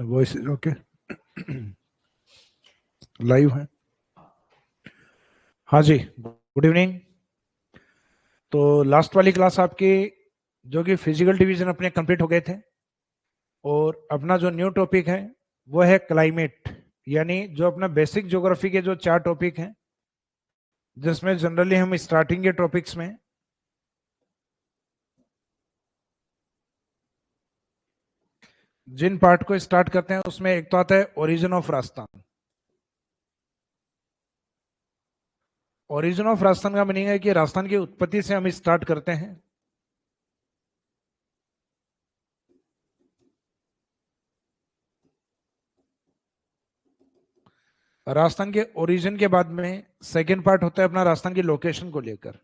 Voice is okay. Live है। हाँ जी, good evening. तो लास्ट वाली क्लास आपकी जो कि फिजिकल डिवीजन अपने कंप्लीट हो गए थे, और अपना जो न्यू टॉपिक है वो है क्लाइमेट, यानी जो अपना बेसिक ज्योग्राफी के जो 4 टॉपिक हैं, जिसमें जनरली हम स्टार्टिंग के टॉपिक्स में जिन पार्ट को स्टार्ट करते हैं उसमें एक तो आता है origin of Rajasthan. Origin of Rajasthan का मीनिंग है कि राजस्थान की उत्पत्ति से हम स्टार्ट करते हैं। राजस्थान के ओरिजिन के बाद में सेकेंड पार्ट होता है अपना राजस्थान की लोकेशन को लेकर।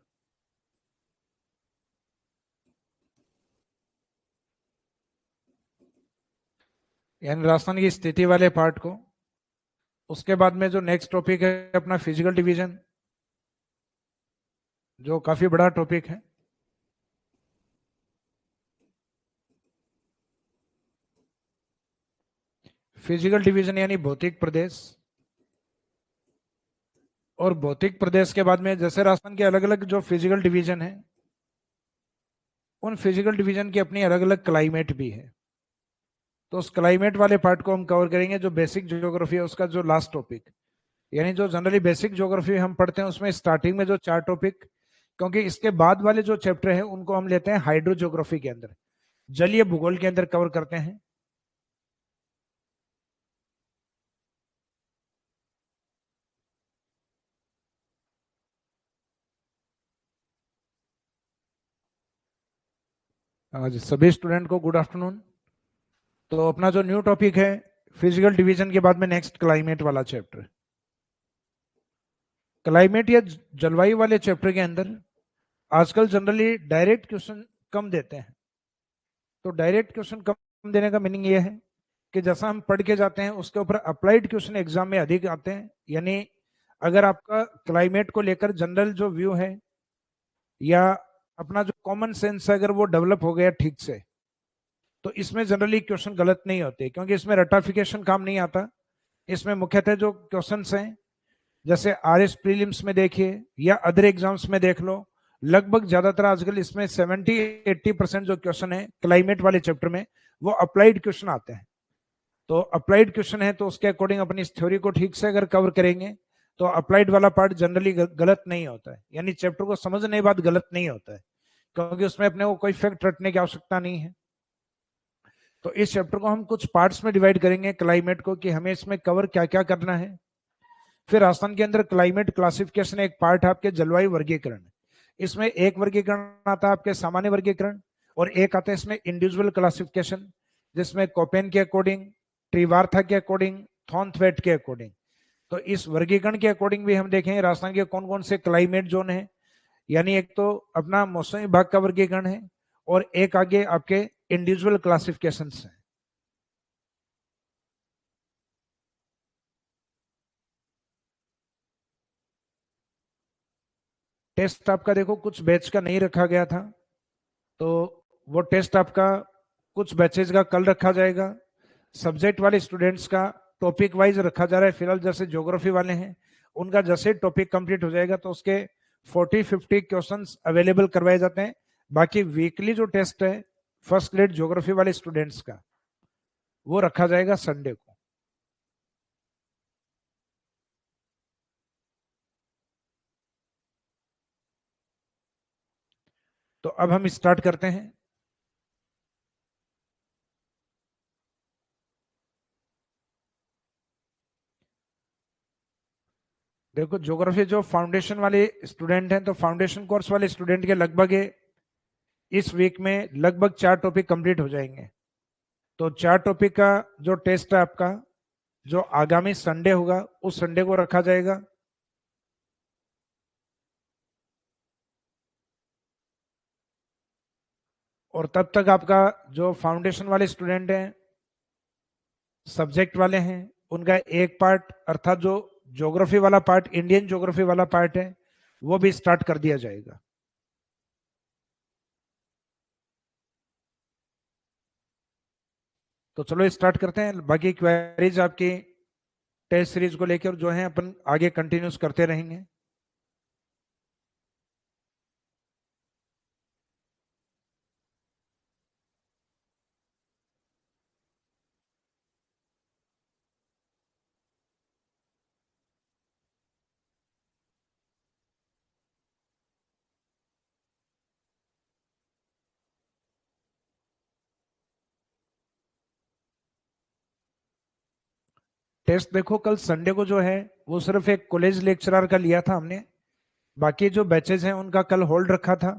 यानी राजस्थान की स्थिति वाले पार्ट को। उसके बाद में जो नेक्स्ट टॉपिक है अपना फिजिकल डिवीजन, जो काफी बड़ा टॉपिक है। फिजिकल डिवीजन यानी भौतिक प्रदेश। और भौतिक प्रदेश के बाद में जैसे राजस्थान के अलग अलग जो फिजिकल डिवीजन है, उन फिजिकल डिवीजन की अपनी अलग अलग क्लाइमेट भी है। तो उस क्लाइमेट वाले पार्ट को हम कवर करेंगे, जो बेसिक ज्योग्राफी है उसका जो लास्ट टॉपिक। यानी जो जनरली बेसिक ज्योग्राफी हम पढ़ते हैं उसमें स्टार्टिंग में जो 4 टॉपिक, क्योंकि इसके बाद वाले जो चैप्टर है उनको हम लेते हैं हाइड्रो ज्योग्राफी के अंदर, जलीय भूगोल के अंदर कवर करते हैं। आज सभी स्टूडेंट को गुड आफ्टरनून। तो अपना जो न्यू टॉपिक है फिजिकल डिवीजन के बाद में नेक्स्ट क्लाइमेट वाला चैप्टर। क्लाइमेट या जलवायु वाले चैप्टर के अंदर आजकल जनरली डायरेक्ट क्वेश्चन कम देते हैं। तो डायरेक्ट क्वेश्चन कम देने का मीनिंग ये है कि जैसा हम पढ़ के जाते हैं उसके ऊपर अप्लाइड क्वेश्चन एग्जाम में अधिक आते हैं। यानी अगर आपका क्लाइमेट को लेकर जनरल जो व्यू है या अपना जो कॉमन सेंस है अगर वो डेवलप हो गया ठीक से, तो इसमें जनरली क्वेश्चन गलत नहीं होते, क्योंकि इसमें रटाफिकेशन काम नहीं आता। इसमें मुख्यतः जो क्वेश्चन हैं, जैसे आरएस प्रीलिम्स में देखिए या अदर एग्जाम्स में देख लो, लगभग ज्यादातर आजकल इसमें 70-80% जो क्वेश्चन है क्लाइमेट वाले चैप्टर में वो अप्लाइड क्वेश्चन आते हैं। तो अप्लाइड क्वेश्चन है तो उसके अकॉर्डिंग अपनी इस थ्योरी को ठीक से अगर कवर करेंगे तो अप्लाइड वाला पार्ट जनरली गलत नहीं होता है। यानी चैप्टर को समझने के बाद गलत नहीं होता है, क्योंकि उसमें अपने को कोई फैक्ट रटने की आवश्यकता नहीं है। तो इस चैप्टर को हम कुछ पार्ट्स में डिवाइड करेंगे क्लाइमेट को, कि हमें इसमें कवर क्या क्या करना है। फिर राजस्थान के अंदर क्लाइमेट क्लासिफिकेशन एक पार्ट है आपके जलवायु वर्गीकरण। इसमें एक वर्गीकरण आता है आपके सामान्य वर्गीकरण, और एक आता है इसमें इंडिविजुअल क्लासिफिकेशन, जिसमें कोपेन के अकॉर्डिंग, ट्रिवार्था के अकॉर्डिंग, थॉर्नथवेट के अकॉर्डिंग। तो इस वर्गीकरण के अकॉर्डिंग भी हम देखेंगे राजस्थान के कौन कौन से क्लाइमेट जोन है। यानी एक तो अपना मौसम विभाग का वर्गीकरण है, और एक आगे आपके इंडिविजुअल क्लासिफिकेशन है। टेस्ट आपका देखो कुछ बैच का नहीं रखा गया था, तो वो टेस्ट आपका कुछ बैचेज का कल रखा जाएगा। सब्जेक्ट वाले स्टूडेंट्स का टॉपिक वाइज रखा जा रहा है फिलहाल। जैसे ज्योग्राफी वाले हैं उनका जैसे टॉपिक कंप्लीट हो जाएगा तो उसके 40-50 क्वेश्चंस अवेलेबल करवाए जाते हैं। बाकी वीकली जो टेस्ट है फर्स्ट ग्रेड ज्योग्राफी वाले स्टूडेंट्स का, वो रखा जाएगा संडे को। तो अब हम स्टार्ट करते हैं। देखो ज्योग्राफी जो फाउंडेशन वाले स्टूडेंट हैं, तो फाउंडेशन कोर्स वाले स्टूडेंट के लगभग इस वीक में लगभग 4 टॉपिक कंप्लीट हो जाएंगे। तो 4 टॉपिक का जो टेस्ट है आपका, जो आगामी संडे होगा उस संडे को रखा जाएगा। और तब तक आपका जो फाउंडेशन वाले स्टूडेंट हैं, सब्जेक्ट वाले हैं, उनका एक पार्ट अर्थात जो ज्योग्राफी वाला पार्ट, इंडियन ज्योग्राफी वाला पार्ट है, वो भी स्टार्ट कर दिया जाएगा। तो चलो स्टार्ट करते हैं, बाकी क्वेरीज आपकी टेस्ट सीरीज को लेकर जो है अपन आगे कंटिन्यूस करते रहेंगे। टेस्ट देखो, कल संडे को जो है वो सिर्फ एक कॉलेज लेक्चरर का लिया था हमने, बाकी जो बैचेज हैं उनका कल होल्ड रखा था।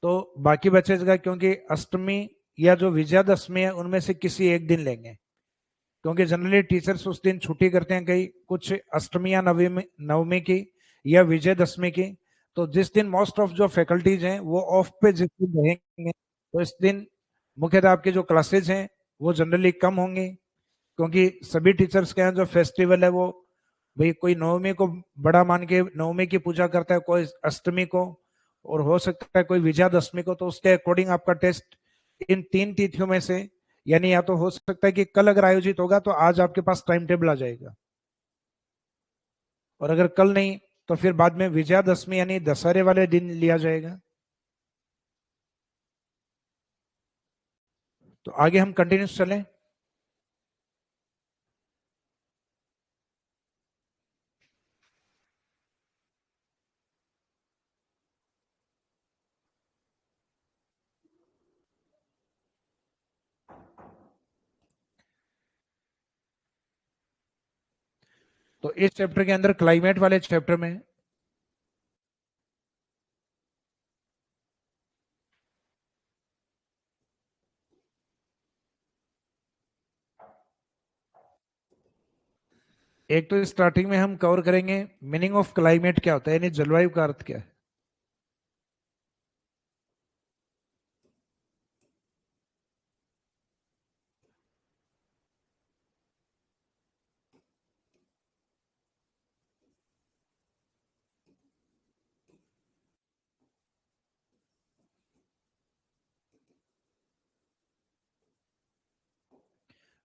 तो बाकी बैचेज का, क्योंकि अष्टमी या जो विजयादशमी है उनमें से किसी एक दिन लेंगे, क्योंकि जनरली टीचर्स उस दिन छुट्टी करते हैं, कई कुछ अष्टमी या नवमी नवमी की या विजयदशमी की। तो जिस दिन मोस्ट ऑफ जो फैकल्टीज हैं वो ऑफ पे जिस दिन रहेंगे, तो इस दिन मुख्यतः आपकी जो क्लासेज हैं वो जनरली कम होंगी, क्योंकि सभी टीचर्स के यहाँ जो फेस्टिवल है वो, भाई कोई नवमी को बड़ा मान के नवमी की पूजा करता है, कोई अष्टमी को, और हो सकता है कोई विजयादशमी को। तो उसके अकॉर्डिंग आपका टेस्ट इन तीन तिथियों में से, यानी या तो हो सकता है कि कल अगर आयोजित होगा तो आज आपके पास टाइम टेबल आ जाएगा, और अगर कल नहीं तो फिर बाद में विजयादशमी यानी दशहरे वाले दिन लिया जाएगा। तो आगे हम कंटिन्यूस चलें। तो इस चैप्टर के अंदर क्लाइमेट वाले चैप्टर में एक तो स्टार्टिंग में हम कवर करेंगे मीनिंग ऑफ क्लाइमेट क्या होता है, यानी जलवायु का अर्थ क्या है।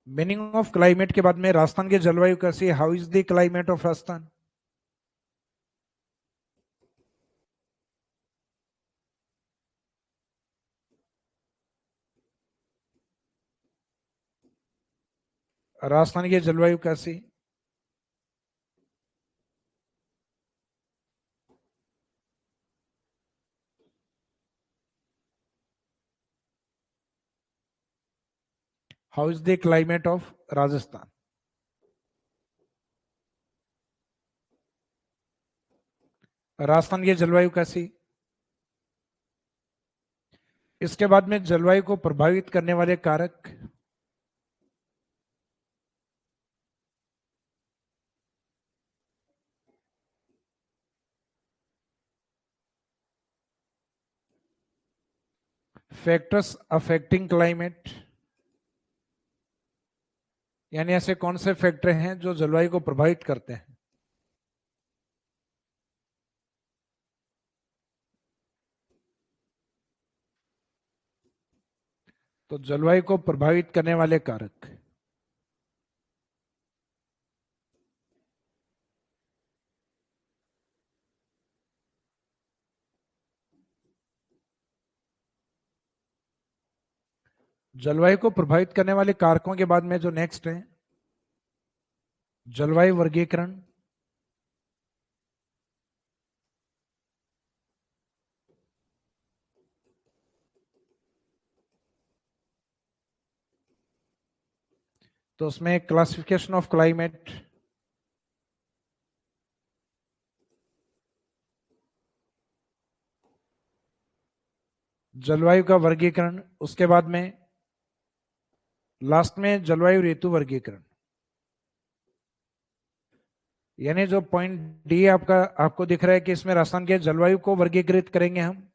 मीनिंग ऑफ क्लाइमेट के बाद में राजस्थान की जलवायु कैसी है, how is the climate of Rajasthan. Rajasthan की जलवायु कैसी। How is the climate of Rajasthan. Rajasthan की जलवायु कैसी। इसके बाद में जलवायु को प्रभावित करने वाले कारक। फैक्टर्स अफेक्टिंग क्लाइमेट, यानी ऐसे कौन से फैक्टर हैं जो जलवायु को प्रभावित करते हैं। तो जलवायु को प्रभावित करने वाले कारक। जलवायु को प्रभावित करने वाले कारकों के बाद में जो नेक्स्ट है जलवायु वर्गीकरण। तो उसमें क्लासिफिकेशन ऑफ क्लाइमेट, जलवायु का वर्गीकरण, उसके बाद में लास्ट में जलवायु ऋतु वर्गीकरण। यानी जो पॉइंट डी आपका आपको दिख रहा है कि इसमें राजस्थान के जलवायु को वर्गीकृत करेंगे हम,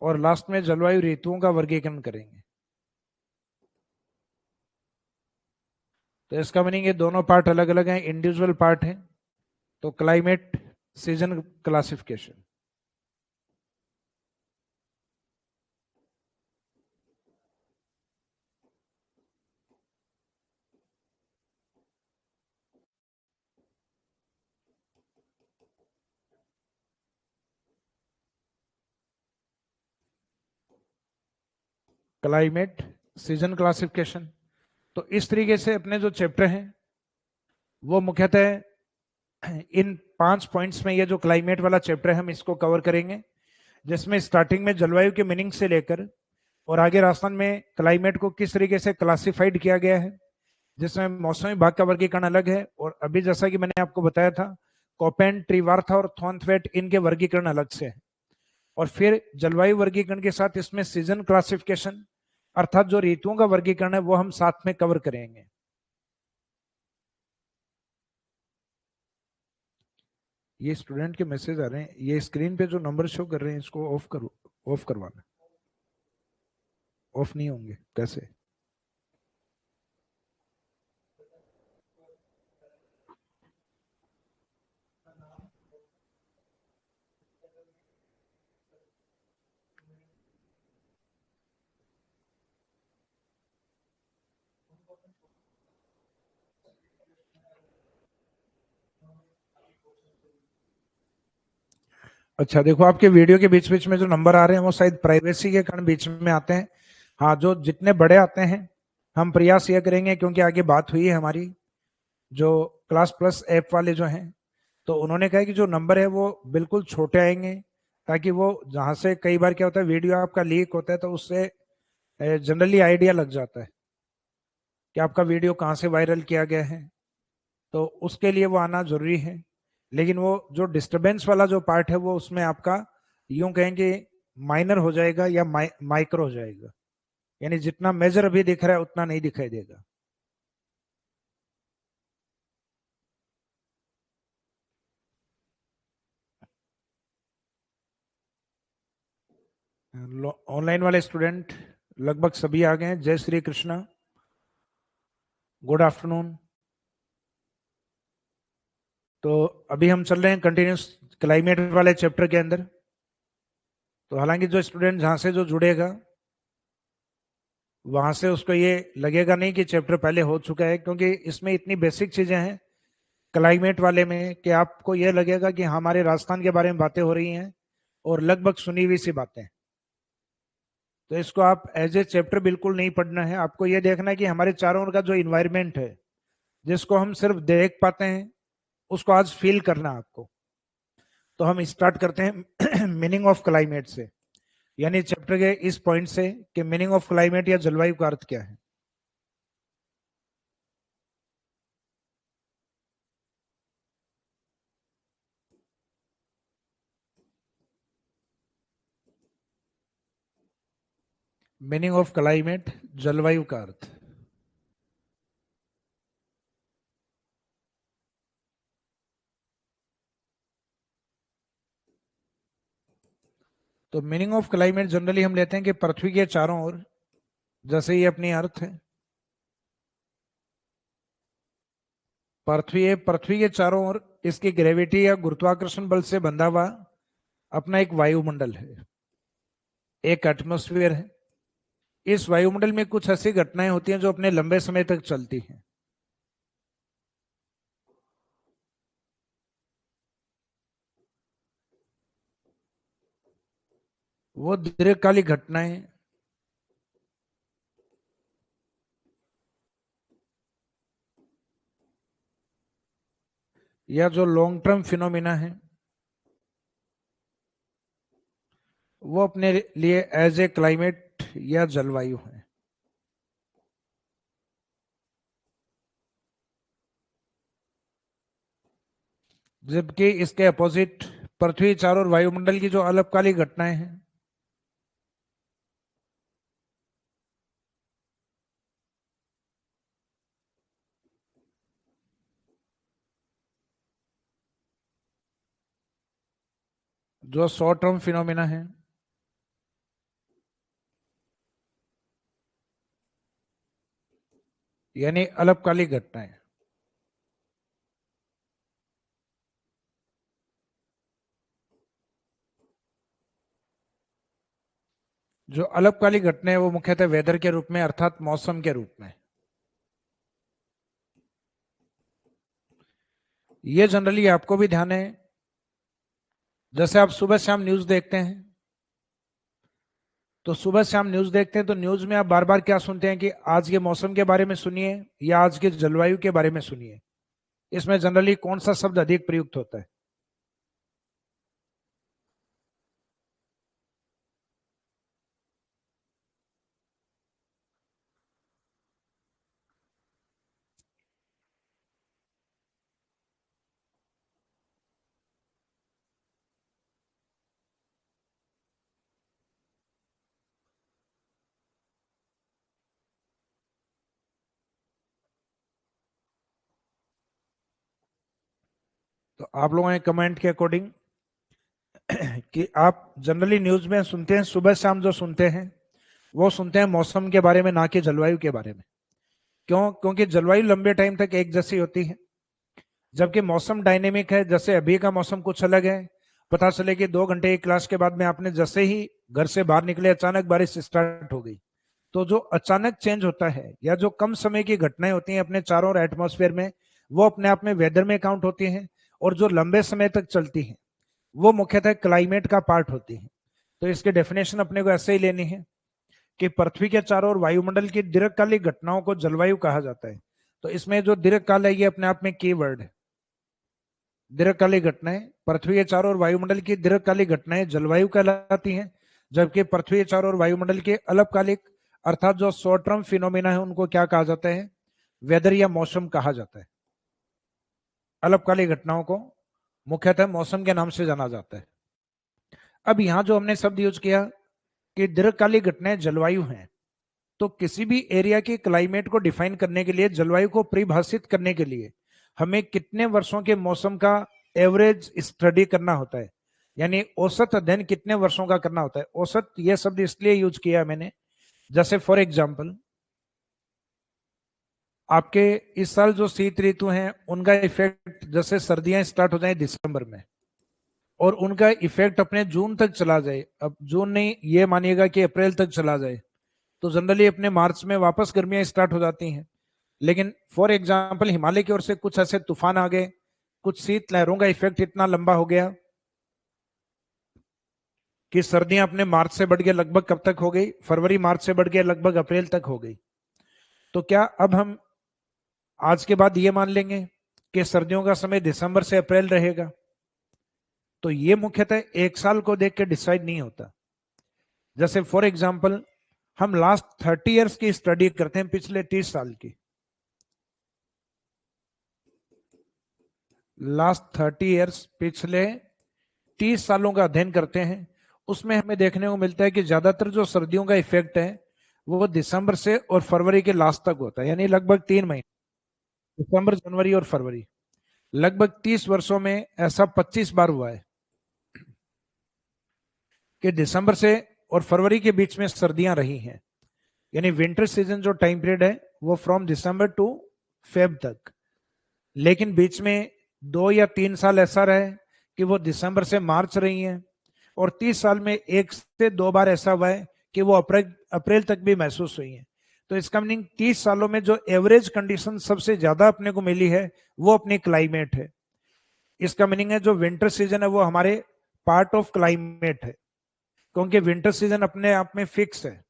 और लास्ट में जलवायु ऋतुओं का वर्गीकरण करेंगे। तो इसका मीनिंग ये दोनों पार्ट अलग अलग हैं, इंडिविजुअल पार्ट है। तो climate season classification. Climate, season classification. तो इस तरीके से अपने जो चैप्टर हैं वो मुख्यतः इन 5 पॉइंट्स में, ये जो क्लाइमेट वाला चैप्टर है हम इसको कवर करेंगे, जिसमें स्टार्टिंग में जलवायु के मीनिंग से लेकर और आगे राजस्थान में क्लाइमेट को किस तरीके से क्लासिफाइड किया गया है, जिसमें मौसम विभाग का वर्गीकरण अलग है, और अभी जैसा कि मैंने आपको बताया था कोपेन, ट्रिवार्था और थॉर्नथवेट इनके वर्गीकरण अलग से है। और फिर जलवायु वर्गीकरण के साथ इसमें सीजन क्लासिफिकेशन अर्थात जो ऋतुओं का वर्गीकरण है वो हम साथ में कवर करेंगे। ये स्टूडेंट के मैसेज आ रहे हैं, ये स्क्रीन पे जो नंबर शो कर रहे हैं इसको ऑफ करो, ऑफ करवाना। ऑफ नहीं होंगे कैसे? अच्छा देखो, आपके वीडियो के बीच बीच में जो नंबर आ रहे हैं वो शायद प्राइवेसी के कारण बीच में आते हैं। हाँ, जो जितने बड़े आते हैं हम प्रयास ये करेंगे, क्योंकि आगे बात हुई है हमारी जो क्लास प्लस ऐप वाले जो हैं, तो उन्होंने कहा कि जो नंबर है वो बिल्कुल छोटे आएंगे, ताकि वो जहाँ से कई बार क्या होता है वीडियो आपका लीक होता है तो उससे जनरली आइडिया लग जाता है कि आपका वीडियो कहाँ से वायरल किया गया है, तो उसके लिए वो आना जरूरी है। लेकिन वो जो डिस्टरबेंस वाला जो पार्ट है वो उसमें आपका यूं कहेंगे माइनर हो जाएगा या माइक्रो हो जाएगा, यानी जितना मेजर अभी दिख रहा है उतना नहीं दिखाई देगा। ऑनलाइन वाले स्टूडेंट लगभग सभी आ गए हैं। जय श्री कृष्णा, गुड आफ्टरनून। तो अभी हम चल रहे हैं कंटिन्यूस क्लाइमेट वाले चैप्टर के अंदर। तो हालांकि जो स्टूडेंट जहां से जो जुड़ेगा वहां से उसको ये लगेगा नहीं कि चैप्टर पहले हो चुका है, क्योंकि इसमें इतनी बेसिक चीजें हैं क्लाइमेट वाले में कि आपको ये लगेगा कि हमारे राजस्थान के बारे में बातें हो रही हैं और लगभग सुनी हुई सी बातें। तो इसको आप एज ए चैप्टर बिल्कुल नहीं पढ़ना है, आपको ये देखना है कि हमारे चारों ओर का जो इन्वायरमेंट है जिसको हम सिर्फ देख पाते हैं उसको आज फील करना है आपको। तो हम स्टार्ट करते हैं मीनिंग ऑफ क्लाइमेट से, यानी चैप्टर के इस पॉइंट से कि मीनिंग ऑफ क्लाइमेट या जलवायु का अर्थ क्या है। मीनिंग ऑफ क्लाइमेट, जलवायु का अर्थ। तो मीनिंग ऑफ क्लाइमेट जनरली हम लेते हैं कि पृथ्वी के चारों ओर, जैसे ये अपनी अर्थ है, पृथ्वी के चारों ओर इसकी ग्रेविटी या गुरुत्वाकर्षण बल से बंधा हुआ अपना एक वायुमंडल है, एक एटमोस्फियर है। इस वायुमंडल में कुछ ऐसी घटनाएं होती हैं जो अपने लंबे समय तक चलती हैं। वो दीर्घकालिक घटनाएं या जो लॉन्ग टर्म फिनोमिना है वो अपने लिए एज ए क्लाइमेट या जलवायु है। जबकि इसके अपोजिट पृथ्वी चारों ओर वायुमंडल की जो अल्पकालिक घटनाएं हैं जो शॉर्ट टर्म फिनोमिना है, यानी अल्पकालिक घटनाएं। जो अल्पकालिक घटनाएं वो मुख्यतः वेदर के रूप में अर्थात मौसम के रूप में। ये जनरली आपको भी ध्यान है, जैसे आप सुबह शाम न्यूज देखते हैं तो सुबह शाम न्यूज देखते हैं, तो न्यूज में आप बार बार क्या सुनते हैं कि आज के मौसम के बारे में सुनिए या आज के जलवायु के बारे में सुनिए। इसमें जनरली कौन सा शब्द अधिक प्रयुक्त होता है? तो आप लोगों ने कमेंट के अकॉर्डिंग कि आप जनरली न्यूज में सुनते हैं, सुबह शाम जो सुनते हैं वो सुनते हैं मौसम के बारे में, ना कि जलवायु के बारे में। क्यों? क्योंकि जलवायु लंबे टाइम तक एक जैसी होती है, जबकि मौसम डायनेमिक है। जैसे अभी का मौसम कुछ अलग है, पता चले कि 2 घंटे की क्लास के बाद में आपने जैसे ही घर से बाहर निकले अचानक बारिश स्टार्ट हो गई। तो जो अचानक चेंज होता है या जो कम समय की घटनाएं होती हैं अपने चारों ओर एटमॉस्फेयर में, वो अपने आप में वेदर में काउंट होती हैं। और जो लंबे समय तक चलती हैं वो मुख्यतः क्लाइमेट का पार्ट होती है। तो इसकी डेफिनेशन अपने को ऐसे ही लेनी है कि पृथ्वी के चारों ओर वायुमंडल की दीर्घकालिक घटनाओं को जलवायु कहा जाता है। तो इसमें जो दीर्घकाल है ये अपने आप में की वर्ड है। दीर्घकालिक घटनाएं, पृथ्वी के चारों ओर वायुमंडल की दीर्घकालिक घटनाएं जलवायु कहलाती हैं, जबकि पृथ्वी के चारों ओर वायुमंडल के अल्पकालिक अर्थात जो शॉर्ट टर्म फिनोमिना है उनको क्या कहा जाता है? वेदर या मौसम कहा जाता है। अल्पकालिक घटनाओं को मुख्यतः मौसम के नाम से जाना जाता है। अब यहां जो हमने शब्द यूज किया कि दीर्घकालिक घटनाएं जलवायु हैं, तो किसी भी एरिया के क्लाइमेट को डिफाइन करने के लिए, जलवायु को परिभाषित करने के लिए हमें कितने वर्षों के मौसम का एवरेज स्टडी करना होता है, यानी औसत अध्ययन कितने वर्षों का करना होता है। औसत यह शब्द इसलिए यूज किया मैंने, जैसे फॉर एग्जाम्पल आपके इस साल जो शीत ऋतु हैं उनका इफेक्ट, जैसे सर्दियां स्टार्ट हो जाए दिसंबर में और उनका इफेक्ट अपने जून तक चला जाए, अब जून नहीं ये मानिएगा कि अप्रैल तक चला जाए, तो जनरली अपने मार्च में वापस गर्मियां स्टार्ट हो जाती हैं। लेकिन फॉर एग्जाम्पल हिमालय की ओर से कुछ ऐसे तूफान आ गए, कुछ शीत लहरों का इफेक्ट इतना लंबा हो गया कि सर्दियां अपने मार्च से बढ़ के लगभग कब तक हो गई? फरवरी मार्च से बढ़ के लगभग अप्रैल तक हो गई। तो क्या अब हम आज के बाद ये मान लेंगे कि सर्दियों का समय दिसंबर से अप्रैल रहेगा? तो ये मुख्यतः एक साल को देख के डिसाइड नहीं होता। जैसे फॉर एग्जाम्पल हम लास्ट 30 इयर्स की स्टडी करते हैं, पिछले 30 साल की, लास्ट 30 इयर्स, पिछले 30 सालों का अध्ययन करते हैं। उसमें हमें देखने को मिलता है कि ज्यादातर जो सर्दियों का इफेक्ट है वो दिसंबर से और फरवरी के लास्ट तक होता है, यानी लगभग 3 महीने, दिसंबर जनवरी और फरवरी। लगभग 30 वर्षों में ऐसा 25 बार हुआ है कि दिसंबर से और फरवरी के बीच में सर्दियां रही हैं। यानी विंटर सीजन जो टाइम पीरियड है वो फ्रॉम दिसंबर टू फेब तक। लेकिन बीच में 2 या 3 साल ऐसा रहे कि वो दिसंबर से मार्च रही हैं, और 30 साल में 1 से 2 बार ऐसा हुआ है कि वो अप्रैल अप्रैल तक भी महसूस हुई है। तो इसका मीनिंग 30 सालों में जो एवरेज कंडीशन सबसे ज्यादा अपने को मिली है वो अपनी क्लाइमेट है। इसका मीनिंग है जो विंटर सीजन है वो हमारे पार्ट ऑफ क्लाइमेट है, क्योंकि विंटर सीजन अपने आप में फिक्स है।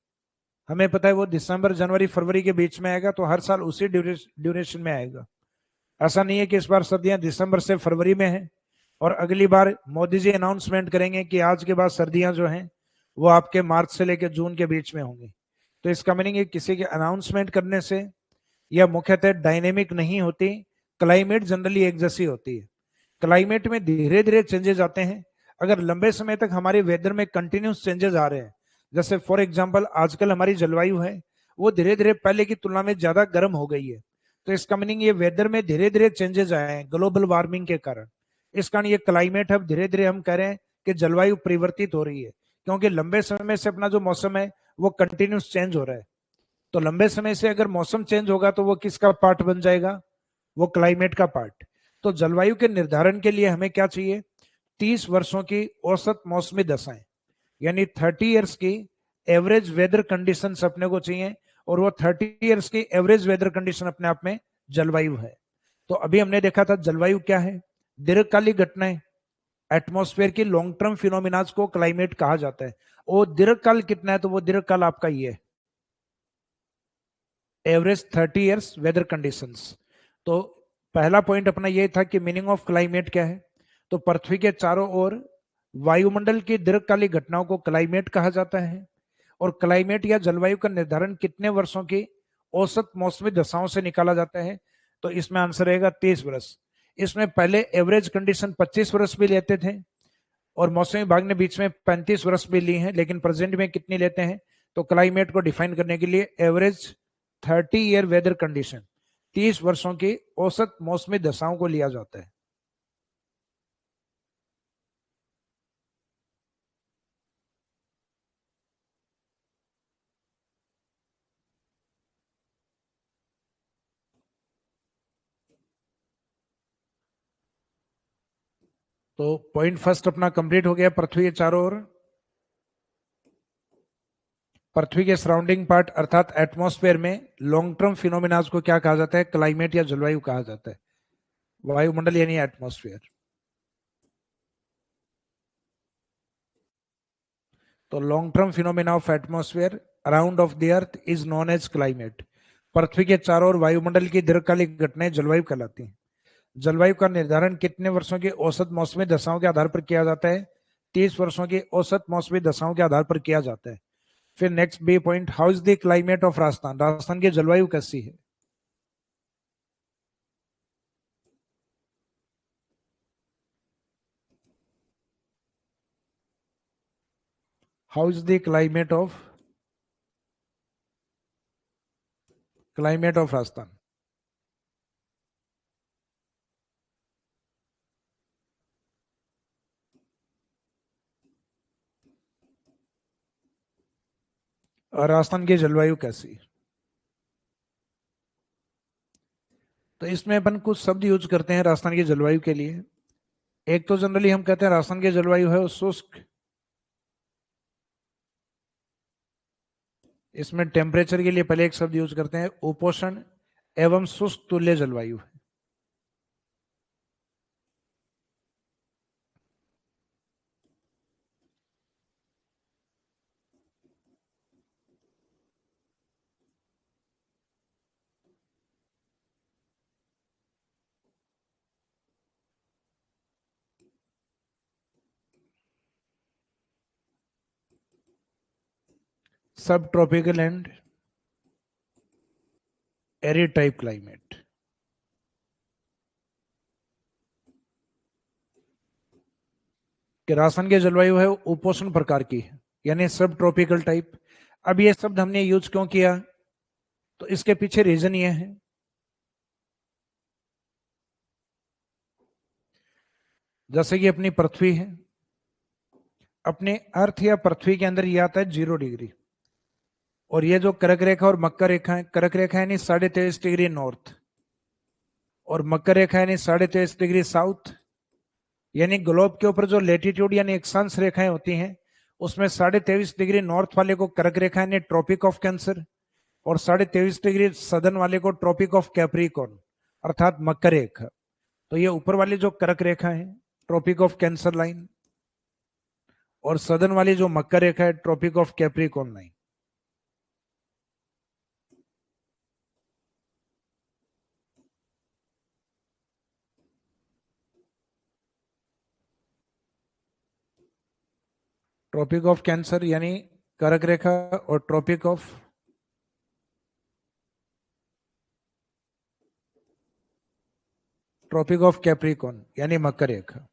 हमें पता है वो दिसंबर जनवरी फरवरी के बीच में आएगा, तो हर साल उसी ड्यूरेशन में आएगा। ऐसा नहीं है कि इस बार सर्दियां दिसंबर से फरवरी में है और अगली बार मोदी जी अनाउंसमेंट करेंगे कि आज के बाद सर्दियां जो हैं वो आपके मार्च से लेकर जून के बीच में होंगी। तो इसका मीनिंग किसी के अनाउंसमेंट करने से यह मुख्यतः डायनेमिक नहीं होती। क्लाइमेट जनरली एक जैसी होती है। क्लाइमेट में धीरे धीरे चेंजेस आते हैं। अगर लंबे समय तक हमारे वेदर में कंटिन्यूस चेंजेस आ रहे हैं, जैसे फॉर एग्जांपल आजकल हमारी जलवायु है वो धीरे धीरे पहले की तुलना में ज्यादा गर्म हो गई है, तो इसका मीनिंग ये वेदर में धीरे धीरे चेंजेस आए हैं ग्लोबल वार्मिंग के कारण। इस कारण ये क्लाइमेट अब धीरे धीरे हम कह रहे हैं कि जलवायु परिवर्तित हो रही है, क्योंकि लंबे समय से अपना जो मौसम है वो कंटिन्यूस चेंज हो रहा है। तो लंबे समय से अगर मौसम चेंज होगा तो वो किसका पार्ट बन जाएगा? वो क्लाइमेट का पार्ट। तो जलवायु के निर्धारण के लिए हमें क्या चाहिए? 30 वर्षों की औसत मौसमी दशाएं, यानी 30 इयर्स की एवरेज वेदर कंडीशंस अपने को चाहिए, और वो 30 इयर्स की एवरेज वेदर कंडीशन अपने आप में जलवायु है। तो अभी हमने देखा था जलवायु क्या है? दीर्घकालिक घटनाएं, एटमॉस्फेयर की लॉन्ग टर्म फिनोमिनाज को क्लाइमेट कहा जाता है। वो दीर्घकाल कितना है, तो वो दीर्घकाल आपका ये है, एवरेज 30 इयर्स वेदर कंडीशंस। तो पहला पॉइंट अपना ये था कि मीनिंग ऑफ क्लाइमेट क्या है, तो पृथ्वी के चारों ओर वायुमंडल की दीर्घकालिक घटनाओं को क्लाइमेट कहा जाता है। और क्लाइमेट या जलवायु का निर्धारण कितने वर्षों की औसत मौसमी दशाओं से निकाला जाता है, तो इसमें आंसर रहेगा 30 वर्ष। इसमें पहले एवरेज कंडीशन 25 वर्ष भी लेते थे, और मौसम विभाग ने बीच में 35 वर्ष भी ली हैं, लेकिन प्रेजेंट में कितनी लेते हैं, तो क्लाइमेट को डिफाइन करने के लिए एवरेज 30 ईयर वेदर कंडीशन, 30 वर्षों की औसत मौसमी दशाओं को लिया जाता है। तो पॉइंट फर्स्ट अपना कंप्लीट हो गया। पृथ्वी के चारों ओर, पृथ्वी के सराउंडिंग पार्ट अर्थात एटमॉस्फेयर में लॉन्ग टर्म फिनोमिनाज को क्या कहा जाता है, क्लाइमेट या जलवायु कहा जाता है, वायुमंडल यानी एटमॉस्फेयर। तो long term phenomena of atmosphere around of the earth is known as climate. पृथ्वी के चारों ओर वायुमंडल की दीर्घकालिक घटनाएं जलवायु कहलाती हैं। जलवायु का निर्धारण कितने वर्षों की औसत मौसमी दशाओं के आधार पर किया जाता है, 30 वर्षों की औसत मौसमी दशाओं के आधार पर किया जाता है। फिर next B point, how is the climate of Rajasthan, Rajasthan की जलवायु कैसी है। How is the climate of Rajasthan. और राजस्थान की जलवायु कैसी है। तो इसमें अपन कुछ शब्द यूज करते हैं राजस्थान की जलवायु के लिए। एक तो जनरली हम कहते हैं राजस्थान की जलवायु है शुष्क, इसमें टेम्परेचर के लिए पहले एक शब्द यूज करते हैं उपोष्ण एवं शुष्क तुल्य जलवायु है। Sub tropical and arid type climate. कि राजस्थान की जलवायु है उपोष्ण प्रकार की है, यानी सब ट्रॉपिकल टाइप। अब ये शब्द हमने यूज क्यों किया, तो इसके पीछे रीजन ये है, जैसे कि अपनी पृथ्वी है, अपने अर्थ या पृथ्वी के अंदर ये आता है 0 डिग्री, और ये जो कर्क रेखा और मकर रेखा है, कर्क रेखा यानी 23.5 डिग्री नॉर्थ, और मकर रेखा यानी 23.5 डिग्री साउथ। यानी ग्लोब के ऊपर जो लेटीट्यूड यानी अक्षांश रेखाएं होती हैं, उसमें 23.5 डिग्री नॉर्थ वाले को कर्क रेखा यानी ट्रॉपिक ऑफ कैंसर, और 23.5 डिग्री सदर्न वाले को ट्रॉपिक ऑफ कैप्रिकॉर्न अर्थात मकर रेखा। तो ये ऊपर वाली जो कर्क रेखा है ट्रॉपिक ऑफ कैंसर लाइन, और सदर्न वाली जो मकर रेखा है tropic of capricorn line. Tropic of cancer यानी कर्क रेखा, और ट्रॉपिक ऑफ कैप्रिकॉर्न यानी मकर रेखा।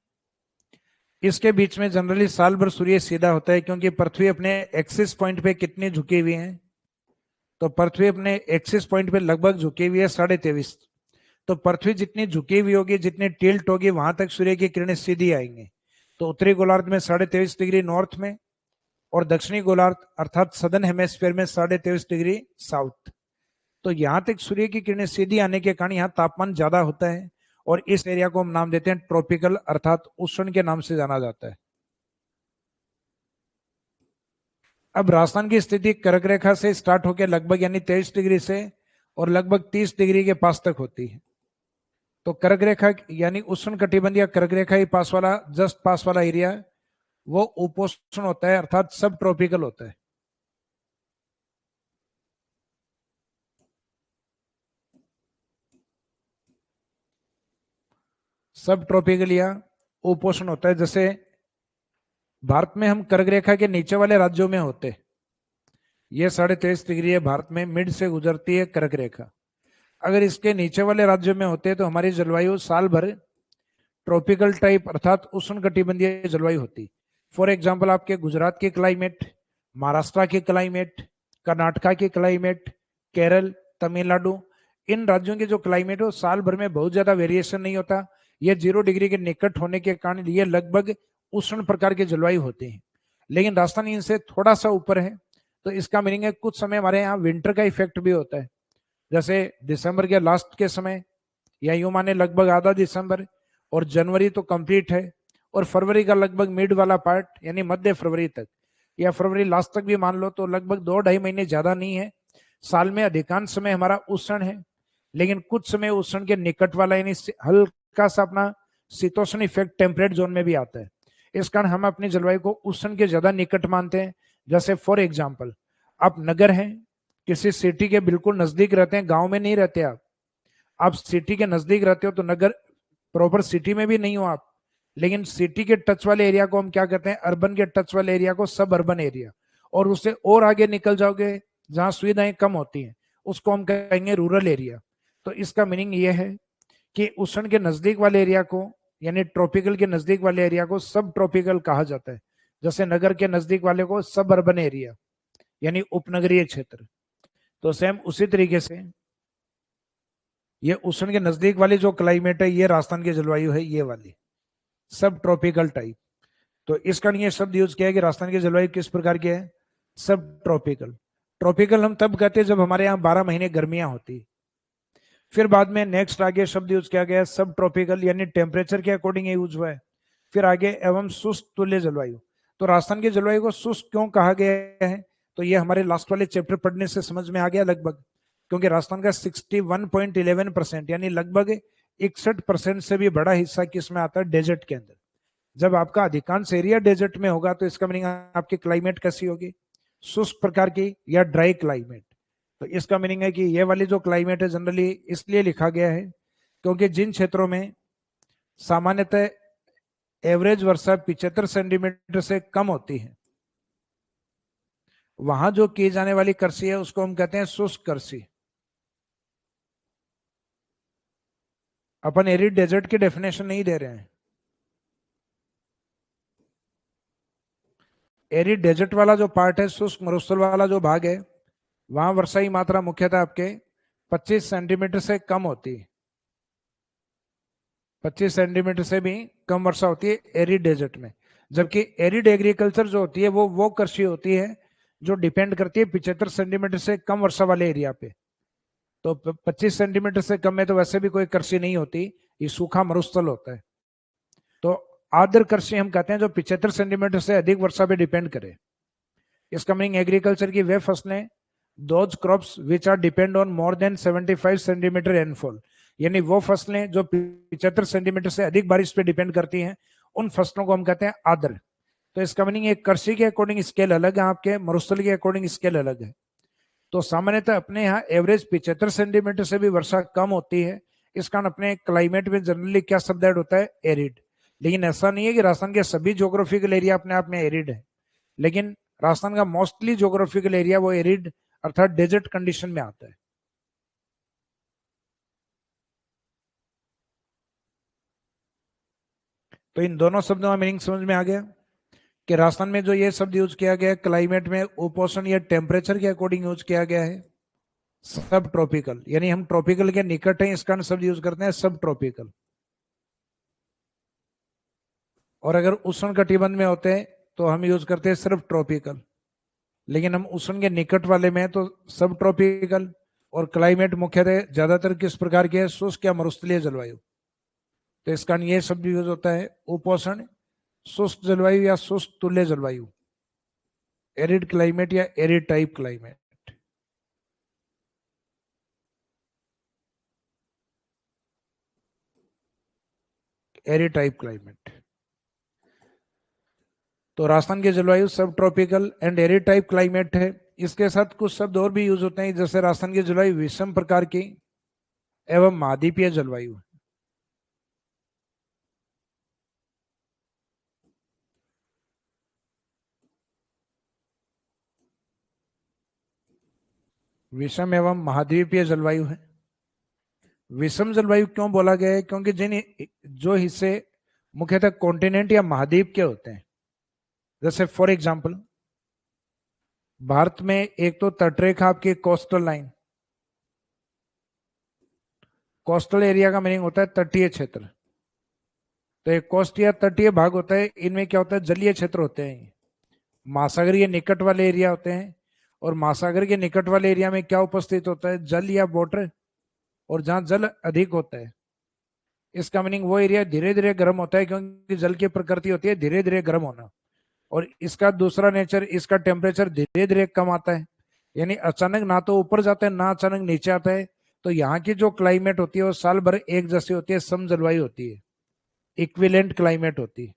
इसके बीच में जनरली साल भर सूर्य सीधा होता है, क्योंकि पृथ्वी अपने एक्सिस पॉइंट पे कितनी झुकी हुई है, तो पृथ्वी अपने एक्सिस पॉइंट पे लगभग झुकी हुई है 23.5। तो पृथ्वी जितनी झुकी हुई होगी, जितनी टिल्ट होगी, वहां तक सूर्य की किरणें सीधी आएंगी। तो उत्तरी गोलार्ध में 23.5 डिग्री नॉर्थ में, और दक्षिणी गोलार्ध अर्थात सदर्न हेमेस्फीयर में 23.5 डिग्री साउथ। तो यहां तक सूर्य की किरणें सीधी आने के कारण यहाँ तापमान ज्यादा होता है, और इस एरिया को हम नाम देते हैं ट्रॉपिकल अर्थात उष्ण के नाम से जाना जाता है। अब राजस्थान की स्थिति कर्क रेखा से स्टार्ट होकर लगभग यानी 23 डिग्री से और लगभग 30 डिग्री के पास तक होती है। तो कर्क रेखा यानी उष्ण कटिबंधीय कर्क रेखा ही पास वाला जस्ट पास वाला एरिया वो उपोष्ण होता है, अर्थात सब ट्रॉपिकल होता है। सब ट्रॉपिकल या उपोष्ण होता है। जैसे भारत में हम कर्क रेखा के नीचे वाले राज्यों में होते, ये 23.5 डिग्री है, भारत में मिड से गुजरती है कर्क रेखा। अगर इसके नीचे वाले राज्यों में होते तो हमारी जलवायु साल भर ट्रॉपिकल टाइप अर्थात उष्णकटिबंधीय जलवायु होती। फॉर एग्जाम्पल आपके गुजरात की क्लाइमेट, महाराष्ट्र की क्लाइमेट, कर्नाटका की क्लाइमेट, केरल, तमिलनाडु, इन राज्यों के जो क्लाइमेट है साल भर में बहुत ज्यादा वेरिएशन नहीं होता। ये 0 डिग्री के निकट होने के कारण ये लगभग उष्ण प्रकार की जलवायु होती है। लेकिन राजस्थान इनसे थोड़ा सा ऊपर है, तो इसका मीनिंग है कुछ समय हमारे यहाँ विंटर का इफेक्ट भी होता है। जैसे दिसंबर के लास्ट के समय, या यूं माने लगभग आधा दिसंबर, और जनवरी तो कंप्लीट है, और फरवरी का लगभग मिड वाला पार्ट यानी मध्य फरवरी तक, या फरवरी लास्ट तक भी मान लो, तो लगभग 2-2.5 महीने ज्यादा नहीं है। साल में अधिकांश समय हमारा उष्ण है, लेकिन कुछ समय उष्ण के निकट वाला यानी हल्का सा अपना शीतोष्ण इफेक्ट टेम्परेट जोन में भी आता है। इस कारण हम अपनी जलवायु को उष्ण के ज्यादा निकट मानते हैं। जैसे फॉर एग्जाम्पल, आप नगर हैं, किसी सिटी के बिल्कुल नजदीक रहते हैं, गांव में नहीं रहते आप सिटी के नजदीक रहते हो, तो नगर प्रॉपर सिटी में भी नहीं हो आप, लेकिन सिटी के टच वाले एरिया को हम क्या कहते हैं, अर्बन के टच वाले एरिया को सब अर्बन एरिया। और उससे और आगे निकल जाओगे जहां सुविधाएं कम होती हैं, उसको हम कहेंगे रूरल एरिया। तो इसका मीनिंग ये है कि उष्ण के नजदीक वाले एरिया को यानी ट्रॉपिकल के नजदीक वाले एरिया को सब ट्रॉपिकल कहा जाता है। जैसे नगर के नजदीक वाले को सब अर्बन एरिया यानी उपनगरीय क्षेत्र। तो सेम उसी तरीके से ये उष्ण के नजदीक वाली जो क्लाइमेट है, ये राजस्थान की जलवायु है, ये वाली सब ट्रॉपिकल टाइप। तो इसका ये शब्द यूज किया है कि राजस्थान की जलवायु किस प्रकार की है, सब ट्रॉपिकल। ट्रॉपिकल हम तब कहते हैं जब हमारे यहाँ 12 महीने गर्मियां होती। फिर बाद में नेक्स्ट आगे शब्द यूज किया गया सब ट्रॉपिकल, यानी टेम्परेचर के अकॉर्डिंग यूज हुआ है। फिर आगे एवं शुष्क तुल्य जलवायु। तो राजस्थान की जलवायु को शुष्क क्यों कहा गया है, तो ये हमारे लास्ट वाले चैप्टर पढ़ने से समझ में आ गया लगभग। क्योंकि राजस्थान का 61.11% यानी लगभग 61% से भी बड़ा हिस्सा किसमें आता है, डेजर्ट के अंदर। जब आपका अधिकांश एरिया डेजर्ट में होगा तो इसका मीनिंग आपकी क्लाइमेट कैसी होगी, शुष्क प्रकार की या ड्राई क्लाइमेट। तो इसका मीनिंग है कि ये वाली जो क्लाइमेट है जनरली इसलिए लिखा गया है क्योंकि जिन क्षेत्रों में सामान्यतः एवरेज वर्षा 75 सेंटीमीटर से कम होती है, वहां जो की जाने वाली कृषि है उसको हम कहते हैं शुष्क कृषि। अपन एरिड डेजर्ट की डेफिनेशन नहीं दे रहे हैं। एरिड डेजर्ट वाला जो पार्ट है, शुष्क मरुस्थल वाला जो भाग है, वहां वर्षा की मात्रा मुख्यतः आपके 25 सेंटीमीटर से कम होती है। 25 सेंटीमीटर से भी कम वर्षा होती है एरिड डेजर्ट में। जबकि एरिड एग्रीकल्चर जो होती है वो कृषि होती है जो डिपेंड करती है 75 सेंटीमीटर से कम वर्षा वाले एरिया पे। तो 25 सेंटीमीटर से कम में तो वैसे भी कोई कृषि नहीं होती, ये सूखा मरुस्थल होता है। तो आर्द्र कृषि हम कहते हैं जो 75 सेंटीमीटर से अधिक वर्षा पे डिपेंड करे। इसका मीनिंग एग्रीकल्चर की वे फसलें, those crops which are depend on more than 75 centimetre rainfall, यानी वो फसलें जो 75 सेंटीमीटर से अधिक बारिश पे डिपेंड करती हैं, उन फसलों को हम कहते हैं आर्द्र। तो इसका मीनिंग एक कृषि के अकॉर्डिंग स्केल अलग है, आपके मरुस्थल के अकॉर्डिंग स्केल अलग है। तो सामान्यतः अपने यहाँ एवरेज 75 सेंटीमीटर से भी वर्षा कम होती है। इस कारण अपने क्लाइमेट में जनरली क्या शब्द ऐड होता है, एरिड। लेकिन ऐसा नहीं है कि राजस्थान के सभी ज्योग्राफिकल एरिया अपने आप में एरिड है, लेकिन राजस्थान का मोस्टली ज्योग्राफिकल एरिया वो एरिड अर्थात डेजर्ट कंडीशन में आता है। तो इन दोनों शब्दों का मीनिंग समझ में आ गया कि राजस्थान में जो ये शब्द यूज किया गया है क्लाइमेट में, उपोषण या टेम्परेचर के अकॉर्डिंग यूज किया गया है सब ट्रॉपिकल, यानी हम ट्रॉपिकल के निकट हैं इस कारण शब्द यूज करते हैं सब ट्रॉपिकल। और अगर उष्ण कटिबंध में होते हैं तो हम यूज करते हैं सिर्फ ट्रॉपिकल। लेकिन हम उष्ण के निकट वाले में तो सब ट्रॉपिकल। और क्लाइमेट मुख्यतः ज्यादातर किस प्रकार की है, शुष्क या मरुस्थलीय जलवायु। तो इस कारण ये शब्द यूज होता है उपोषण, शुष्क जलवायु या शुष्क तुल्य जलवायु, एरिड क्लाइमेट या arid type climate, arid type climate. तो राजस्थान की जलवायु sub tropical and arid type climate है। इसके साथ कुछ शब्द और भी यूज होते हैं, जैसे राजस्थान की जलवायु विषम प्रकार की एवं महाद्वीपीय जलवायु। विषम एवं महाद्वीपीय जलवायु है। विषम जलवायु क्यों बोला गया है? क्योंकि जो हिस्से मुख्यतः कॉन्टिनेंट या महाद्वीप के होते हैं, जैसे फॉर एग्जांपल भारत में एक तो तटरेखा आपकी कोस्टल लाइन, कोस्टल एरिया का मीनिंग होता है तटीय क्षेत्र। तो एक कोस्ट या तटीय भाग होता है, इनमें क्या होता है, जलीय क्षेत्र होते हैं, महासागर के निकट वाले एरिया होते हैं। और महासागर के निकट वाले एरिया में क्या उपस्थित होता है, जल या वाटर। और जहां जल अधिक होता है, इसका मीनिंग वो एरिया धीरे धीरे गर्म होता है, क्योंकि जल की प्रकृति होती है धीरे धीरे गर्म होना। और इसका दूसरा नेचर, इसका टेम्परेचर धीरे धीरे कम आता है, यानी अचानक ना तो ऊपर जाता है ना अचानक नीचे आता है। तो यहाँ की जो क्लाइमेट होती है वो साल भर एक जैसी होती है, सम जलवायु होती है, इक्विलेंट क्लाइमेट होती है।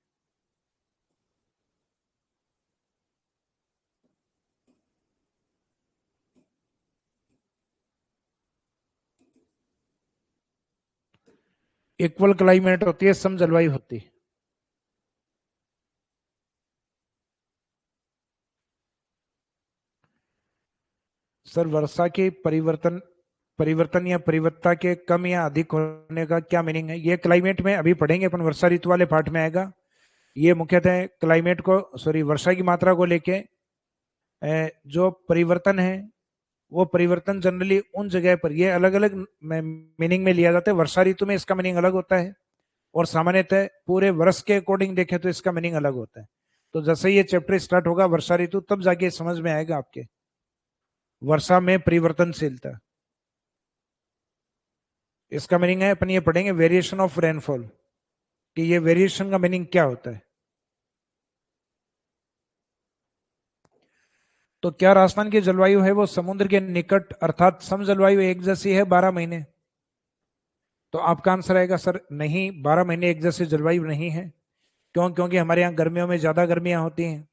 इक्वल क्लाइमेट होती है, सम जलवायु होती है। सर वर्षा के परिवर्तन या परिवत्ता के कम या अधिक होने का क्या मीनिंग है? ये क्लाइमेट में अभी पढ़ेंगे अपन, वर्षा ऋतु वाले पार्ट में आएगा। ये मुख्यतः क्लाइमेट को, सॉरी, वर्षा की मात्रा को लेके जो परिवर्तन है, वो परिवर्तन जनरली उन जगह पर, ये अलग अलग मीनिंग में लिया जाता है। वर्षा ऋतु में इसका मीनिंग अलग होता है, और सामान्यतः पूरे वर्ष के अकॉर्डिंग देखें तो इसका मीनिंग अलग होता है। तो जैसे ये चैप्टर स्टार्ट होगा वर्षा ऋतु, तब जाके समझ में आएगा आपके वर्षा में परिवर्तनशीलता। इसका मीनिंग है, अपन ये पढ़ेंगे वेरिएशन ऑफ रेनफॉल, कि ये वेरिएशन का मीनिंग क्या होता है। तो क्या राजस्थान की जलवायु है वो समुद्र के निकट अर्थात सम जलवायु एक जैसी है 12 महीने? तो आपका आंसर आएगा सर नहीं, 12 महीने एक जैसी जलवायु नहीं है। क्यों? क्योंकि हमारे यहाँ गर्मियों में ज्यादा गर्मियां होती हैं,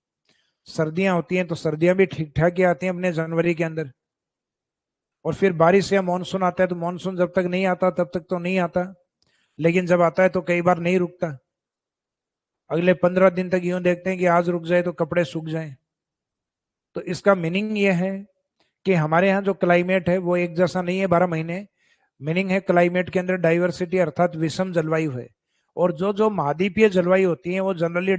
सर्दियां होती हैं तो सर्दियां भी ठीक ठाक ही आती हैं अपने जनवरी के अंदर। और फिर बारिश या मानसून आता है, तो मानसून जब तक नहीं आता तब तक तो नहीं आता, लेकिन जब आता है तो कई बार नहीं रुकता। अगले 15 दिन तक यूं देखते हैं कि आज रुक जाए तो कपड़े सूख जाएं। तो इसका मीनिंग ये है कि हमारे यहाँ जो क्लाइमेट है वो एक जैसा नहीं है 12 महीने। मीनिंग है क्लाइमेट के अंदर डाइवर्सिटी अर्थात विषम जलवायु है। और जो जो महाद्वीपीय जलवायु होती है वो जनरली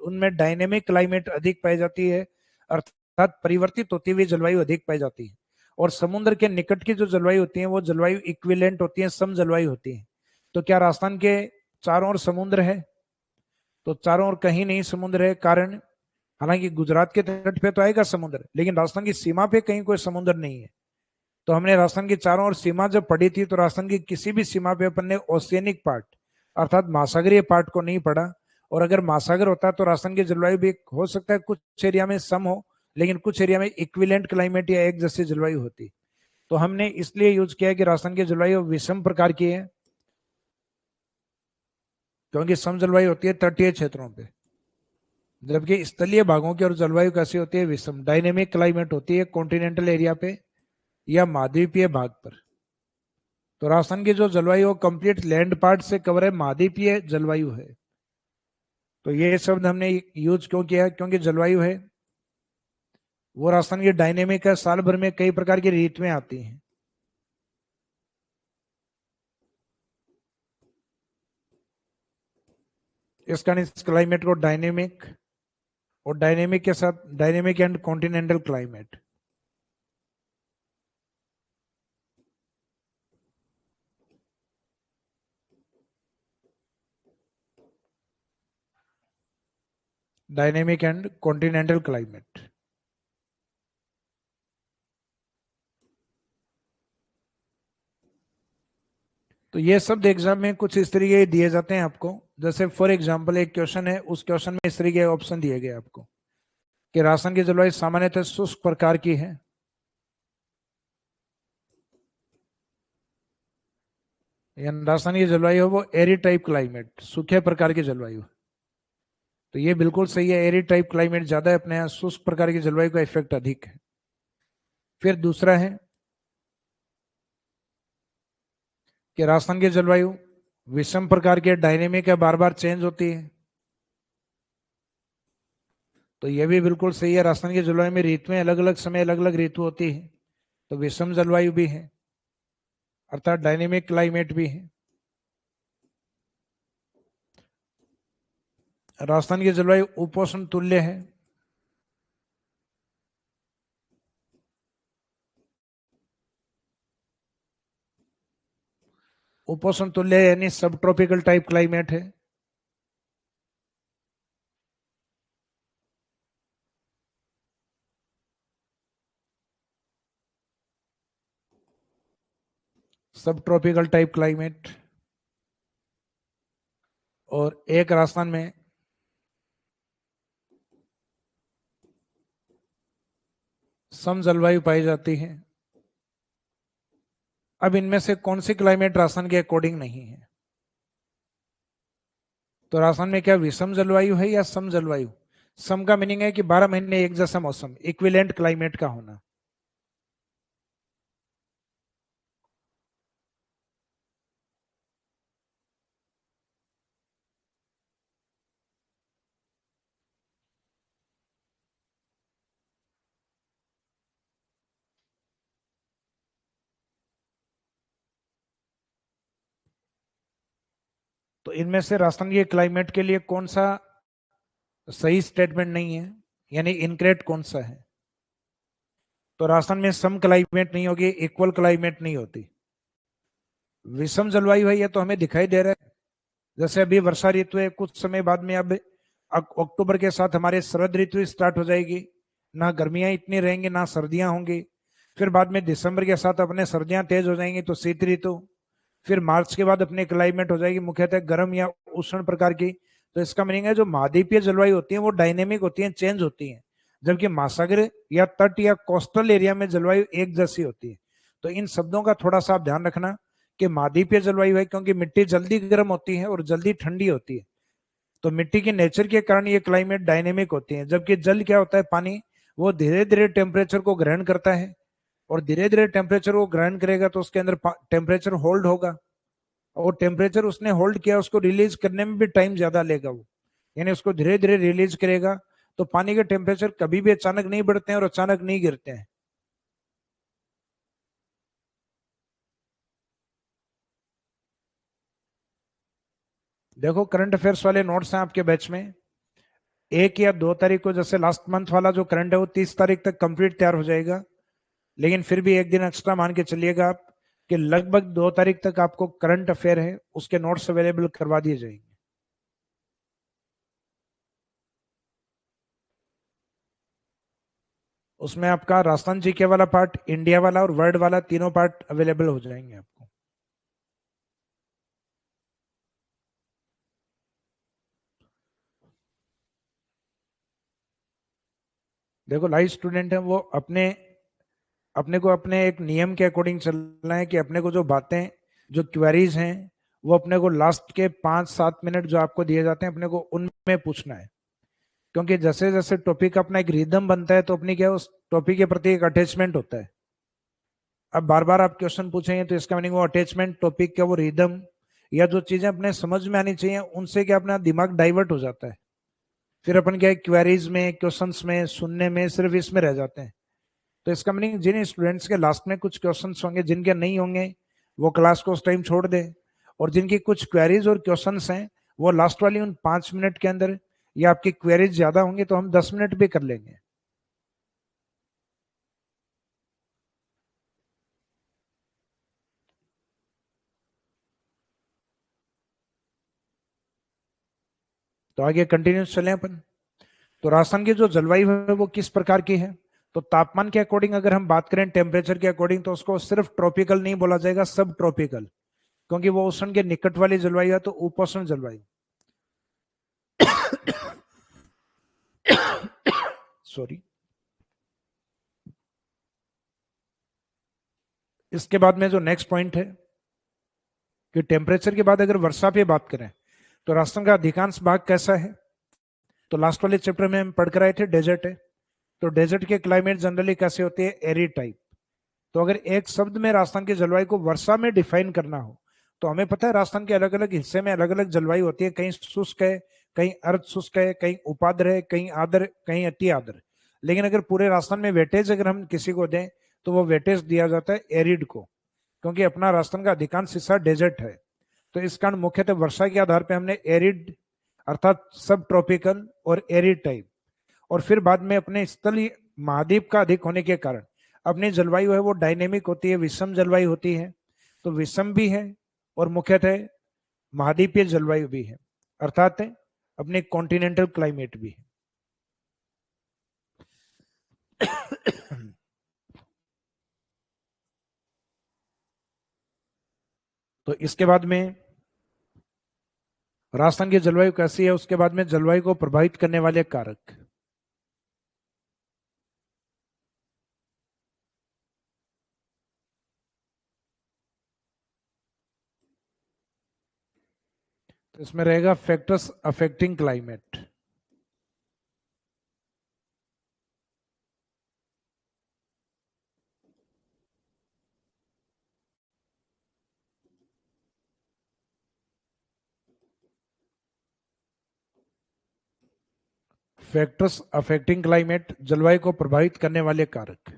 उनमें डायनेमिक क्लाइमेट अधिक पाई जाती है, अर्थात परिवर्तित होती हुई जलवायु अधिक पाई जाती है। और समुद्र के निकट की जो जलवायु होती है वो जलवायु इक्विलेंट होती है, सम जलवायु होती है। तो क्या राजस्थान के चारों ओर समुद्र है? तो चारों ओर कहीं नहीं समुद्र है। कारण, हालांकि गुजरात के तट पे तो आएगा समुद्र, लेकिन राजस्थान की सीमा पे कहीं कोई समुद्र नहीं है। तो हमने राजस्थान की चारों ओर सीमा जब पढ़ी थी, तो राजस्थान की किसी भी सीमा पे अपन ने ओशियनिक पार्ट अर्थात महासागरीय पार्ट को नहीं पढ़ा। और अगर महासागर होता तो राजस्थान की जलवायु भी हो सकता है कुछ एरिया में सम हो, लेकिन कुछ एरिया में इक्विलेंट क्लाइमेट या एक जैसी जलवायु होती। तो हमने इसलिए यूज किया कि राजस्थान की जलवायु विषम प्रकार की है, क्योंकि सम जलवायु होती है तटीय क्षेत्रों पे, जबकि स्थलीय भागों की और जलवायु कैसी होती है, विषम डायनेमिक क्लाइमेट होती है कॉन्टिनेंटल एरिया पे या महाद्वीपीय भाग पर। तो राजस्थान की जो जलवायु कंप्लीट लैंड पार्ट से कवर है, महाद्वीपीय जलवायु है। तो ये शब्द हमने यूज क्यों किया? क्योंकि जलवायु है वो राजस्थान की डायनेमिक है, साल भर में कई प्रकार की ऋतुएं आती हैं। इसका क्लाइमेट को डायनेमिक, और डायनेमिक के साथ dynamic and continental climate. Dynamic and continental climate. तो ये शब्द एग्जाम में कुछ इस तरीके दिए जाते हैं आपको। जैसे फॉर एग्जांपल एक क्वेश्चन है, उस क्वेश्चन में इस तरीके ऑप्शन दिए गए आपको कि राजस्थान की जलवायु सामान्यतः शुष्क प्रकार की है, या राजस्थान की जलवायु है वो एरी टाइप क्लाइमेट, सूखे प्रकार की जलवायु। तो ये बिल्कुल सही है, एरी टाइप क्लाइमेट ज्यादा है अपने यहाँ, शुष्क प्रकार की जलवायु का इफेक्ट अधिक है। फिर दूसरा है कि राजस्थान की जलवायु विषम प्रकार की डायनेमिक है, बार बार चेंज होती है। तो ये भी बिल्कुल सही है, राजस्थान की जलवायु में ऋतुएं अलग अलग समय अलग अलग ऋतु होती है, तो विषम जलवायु भी है, अर्थात डायनेमिक क्लाइमेट भी है। राजस्थान की जलवायु उपोष्ण तुल्य है। उपोष्ण तुल्य यानी सब ट्रॉपिकल टाइप क्लाइमेट है। Sub tropical type climate. और एक राजस्थान में सम जलवायु पाई जाती है। अब इनमें से कौन सी क्लाइमेट राजस्थान के अकॉर्डिंग नहीं है? तो राजस्थान में क्या विषम जलवायु है या सम जलवायु? सम का मीनिंग है कि 12 महीने एक जैसा मौसम, इक्विवेलेंट क्लाइमेट का होना। तो इनमें से राजस्थान के क्लाइमेट के लिए कौन सा सही स्टेटमेंट नहीं है, यानी इनकरेक्ट कौन सा है? तो राजस्थान में सम क्लाइमेट नहीं होगी, इक्वल क्लाइमेट नहीं होती, विषम जलवायु है, ये तो हमें दिखाई दे रहा है। जैसे अभी वर्षा ऋतु है, कुछ समय बाद में अब अक्टूबर के साथ हमारे शरद ऋतु स्टार्ट हो जाएगी, ना गर्मियां इतनी रहेंगी ना सर्दियां होंगी। फिर बाद में दिसंबर के साथ अपने सर्दियां तेज हो जाएंगी तो शीत ऋतु। फिर मार्च के बाद अपने क्लाइमेट हो जाएगी मुख्यतः गर्म या उष्ण प्रकार की। तो इसका मीनिंग है जो महाद्वीपीय जलवायु होती है वो डायनेमिक होती है, चेंज होती है, जबकि महासागर या तट या कोस्टल एरिया में जलवायु एक जैसी होती है। तो इन शब्दों का थोड़ा सा आप ध्यान रखना कि महाद्वीपीय जलवायु है क्योंकि मिट्टी जल्दी गर्म होती है और जल्दी ठंडी होती है, तो मिट्टी के नेचर के कारण ये क्लाइमेट डायनेमिक होती है। जबकि जल क्या होता है, पानी, वो धीरे धीरे टेम्परेचर को ग्रहण करता है, और धीरे धीरे टेम्परेचर को ग्रहण करेगा तो उसके अंदर टेम्परेचर होल्ड होगा, और टेम्परेचर उसने होल्ड किया, उसको रिलीज करने में भी टाइम ज्यादा लेगा वो, यानी उसको धीरे धीरे रिलीज करेगा। तो पानी के टेम्परेचर कभी भी अचानक नहीं बढ़ते हैं और अचानक नहीं गिरते हैं। देखो करंट अफेयर्स वाले नोट्स हैं आपके बैच में, 1 या 2 तारीख को, जैसे लास्ट मंथ वाला जो करंट है वो 30 तारीख तक कंप्लीट तैयार हो जाएगा, लेकिन फिर भी एक दिन एक्स्ट्रा मान के चलिएगा आप कि लगभग 2 तारीख तक आपको करंट अफेयर है उसके नोट्स अवेलेबल करवा दिए जाएंगे। उसमें आपका राजस्थान जीके वाला पार्ट, इंडिया वाला और वर्ल्ड वाला, तीनों पार्ट अवेलेबल हो जाएंगे आपको। देखो लाइव स्टूडेंट है वो अपने अपने को अपने एक नियम के अकॉर्डिंग चलना है कि अपने को जो बातें, जो क्वेरीज हैं, वो अपने को लास्ट के 5-7 मिनट जो आपको दिए जाते हैं अपने को उनमें पूछना है। क्योंकि जैसे जैसे टॉपिक का अपना एक रिदम बनता है तो अपनी क्या उस टॉपिक के प्रति एक अटैचमेंट होता है। अब बार बार आप क्वेश्चन पूछेंगे तो इसका मीनिंग वो अटैचमेंट, टॉपिक का वो रिदम, या जो चीजें अपने समझ में आनी चाहिए उनसे क्या अपना दिमाग डाइवर्ट हो जाता है। फिर अपन क्या क्वेरीज में, क्वेश्चंस में, सुनने में, सिर्फ इसमें रह जाते हैं। तो इसका मीनिंग जिन स्टूडेंट्स के लास्ट में कुछ क्वेश्चंस होंगे, जिनके नहीं होंगे वो क्लास को उस टाइम छोड़ दे, और जिनकी कुछ क्वेरीज और क्वेश्चंस हैं वो लास्ट वाली उन 5 मिनट के अंदर, या आपकी क्वेरीज ज्यादा होंगी तो हम 10 मिनट भी कर लेंगे। तो आगे कंटिन्यूस चले अपन। तो राजस्थान की जो जलवायु है वो किस प्रकार की है? तो तापमान के अकॉर्डिंग अगर हम बात करें, टेम्परेचर के अकॉर्डिंग, तो उसको सिर्फ ट्रॉपिकल नहीं बोला जाएगा, सब ट्रॉपिकल, क्योंकि वो उष्ण के निकट वाली जलवायु है, तो उपोष्ण जलवायु। सॉरी। इसके बाद में जो नेक्स्ट पॉइंट है कि टेम्परेचर के बाद अगर वर्षा पे बात करें तो राजस्थान का अधिकांश भाग कैसा है? तो लास्ट वाले चैप्टर में हम पढ़ कर आए थे डेजर्ट है, तो डेजर्ट के क्लाइमेट जनरली कैसे होते हैं, एरिड टाइप। तो अगर एक शब्द में राजस्थान की जलवायु को वर्षा में डिफाइन करना हो, तो हमें पता है राजस्थान के अलग अलग हिस्से में अलग अलग जलवायु होती है, कहीं शुष्क है, कहीं अर्ध शुष्क है, कहीं उपाद्र है, कहीं आर्द्र, कहीं अति आर्द्र। लेकिन अगर पूरे राजस्थान में वेटेज अगर हम किसी को दें तो वो वेटेज दिया जाता है एरिड को, क्योंकि अपना राजस्थान का अधिकांश हिस्सा डेजर्ट है। तो इस कारण मुख्यतः वर्षा के आधार पर हमने एरिड अर्थात सब ट्रॉपिकल और एरिड टाइप, और फिर बाद में अपने स्थलीय महाद्वीप का अधिक होने के कारण अपनी जलवायु है वो डायनेमिक होती है, विषम जलवायु होती है। तो विषम भी है और मुख्यतः महाद्वीपीय जलवायु भी है, अर्थात अपने कॉन्टिनेंटल क्लाइमेट भी है। तो इसके बाद में राजस्थान की जलवायु कैसी है, उसके बाद में जलवायु को प्रभावित करने वाले कारक। तो इसमें रहेगा factors affecting climate. Factors affecting climate, जलवायु को प्रभावित करने वाले कारक।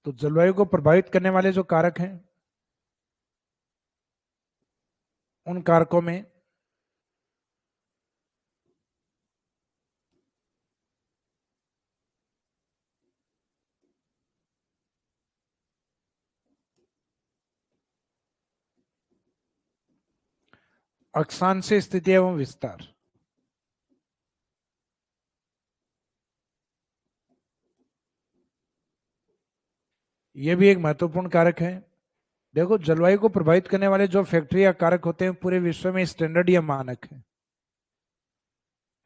तो जलवायु को प्रभावित करने वाले जो कारक हैं, उन कारकों में अक्षांशीय स्थिति एवं विस्तार, यह भी एक महत्वपूर्ण कारक है। देखो, जलवायु को प्रभावित करने वाले जो फैक्टर या कारक होते हैं पूरे विश्व में स्टैंडर्ड या मानक है।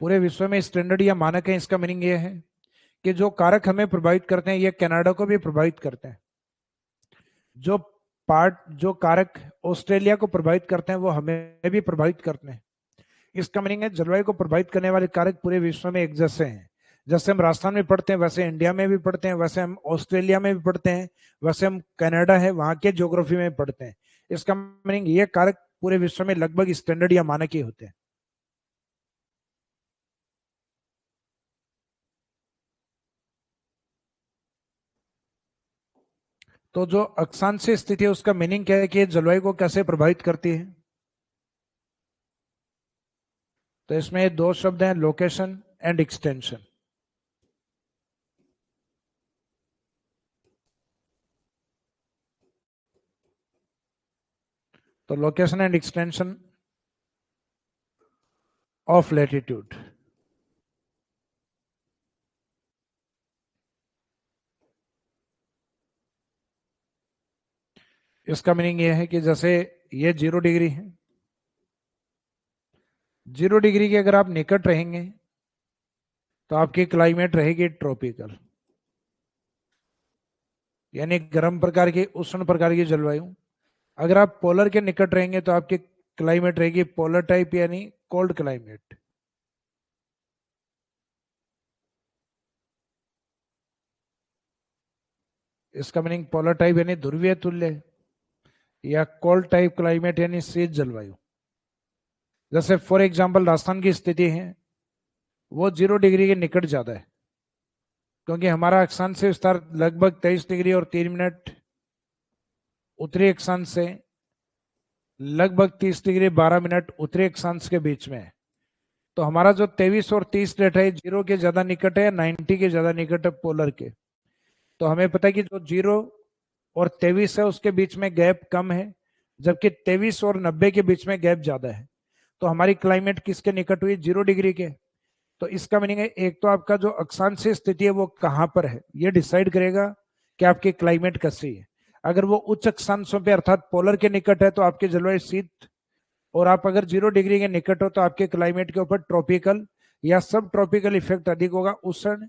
पूरे विश्व में स्टैंडर्ड या मानक है, इसका मीनिंग यह है कि जो कारक हमें प्रभावित करते हैं ये कनाडा को भी प्रभावित करते हैं। जो कारक ऑस्ट्रेलिया को प्रभावित करते हैं वो हमें भी प्रभावित करते हैं। इसका मीनिंग है जलवायु को प्रभावित करने वाले कारक पूरे विश्व में एक जैसे हैं। जैसे हम राजस्थान में पढ़ते हैं वैसे इंडिया में भी पढ़ते हैं, वैसे हम ऑस्ट्रेलिया में भी पढ़ते हैं, वैसे हम कनाडा है वहां के ज्योग्राफी में पढ़ते हैं। इसका मीनिंग ये कारक पूरे विश्व में लगभग स्टैंडर्ड या मानक ही होते हैं। तो जो अक्षांशीय स्थिति है उसका मीनिंग क्या है कि जलवायु को कैसे प्रभावित करती है। तो इसमें दो शब्द हैं, लोकेशन एंड एक्सटेंशन। तो location and extension of latitude. इसका मीनिंग यह है कि जैसे ये 0 डिग्री है, 0 डिग्री के अगर आप निकट रहेंगे तो आपकी क्लाइमेट रहेगी ट्रॉपिकल, यानी गर्म प्रकार की, उष्ण प्रकार की जलवायु। अगर आप पोलर के निकट रहेंगे तो आपकी क्लाइमेट रहेगी पोलर टाइप यानी कोल्ड क्लाइमेट। इसका मीनिंग पोलर टाइप यानी ध्रुवीय तुल्य, या कोल्ड टाइप क्लाइमेट यानी शीत जलवायु। जैसे फॉर एग्जांपल राजस्थान की स्थिति है वो 0 डिग्री के निकट ज्यादा है, क्योंकि हमारा अक्षांश से विस्तार लगभग 23 डिग्री और 3 मिनट, उत्तरी अक्षांश से लगभग 30 डिग्री 12 मिनट उत्तरी अक्षांश के बीच में है। तो हमारा जो 23 और 30 डेट है 0 के ज्यादा निकट है, 90 के ज्यादा निकट है पोलर के। तो हमें पता है कि जो 0 और 23 है उसके बीच में गैप कम है, जबकि 23 और 90 के बीच में गैप ज्यादा है। तो हमारी क्लाइमेट किसके निकट हुई, 0 डिग्री के। तो इसका मीनिंग है एक तो आपका जो अक्षांशीय स्थिति है वो कहां पर है ये डिसाइड करेगा कि आपकी क्लाइमेट कैसी है। अगर वो उच्च अक्षांशों पे अर्थात पोलर के निकट है तो आपकी जलवायु शीत, और आप अगर 0 डिग्री के निकट हो तो आपके क्लाइमेट के ऊपर ट्रॉपिकल या सब ट्रॉपिकल इफेक्ट अधिक होगा। उष्ण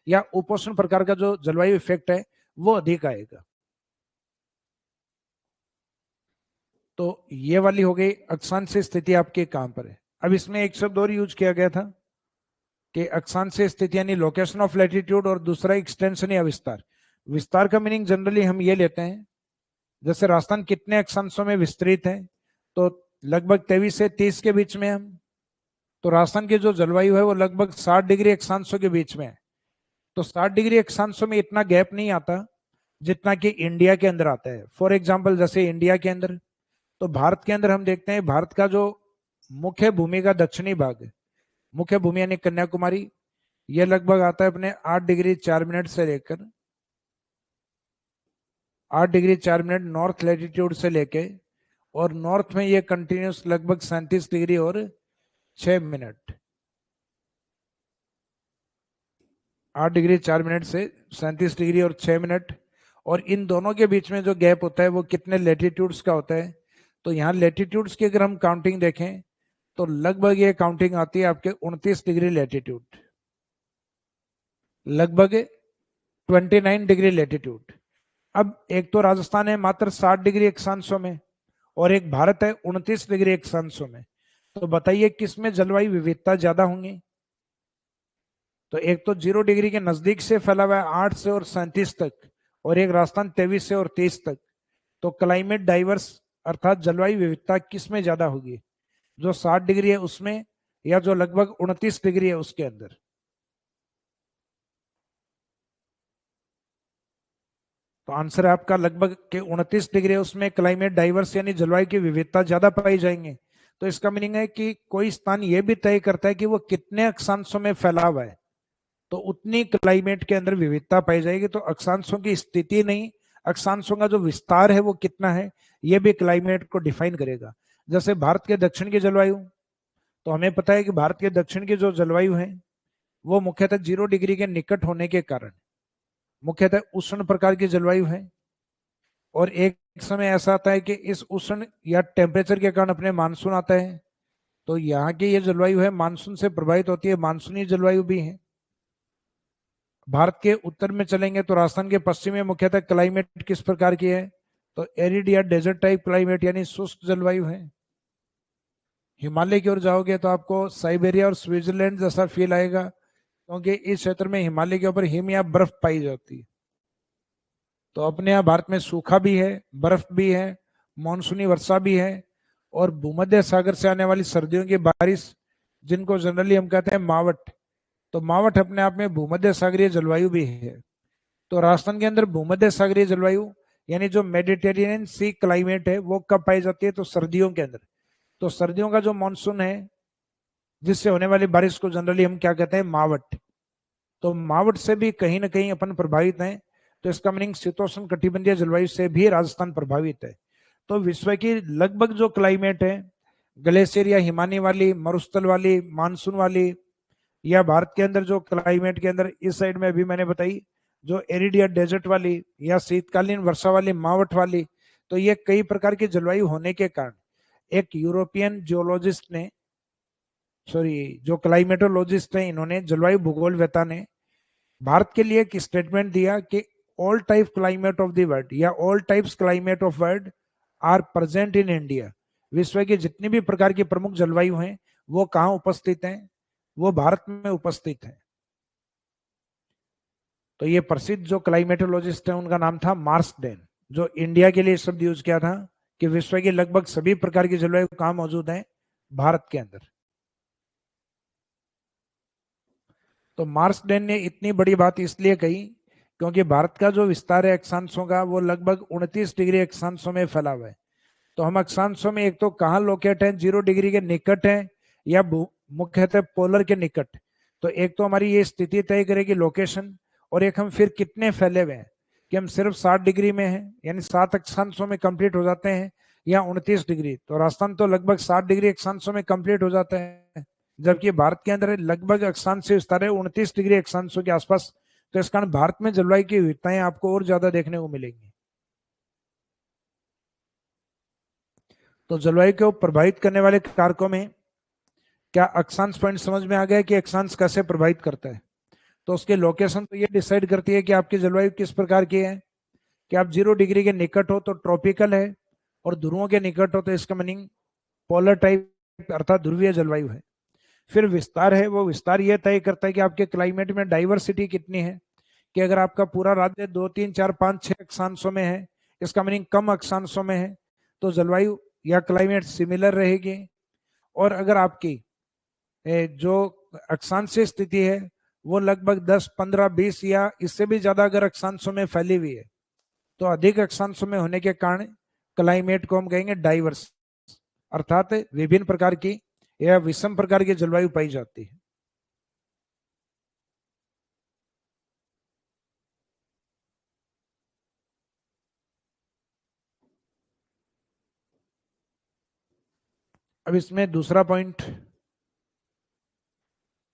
या उपोष्ण प्रकार का जो जलवायु इफेक्ट है वो अधिक आएगा। तो ये वाली हो गई अक्षांश स्थिति आपके कहां पर है। अब इसमें एक शब्द और यूज किया गया था कि अक्षांश स्थिति यानी लोकेशन ऑफ लैटिट्यूड, और दूसरा एक्सटेंशन या विस्तार। विस्तार का मीनिंग जनरली हम ये लेते हैं, जैसे राजस्थान कितने अक्षांशों में विस्तृत है, तो लगभग 23 से 30 के बीच में हम, तो राजस्थान की जो जलवायु है वो लगभग 60 डिग्री अक्षांशों के बीच में है। तो 60 डिग्री अक्षांशों में इतना गैप नहीं आता जितना कि इंडिया के अंदर आता है। फॉर एग्जाम्पल जैसे इंडिया के अंदर, तो भारत के अंदर हम देखते हैं भारत का जो मुख्य भूमि का दक्षिणी भाग है, मुख्य भूमि यानी कन्याकुमारी, ये लगभग आता है अपने 8 डिग्री 4 मिनट से लेकर 8 डिग्री 4 मिनट नॉर्थ लैटिट्यूड से लेके, और नॉर्थ में ये कंटिन्यूस लगभग 37 डिग्री और 6 मिनट, 8 डिग्री 4 मिनट से 37 डिग्री और 6 मिनट। और इन दोनों के बीच में जो गैप होता है वो कितने लेटिट्यूड्स का होता है, तो यहाँ लेटिट्यूड्स की अगर हम काउंटिंग देखें तो लगभग ये काउंटिंग आती है आपके 29 डिग्री लेटिट्यूड, लगभग 29 डिग्री लेटिट्यूड। अब एक तो राजस्थान है मात्र 60 डिग्री अक्षांशों में, और एक भारत है 29 डिग्री अक्षांशों में। तो बताइए किसमें जलवायु विविधता ज्यादा होंगी। तो एक तो 0 डिग्री के नजदीक से फैला हुआ है 8 से और 37 तक, और एक राजस्थान 23 से और 30 तक। तो क्लाइमेट डाइवर्स अर्थात जलवायु विविधता किसमें ज्यादा होगी, जो 60 डिग्री है उसमें, या जो लगभग 29 डिग्री है उसके अंदर। तो आंसर है आपका लगभग के 29 डिग्री, उसमें क्लाइमेट डाइवर्स यानी जलवायु की विविधता ज्यादा पाई जाएंगे। तो इसका मीनिंग है कि कोई स्थान यह भी तय करता है कि वो कितने अक्षांशों में फैला हुआ है, तो उतनी क्लाइमेट के अंदर विविधता पाई जाएगी। तो अक्षांशों की स्थिति नहीं, अक्षांशों का जो विस्तार है वो कितना है, ये भी क्लाइमेट को डिफाइन करेगा। जैसे भारत के दक्षिण की जलवायु, तो हमें पता है कि भारत के दक्षिण की जो जलवायु है वो मुख्यतः 0 डिग्री के निकट होने के कारण मुख्यतः उष्ण प्रकार की जलवायु है। और एक समय ऐसा आता है कि इस उष्ण या टेम्परेचर के कारण अपने मानसून आता है, तो यहाँ की ये जलवायु है मानसून से प्रभावित होती है, मानसूनी जलवायु भी है। भारत के उत्तर में चलेंगे तो राजस्थान के पश्चिम में मुख्यतः क्लाइमेट किस प्रकार की है, तो एरिड या डेजर्ट टाइप क्लाइमेट यानी शुष्क जलवायु है। हिमालय की ओर जाओगे तो आपको साइबेरिया और स्विट्जरलैंड जैसा फील आएगा, क्योंकि इस क्षेत्र में हिमालय के ऊपर हिम या बर्फ पाई जाती है। तो अपने यहाँ भारत में सूखा भी है, बर्फ भी है, मानसूनी वर्षा भी है, और भूमध्य सागर से आने वाली सर्दियों की बारिश, जिनको जनरली हम कहते हैं मावट, तो मावट अपने आप में भूमध्य सागरीय जलवायु भी है। तो राजस्थान के अंदर भूमध्य सागरीय जलवायु यानी जो मेडिटेरेनियन सी क्लाइमेट है वो कब पाई जाती है, तो सर्दियों के अंदर। तो सर्दियों का जो मानसून है जिससे होने वाली बारिश को जनरली हम क्या कहते हैं, मावट। तो मावट से भी कहीं ना कहीं अपन प्रभावित हैं, तो इसका मीनिंग शीतोष्ण कटिबंधीय जलवायु से भी राजस्थान प्रभावित है। तो विश्व की लगभग जो क्लाइमेट है, ग्लेशियर या हिमानी वाली, मरुस्थल वाली, मानसून वाली, या भारत के अंदर जो क्लाइमेट के अंदर इस साइड में अभी मैंने बताई जो एरिड या डेजर्ट वाली या शीतकालीन वर्षा वाली, मावट वाली, तो ये कई प्रकार की जलवायु होने के कारण एक यूरोपियन जियोलॉजिस्ट ने, जो क्लाइमेटोलॉजिस्ट हैं, इन्होंने जलवायु भूगोलवेता ने भारत के लिए एक स्टेटमेंट दिया कि all type climate of the world या all types climate of world are present in India. विश्व की जितनी भी प्रकार की प्रमुख जलवायु हैं वो कहाँ उपस्थित हैं, वो भारत में उपस्थित है। तो ये प्रसिद्ध जो क्लाइमेटोलॉजिस्ट है उनका नाम था मार्सडेन, जो इंडिया के लिए शब्द यूज किया था कि विश्व की लगभग सभी प्रकार की जलवायु कहाँ मौजूद है, भारत के अंदर। तो मार्सडेन ने इतनी बड़ी बात इसलिए कही क्योंकि भारत का जो विस्तार है अक्षांशों का वो लगभग 29 डिग्री अक्षांशों में फैला हुआ है। तो हम अक्षांशों में एक तो कहाँ लोकेट है, 0 डिग्री के निकट है या मुख्यतः पोलर के निकट। तो एक तो हमारी ये स्थिति तय करेगी लोकेशन, और एक हम फिर कितने फैले हुए हैं, कि हम सिर्फ 60 डिग्री में हैं यानी 7 अक्षांशों में कंप्लीट हो जाते हैं, या 29 डिग्री। तो राजस्थान तो लगभग 60 डिग्री अक्षांशों में कंप्लीट हो जाता है, जबकि भारत के अंदर लगभग अक्षांश से विस्तार है 29 डिग्री अक्षांशों के आसपास। तो इस कारण भारत में जलवायु की विविधताएं आपको और ज्यादा देखने को मिलेंगी। तो जलवायु को प्रभावित करने वाले कारकों में क्या अक्षांश पॉइंट समझ में आ गया कि अक्षांश कैसे प्रभावित करता है? तो उसकी लोकेशन तो ये डिसाइड करती है कि आपकी जलवायु किस प्रकार की है। कि आप 0 डिग्री के निकट हो तो ट्रॉपिकल है, और ध्रुवों के निकट हो तो इसका मीनिंग पोलर टाइप अर्थात ध्रुवीय जलवायु है। फिर विस्तार है, वो विस्तार ये तय करता है कि आपके क्लाइमेट में डाइवर्सिटी कितनी है। कि अगर आपका पूरा राज्य 2, 3, 4, 5, 6 अक्षांशों में है, इसका मीनिंग कम अक्षांशों में है, तो जलवायु या क्लाइमेट सिमिलर रहेगी। और अगर आपकी जो अक्षांशीय स्थिति है वो लगभग 10, 15, 20 या इससे भी ज्यादा अगर अक्षांशों में फैली हुई है, तो अधिक अक्षांशों में होने के कारण क्लाइमेट को हम कहेंगे डाइवर्स, अर्थात विभिन्न प्रकार की या विषम प्रकार की जलवायु पाई जाती है। अब इसमें दूसरा पॉइंट,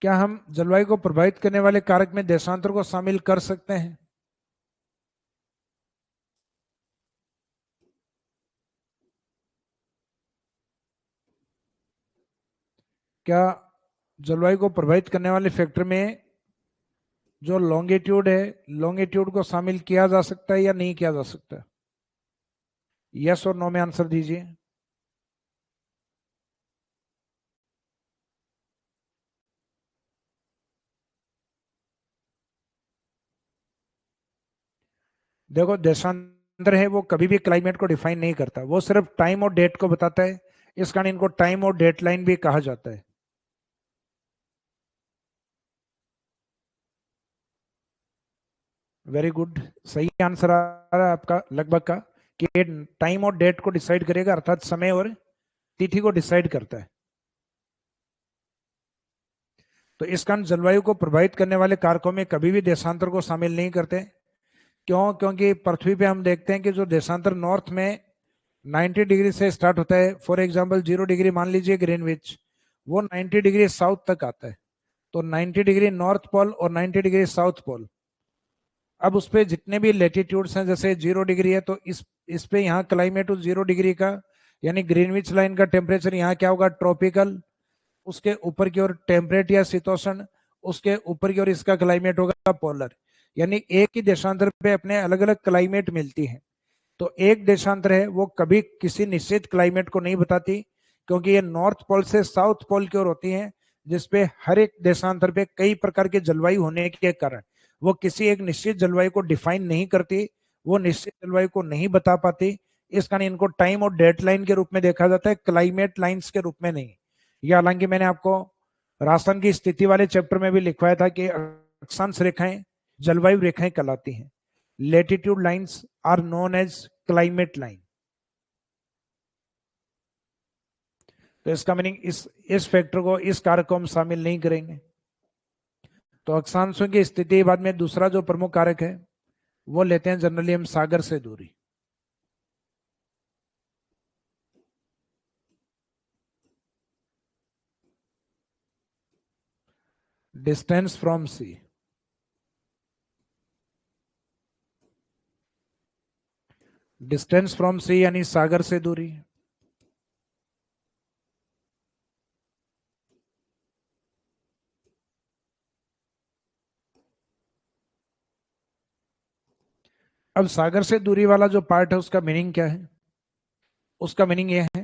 क्या हम जलवायु को प्रभावित करने वाले कारक में देशांतर को शामिल कर सकते हैं? क्या जलवायु को प्रभावित करने वाले फैक्टर में जो लॉन्गिट्यूड है, लॉन्गिट्यूड को शामिल किया जा सकता है या नहीं किया जा सकता? यस और नो में आंसर दीजिए। देखो, देशांतर है वो कभी भी क्लाइमेट को डिफाइन नहीं करता, वो सिर्फ टाइम और डेट को बताता है। इस कारण इनको टाइम और डेट लाइन भी कहा जाता है। वेरी गुड, सही आंसर आ रहा है आपका लगभग का, कि टाइम और डेट को डिसाइड करेगा, अर्थात समय और तिथि को डिसाइड करता है। तो इस कारण जलवायु को प्रभावित करने वाले कारकों में कभी भी देशांतर को शामिल नहीं करते। क्यों? क्योंकि पृथ्वी पे हम देखते हैं कि जो देशांतर नॉर्थ में 90 डिग्री से स्टार्ट होता है, फॉर एग्जांपल 0 डिग्री मान लीजिए ग्रीनविच, वो 90 डिग्री साउथ तक आता है। तो 90 डिग्री नॉर्थ पोल और 90 डिग्री साउथ पोल। अब उस पे जितने भी लेटीट्यूड्स हैं, जैसे 0 डिग्री है तो इस पे यहाँ क्लाइमेट उस 0 डिग्री का, यानी ग्रीनविच लाइन का टेम्परेचर यहाँ क्या होगा, ट्रॉपिकल। उसके ऊपर की ओर टेम्परेट या शीतोष्ण, उसके ऊपर की ओर इसका क्लाइमेट होगा पोलर। यानी एक ही देशांतर पे अपने अलग अलग क्लाइमेट मिलती है। तो एक देशांतर है वो कभी किसी निश्चित क्लाइमेट को नहीं बताती, क्योंकि ये नॉर्थ पोल से साउथ पोल की ओर होती है, जिसपे हर एक देशांतर पे कई प्रकार के जलवायु होने के कारण वो किसी एक निश्चित जलवायु को डिफाइन नहीं करती, वो निश्चित जलवायु को नहीं बता पाती। इस कारण इनको टाइम और डेट लाइन के रूप में देखा जाता है, क्लाइमेट लाइन्स के रूप में नहीं। ये हालांकि मैंने आपको राजस्थान की स्थिति वाले चैप्टर में भी लिखवाया था कि अक्षांश रेखाएं जलवायु रेखाएं कहलाती हैं। Latitude lines are known as climate line. तो इसका मीनिंग इस फैक्टर को, इस कारक को हम शामिल नहीं करेंगे। तो अक्षांशों की स्थिति बाद में दूसरा जो प्रमुख कारक है वो लेते हैं जनरली हम सागर से दूरी। Distance from sea. Distance from sea यानी सागर से दूरी। अब सागर से दूरी वाला जो पार्ट है उसका मीनिंग क्या है? उसका मीनिंग यह है,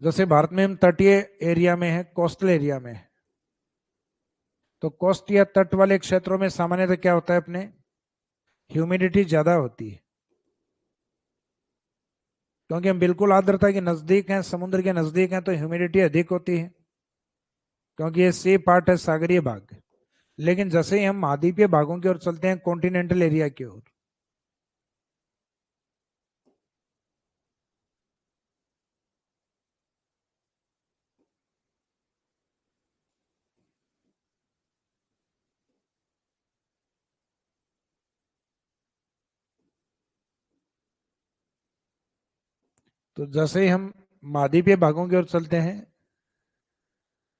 जैसे भारत में हम तटीय एरिया में है, कोस्टल एरिया में है, तो कोस्ट या तट वाले क्षेत्रों में सामान्यतः क्या होता है, अपने ह्यूमिडिटी ज्यादा होती है, क्योंकि हम बिल्कुल आर्द्रता के नजदीक हैं, समुद्र के नजदीक हैं, तो ह्यूमिडिटी अधिक होती है, क्योंकि ये सी पार्ट है सागरीय भाग। लेकिन जैसे ही हम महाद्वीपीय भागों की ओर चलते हैं, कॉन्टिनेंटल एरिया की ओर, तो जैसे ही हम महाद्वीपीय भागों की ओर चलते हैं,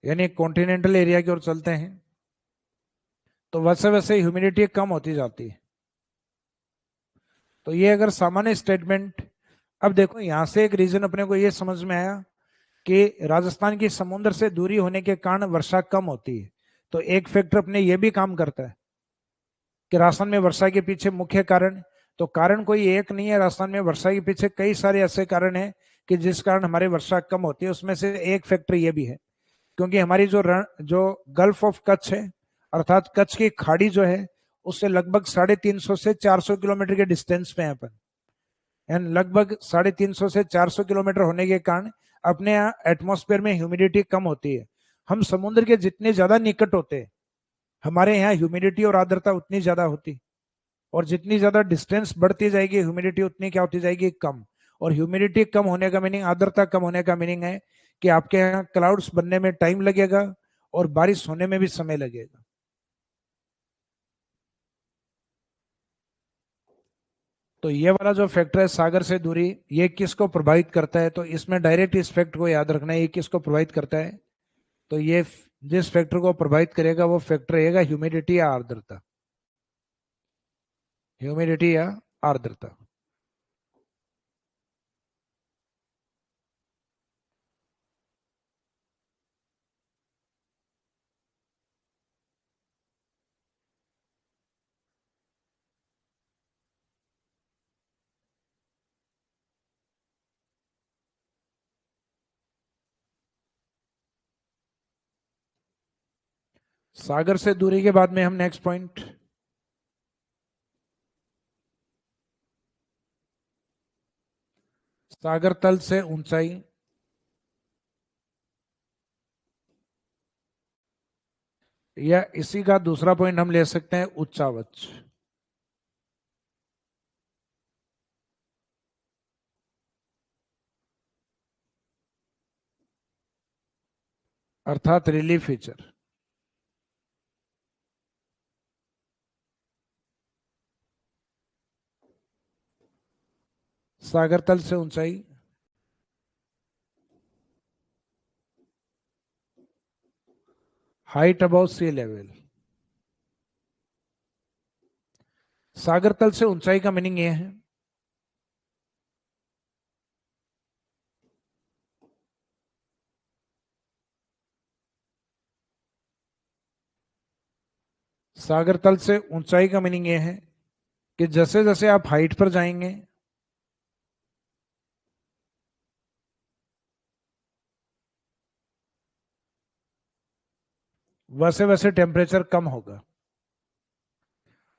यानी कॉन्टिनेंटल एरिया की ओर चलते हैं, तो वैसे वैसे ह्यूमिडिटी कम होती जाती है। तो ये अगर सामान्य स्टेटमेंट, अब देखो यहां से एक रीजन अपने को ये समझ में आया कि राजस्थान की समुद्र से दूरी होने के कारण वर्षा कम होती है। तो एक फैक्टर अपने ये भी काम करता है कि राजस्थान में वर्षा के पीछे मुख्य कारण, तो कारण कोई एक नहीं है, राजस्थान में वर्षा के पीछे कई सारे ऐसे कारण हैं कि जिस कारण हमारी वर्षा कम होती है। उसमें से एक फैक्टर ये भी है क्योंकि हमारी जो गल्फ ऑफ कच्छ है, अर्थात कच्छ की खाड़ी जो है, उससे लगभग 350 से 400 किलोमीटर के डिस्टेंस पे है अपन। एंड लगभग 350 से 400 किलोमीटर होने के कारण अपने यहाँ एटमॉस्फेयर में ह्यूमिडिटी कम होती है। हम समुद्र के जितने ज्यादा निकट होते हैं, हमारे यहाँ ह्यूमिडिटी और आर्द्रता उतनी ज्यादा होती, और जितनी ज्यादा डिस्टेंस बढ़ती जाएगी ह्यूमिडिटी उतनी क्या होती जाएगी, कम। और ह्यूमिडिटी कम होने का मीनिंग, आर्द्रता कम होने का मीनिंग है कि आपके यहाँ क्लाउड्स बनने में टाइम लगेगा और बारिश होने में भी समय लगेगा। तो ये वाला जो फैक्टर है सागर से दूरी, ये किसको प्रभावित करता है, तो इसमें डायरेक्ट इस फैक्ट को याद रखना है, ये किसको प्रभावित करता है। तो ये जिस फैक्टर को प्रभावित करेगा वो फैक्टर रहेगा ह्यूमिडिटी या आर्द्रता, ह्यूमिडिटी या आर्द्रता। सागर से दूरी के बाद में हम नेक्स्ट पॉइंट, सागर तल से ऊंचाई, या इसी का दूसरा पॉइंट हम ले सकते हैं उच्चावच, अर्थात रिलीफ फीचर। सागर तल से ऊंचाई, हाइट अबाउट सी लेवल। सागर तल से ऊंचाई का मीनिंग ये है सागर तल से ऊंचाई का मीनिंग ये है कि जैसे जैसे आप हाइट पर जाएंगे वैसे वैसे टेम्परेचर कम होगा।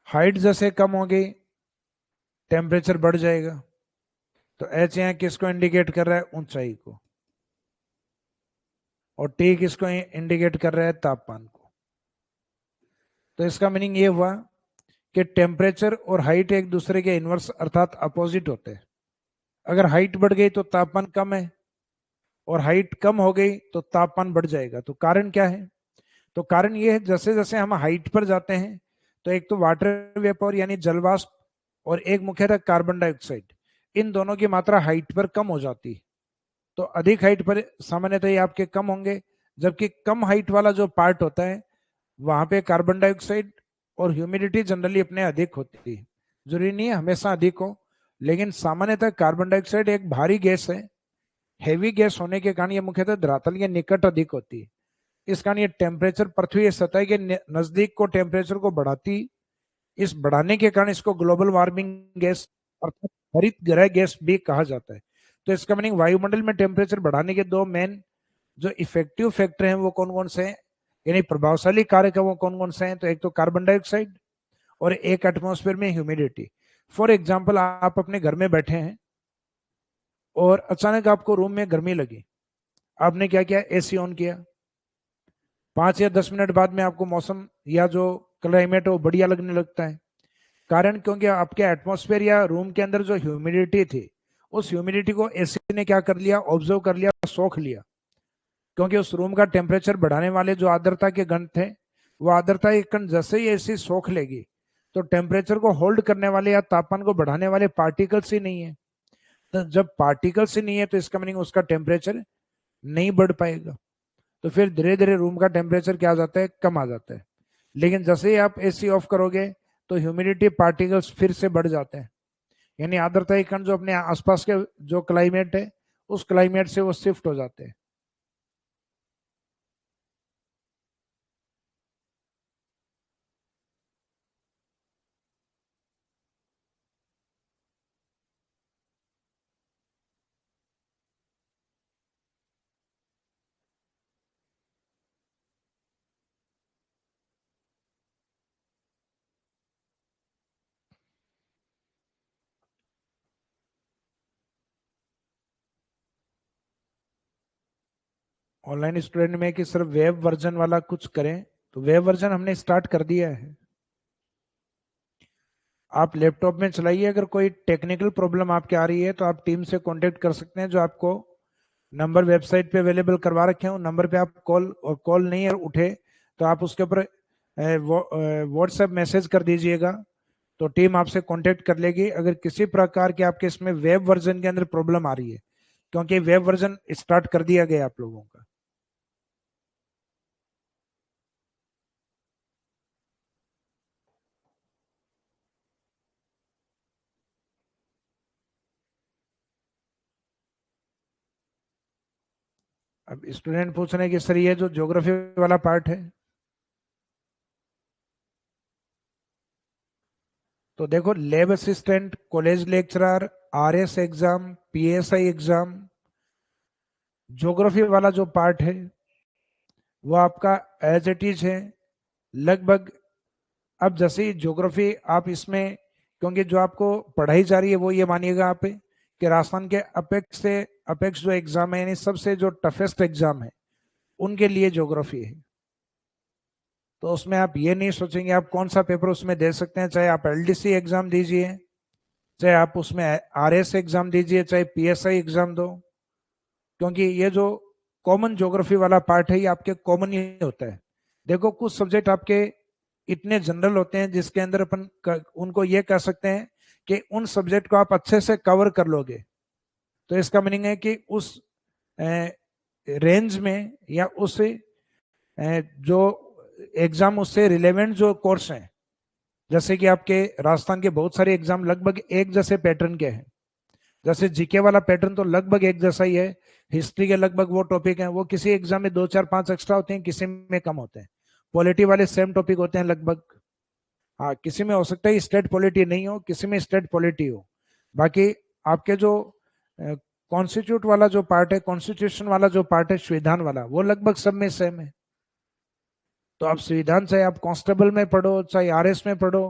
हाइट जैसे कम होगी टेम्परेचर बढ़ जाएगा। तो एच यहाँ किसको इंडिकेट कर रहा है, ऊंचाई को, और टी किसको इंडिकेट कर रहा है, तापमान को। तो इसका मीनिंग ये हुआ कि टेम्परेचर और हाइट एक दूसरे के इनवर्स अर्थात अपोजिट होते हैं। अगर हाइट बढ़ गई तो तापमान कम है, और हाइट कम हो गई तो तापमान बढ़ जाएगा। तो कारण क्या है, तो कारण ये है जैसे जैसे हम हाइट पर जाते हैं तो एक तो वाटर वेपर यानी जलवाष्प, और एक मुख्यतः कार्बन डाइऑक्साइड, इन दोनों की मात्रा हाइट पर कम हो जाती है। तो अधिक हाइट पर सामान्यतः ये आपके कम होंगे, जबकि कम हाइट वाला जो पार्ट होता है वहां पे कार्बन डाइऑक्साइड और ह्यूमिडिटी जनरली अपने अधिक होती है। जरूरी नहीं है हमेशा अधिक हो, लेकिन सामान्यतः कार्बन डाइऑक्साइड एक भारी गैस है, हैवी गैस होने के कारण ये मुख्यतः धरातल के निकट अधिक होती है। इस कारण ये टेम्परेचर पृथ्वी सतह के नजदीक को टेम्परेचर को बढ़ाती, इस बढ़ाने के कारण इसको ग्लोबल वार्मिंग गैस अर्थात हरित गृह गैस भी कहा जाता है। तो इसका मीनिंग वायुमंडल में टेम्परेचर बढ़ाने के दो मेन जो इफेक्टिव फैक्टर हैं वो कौन कौन से हैं, यानी प्रभावशाली कारक है वो कौन कौन से हैं, तो एक तो कार्बन डाइऑक्साइड और एक एटमॉस्फेयर में ह्यूमिडिटी। फॉर एग्जाम्पल आप अपने घर में बैठे हैं और अचानक आपको रूम में गर्मी लगी, आपने क्या किया, एसी ऑन किया। 5 या 10 मिनट बाद में आपको मौसम या जो क्लाइमेट है वो बढ़िया लगने लगता है। कारण क्योंकि आपके एटमॉस्फेयर या रूम के अंदर जो ह्यूमिडिटी थी, उस ह्यूमिडिटी को एसी ने क्या कर लिया, ऑब्जर्व कर लिया, सोख लिया। क्योंकि उस रूम का टेम्परेचर बढ़ाने वाले जो आर्द्रता के कण थे, वो आर्द्रता के कण जैसे ही एसी सोख लेगी तो टेम्परेचर को होल्ड करने वाले या तापमान को बढ़ाने वाले पार्टिकल्स ही नहीं है। तो जब पार्टिकल्स ही नहीं है तो इसका मीनिंग उसका टेम्परेचर नहीं बढ़ पाएगा। तो फिर धीरे धीरे रूम का टेम्परेचर क्या आ जाता है, कम आ जाता है। लेकिन जैसे ही आप एसी ऑफ करोगे तो ह्यूमिडिटी पार्टिकल्स फिर से बढ़ जाते हैं। यानी आर्द्रता कण जो अपने आसपास के जो क्लाइमेट है उस क्लाइमेट से वो शिफ्ट हो जाते हैं। ऑनलाइन स्टूडेंट में कि सिर्फ वेब वर्जन वाला कुछ करें, तो वेब वर्जन हमने स्टार्ट कर दिया है। आप लैपटॉप में चलाइए, अगर कोई टेक्निकल प्रॉब्लम आपके आ रही है तो आप टीम से कांटेक्ट कर सकते हैं, जो आपको नंबर वेबसाइट पे अवेलेबल करवा रखे हैं उन नंबर पे आप कॉल, और कॉल नहीं है उठे तो आप उसके ऊपर व्हाट्सएप मैसेज कर दीजिएगा, तो टीम आपसे कांटेक्ट कर लेगी अगर किसी प्रकार के आपके इसमें वेब वर्जन के अंदर प्रॉब्लम आ रही है, क्योंकि वेब वर्जन स्टार्ट कर दिया गया आप लोगों का। अब स्टूडेंट पूछ रहे हैं कि सर ये जो ज्योग्राफी वाला पार्ट है, तो देखो lab assistant, college lecturer, RS exam, PSI exam, geography वाला जो पार्ट है वो आपका एज इट इज है लगभग। अब जैसे ही ज्योग्राफी आप इसमें, क्योंकि जो आपको पढ़ाई जा रही है वो ये मानिएगा आप कि राजस्थान के अपेक्स जो एग्जाम है, यानी सबसे जो टफेस्ट एग्जाम है उनके लिए ज्योग्राफी है। तो उसमें आप ये नहीं सोचेंगे आप कौन सा पेपर उसमें दे सकते हैं, चाहे आप एलडीसी एग्जाम दीजिए, चाहे आप उसमें आरएस एग्जाम दीजिए, चाहे पीएसआई एग्जाम दो, क्योंकि ये जो कॉमन ज्योग्राफी वाला पार्ट है ये आपके कॉमन ही होता है। देखो कुछ सब्जेक्ट आपके इतने जनरल होते हैं जिसके अंदर उनको ये कह सकते हैं कि उन सब्जेक्ट को आप अच्छे से कवर कर लोगे, तो इसका मीनिंग है कि उस रेंज में या उस जो एग्जाम उससे रिलेवेंट जो कोर्स हैं, जैसे कि आपके राजस्थान के बहुत सारे एग्जाम लगभग एक जैसे पैटर्न के हैं, जैसे जीके वाला पैटर्न तो लगभग एक जैसा ही है, हिस्ट्री के लगभग वो टॉपिक हैं, वो किसी एग्जाम में दो चार पांच एक्स्ट्रा होते हैं, किसी में कम होते हैं। पॉलिटी वाले सेम टॉपिक होते हैं लगभग। हाँ, किसी में हो सकता है स्टेट पॉलिटी नहीं हो, किसी में स्टेट पॉलिटी हो। बाकी आपके जो कॉन्स्टिट्यूट वाला जो पार्ट है, कॉन्स्टिट्यूशन वाला जो पार्ट है, संविधान वाला, वो लगभग सब में सेम है। तो आप संविधान चाहे आप कांस्टेबल में पढ़ो चाहे आरएस में पढ़ो,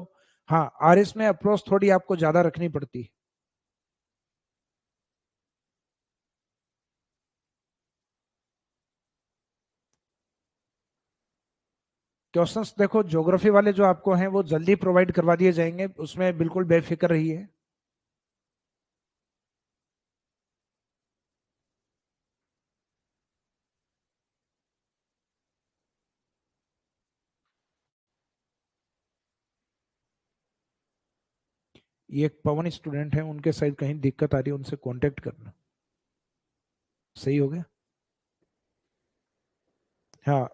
हाँ आरएस में अप्रोच थोड़ी आपको ज्यादा रखनी पड़ती है। क्वेश्चंस देखो ज्योग्राफी वाले जो आपको हैं वो जल्दी प्रोवाइड करवा दिए जाएंगे, उसमें बिल्कुल बेफिक्र रहिए। ये एक पवन स्टूडेंट है, उनके साइड कहीं दिक्कत आ रही है, उनसे कांटेक्ट करना। सही हो गया। हाँ,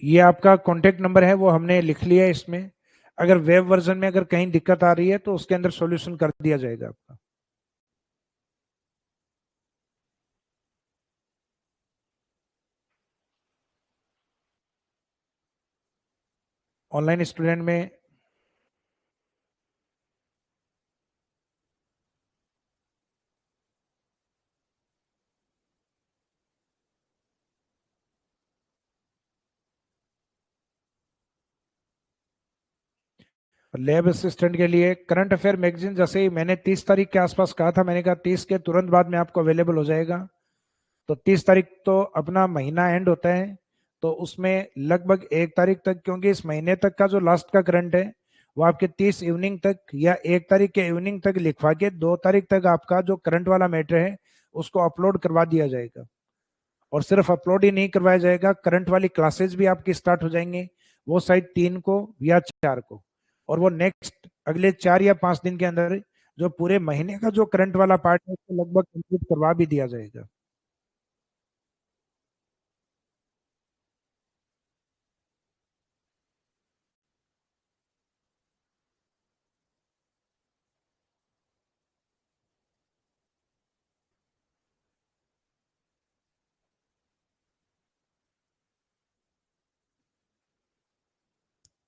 ये आपका कांटेक्ट नंबर है वो हमने लिख लिया है इसमें। अगर वेब वर्जन में अगर कहीं दिक्कत आ रही है तो उसके अंदर सॉल्यूशन कर दिया जाएगा आपका। ऑनलाइन स्टूडेंट में लैब असिस्टेंट के लिए करंट अफेयर मैगजीन, जैसे ही मैंने 30 तारीख के आसपास कहा था, मैंने कहा 30 के तुरंत बाद में आपको अवेलेबल हो जाएगा। तो 30 तारीख तो अपना महीना एंड होता है, तो उसमें लगभग 1 तारीख तक, क्योंकि इस महीने तक का जो लास्ट का करंट है वो आपके 30 इवनिंग तक या 1 तारीख के इवनिंग तक लिखवा के 2 तारीख तक आपका जो करंट वाला मैटर है उसको अपलोड करवा दिया जाएगा। और सिर्फ अपलोड ही नहीं करवाया जाएगा, करंट वाली क्लासेस भी आपकी स्टार्ट हो जाएंगी, वो शायद 3 को या 4 को। और वो नेक्स्ट अगले 4 या 5 दिन के अंदर जो पूरे महीने का जो करंट वाला पार्ट है उसको लगभग कंप्लीट करवा भी दिया जाएगा।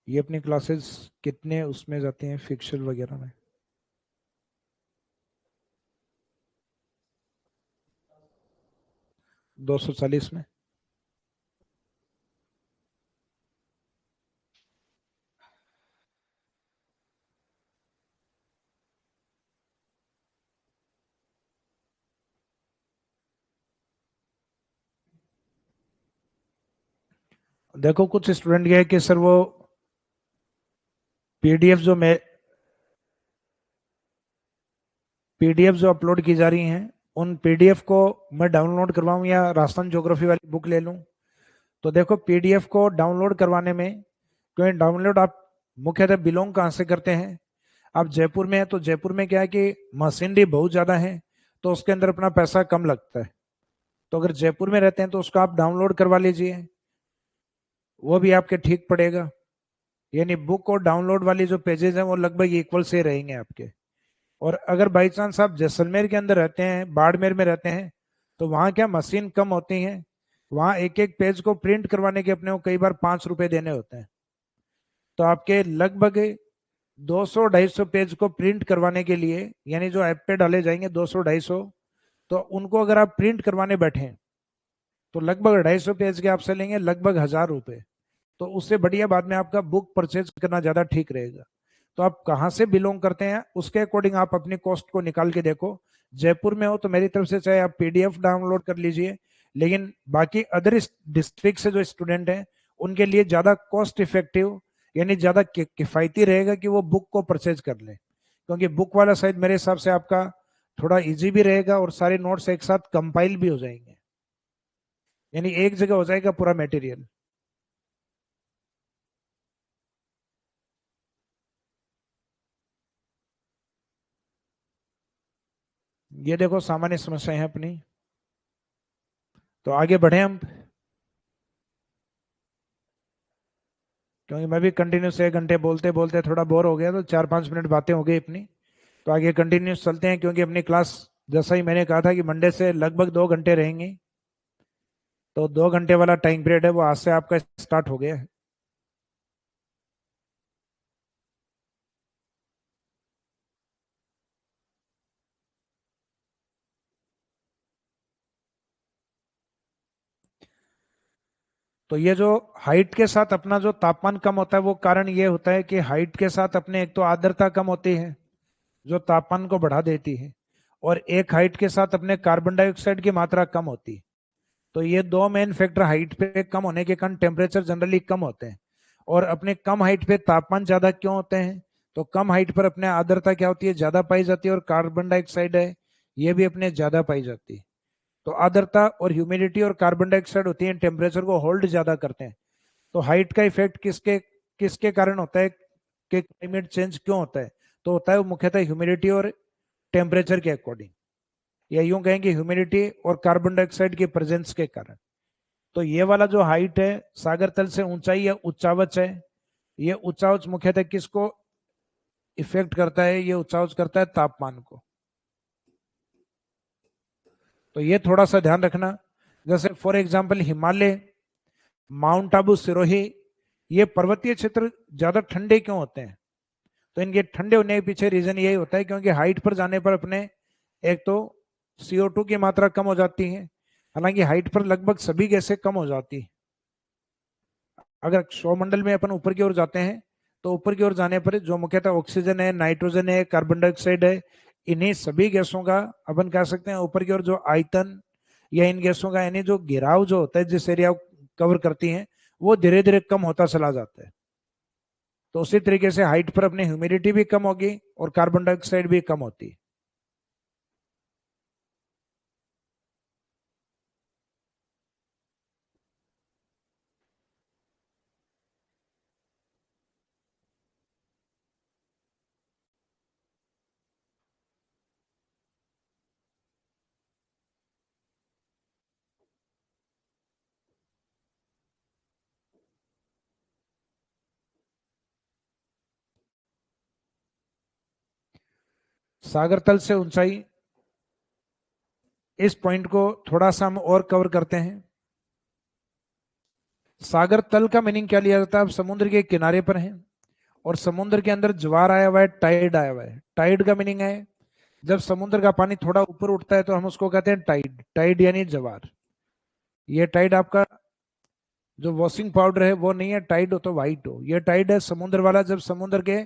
ये अपनी क्लासेस कितने उसमें जाती हैं फिक्शल वगैरह में? 240 में। देखो कुछ स्टूडेंट ये है कि सर वो पीडीएफ जो मैं पीडीएफ जो अपलोड की जा रही हैं उन पीडीएफ को मैं डाउनलोड करवाऊं या राजस्थान ज्योग्राफी वाली बुक ले लूं? तो देखो पीडीएफ को डाउनलोड करवाने में, क्योंकि डाउनलोड आप मुख्यतः बिलोंग कहाँ से करते हैं? आप जयपुर में है तो जयपुर में क्या है कि मशीनरी बहुत ज़्यादा है, तो उसके अंदर अपना पैसा कम लगता है। तो अगर जयपुर में रहते हैं तो उसको आप डाउनलोड करवा लीजिए, वो भी आपके ठीक पड़ेगा। यानी बुक और डाउनलोड वाली जो पेजेस हैं वो लगभग इक्वल से रहेंगे आपके। और अगर बाई चांस आप जैसलमेर के अंदर रहते हैं, बाड़मेर में रहते हैं, तो वहाँ क्या मशीन कम होती हैं, वहाँ एक एक पेज को प्रिंट करवाने के अपने को कई बार 5 रुपए देने होते हैं। तो आपके लगभग 200-250 पेज को प्रिंट करवाने के लिए, यानी जो ऐप पे डाले जाएंगे 200-250, तो उनको अगर आप प्रिंट करवाने बैठे तो लगभग 250 पेज के आपसे लेंगे लगभग 1000 रुपए। तो उससे बढ़िया बाद में आपका बुक परचेज करना ज्यादा ठीक रहेगा। तो आप कहाँ से बिलोंग करते हैं उसके अकॉर्डिंग आप अपनी कॉस्ट को निकाल के देखो। जयपुर में हो तो मेरी तरफ से चाहे आप पीडीएफ डाउनलोड कर लीजिए, लेकिन बाकी अदर डिस्ट्रिक्ट से जो स्टूडेंट हैं उनके लिए ज्यादा कॉस्ट इफेक्टिव, यानी ज्यादा किफायती रहेगा कि वो बुक को परचेज कर ले, क्योंकि बुक वाला साइड मेरे हिसाब से आपका थोड़ा इजी भी रहेगा और सारे नोट्स एक साथ कंपाइल भी हो जाएंगे, यानी एक जगह हो जाएगा पूरा मटेरियल। ये देखो सामान्य समस्याएं हैं अपनी। तो आगे बढ़े हम, क्योंकि मैं भी कंटिन्यूस 1 घंटे बोलते बोलते थोड़ा बोर हो गया, तो 4-5 मिनट बातें हो गई अपनी। तो आगे कंटिन्यूस चलते हैं, क्योंकि अपनी क्लास जैसा ही मैंने कहा था कि मंडे से लगभग 2 घंटे रहेंगी। तो 2 घंटे वाला टाइम पीरियड है वो आज से आपका स्टार्ट हो गया है। तो ये जो हाइट के साथ अपना जो तापमान कम होता है वो कारण ये होता है कि हाइट के साथ अपने एक तो आर्द्रता कम होती है जो तापमान को बढ़ा देती है, और एक हाइट के साथ अपने कार्बन डाइऑक्साइड की मात्रा कम होती है। तो ये दो मेन फैक्टर हाइट पे कम होने के कारण टेम्परेचर जनरली कम होते हैं। और अपने कम हाइट पे तापमान ज्यादा क्यों होते हैं? तो कम हाइट पर अपने आर्द्रता क्या होती है, ज्यादा पाई जाती है, और कार्बन डाइऑक्साइड है ये भी अपने ज्यादा पाई जाती है। तो आर्द्रता और ह्यूमिडिटी और कार्बन डाइऑक्साइड होती है टेम्परेचर को होल्ड ज्यादा करते हैं। तो हाइट का इफेक्ट किसके किसके कारण होता है कि क्लाइमेट चेंज क्यों होता है? तो होता है वो मुख्यतः ह्यूमिडिटी और टेम्परेचर के अकॉर्डिंग, या यूं कहेंगे ह्यूमिडिटी और कार्बन डाइऑक्साइड के प्रेजेंस के कारण। तो ये वाला जो हाइट है सागर तल से ऊंचाई या उच्चावच है, ये उच्चावच मुख्यतः किसको इफेक्ट करता है? ये उच्चावच करता है तापमान को। तो ये थोड़ा सा ध्यान रखना। जैसे for example Himalaya, mount Abu, Sirohi, ये पर्वतीय क्षेत्र ज्यादा ठंडे क्यों होते हैं? तो इनके ठंडे होने के पीछे रीजन यही होता है क्योंकि हाइट पर जाने पर अपने एक तो CO2 की मात्रा कम हो जाती है, हालांकि हाइट पर लगभग सभी गैसें कम हो जाती है। अगर सौरमंडल में अपन ऊपर की ओर जाते हैं तो ऊपर की ओर जाने पर जो मुख्यतः ऑक्सीजन है, नाइट्रोजन है, कार्बन डाइऑक्साइड है, इन्हीं सभी गैसों का अपन कह सकते हैं ऊपर की ओर जो आयतन या इन गैसों का यानी जो घेराव जो होता है जिस एरिया को कवर करती हैं वो धीरे धीरे कम होता चला जाता है। तो उसी तरीके से हाइट पर अपनी ह्यूमिडिटी भी कम होगी और कार्बन डाइऑक्साइड भी कम होती है। सागर तल से ऊंचाई, इस पॉइंट को थोड़ा सा हम और कवर करते हैं। सागर तल का मीनिंग क्या लिया जाता है? आप समुद्र के किनारे पर हैं और समुद्र के अंदर ज्वार आया हुआ है, टाइड आया हुआ है। टाइड का मीनिंग है जब समुद्र का पानी थोड़ा ऊपर उठता है तो हम उसको कहते हैं टाइड। टाइड यानी ज्वार। ये टाइड आपका जो वॉशिंग पाउडर है वो नहीं है, टाइड हो तो व्हाइट हो। ये टाइड है समुद्र वाला। जब समुद्र के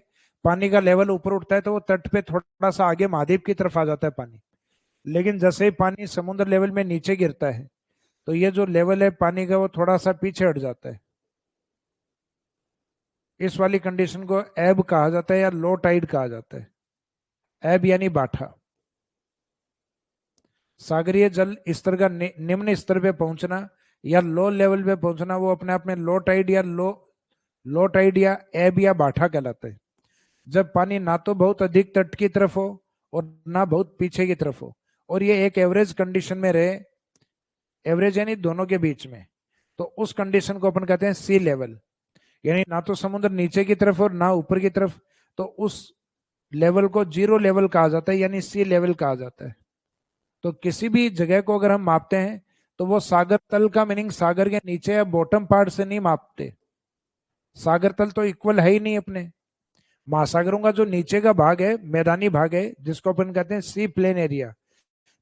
पानी का लेवल ऊपर उठता है तो वो तट पे थोड़ा सा आगे महाद्वीप की तरफ आ जाता है पानी। लेकिन जैसे ही पानी समुद्र लेवल में नीचे गिरता है तो ये जो लेवल है पानी का वो थोड़ा सा पीछे हट जाता है। इस वाली कंडीशन को एब कहा जाता है या लो टाइड कहा जाता है। एब यानी बाठा। सागरीय जल स्तर का निम्न स्तर पे पहुंचना या लो लेवल पे पहुंचना वो अपने आप में लो टाइड या लो टाइड या एब या बाठा कहलाता है। जब पानी ना तो बहुत अधिक तट की तरफ हो और ना बहुत पीछे की तरफ हो और ये एक एवरेज कंडीशन में रहे। एवरेज यानी दोनों के बीच में। तो उस कंडीशन को अपन कहते हैं सी लेवल। यानी ना तो समुद्र नीचे की तरफ और ना ऊपर की तरफ। तो उस लेवल को जीरो लेवल कहा जाता है यानी सी लेवल कहा जाता है। तो किसी भी जगह को अगर हम मापते हैं तो वो सागर तल का मीनिंग सागर के नीचे या बॉटम पार्ट से नहीं मापते। सागर तल तो इक्वल है ही नहीं अपने। महासागरों का जो नीचे का भाग है, मैदानी भाग है, जिसको अपन कहते हैं सी प्लेन एरिया,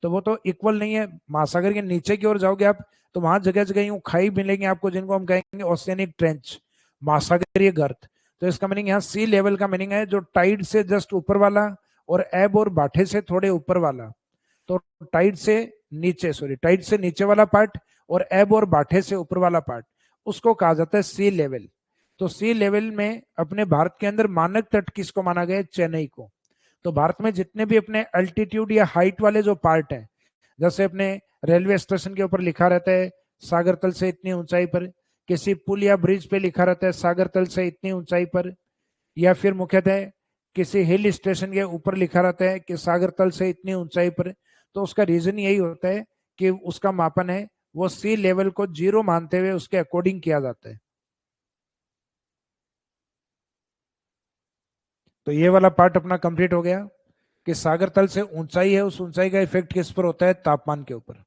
तो वो तो इक्वल नहीं है। महासागर के नीचे की ओर जाओगे आप तो वहां जगह जगह यूं खाई मिलेंगे आपको, जिनको हम कहेंगे ओशियनिक ट्रेंच, महासागरीय गर्त। तो इसका मीनिंग यहाँ सी लेवल का मीनिंग है जो टाइड से जस्ट ऊपर वाला और एब और बाठे से थोड़े ऊपर वाला। तो टाइड से नीचे वाला पार्ट और एब और बाठे से ऊपर वाला पार्ट, उसको कहा जाता है सी लेवल। तो सी लेवल में अपने भारत के अंदर मानक तट किसको माना गया? चेन्नई को। तो भारत में जितने भी अपने अल्टीट्यूड या हाइट वाले जो पार्ट हैं, जैसे अपने रेलवे स्टेशन के ऊपर लिखा रहता है सागर तल से इतनी ऊंचाई पर, किसी पुल या ब्रिज पे लिखा रहता है सागर तल से इतनी ऊंचाई पर, या फिर मुख्यतः किसी हिल स्टेशन के ऊपर लिखा रहता है कि सागर तल से इतनी ऊंचाई पर। तो उसका रीजन यही होता है कि उसका मापन है वो सी लेवल को जीरो मानते हुए उसके अकॉर्डिंग किया जाता है। तो ये वाला पार्ट अपना कंप्लीट हो गया कि सागर तल से ऊंचाई है, उस ऊंचाई का इफेक्ट किस पर होता है? तापमान के ऊपर।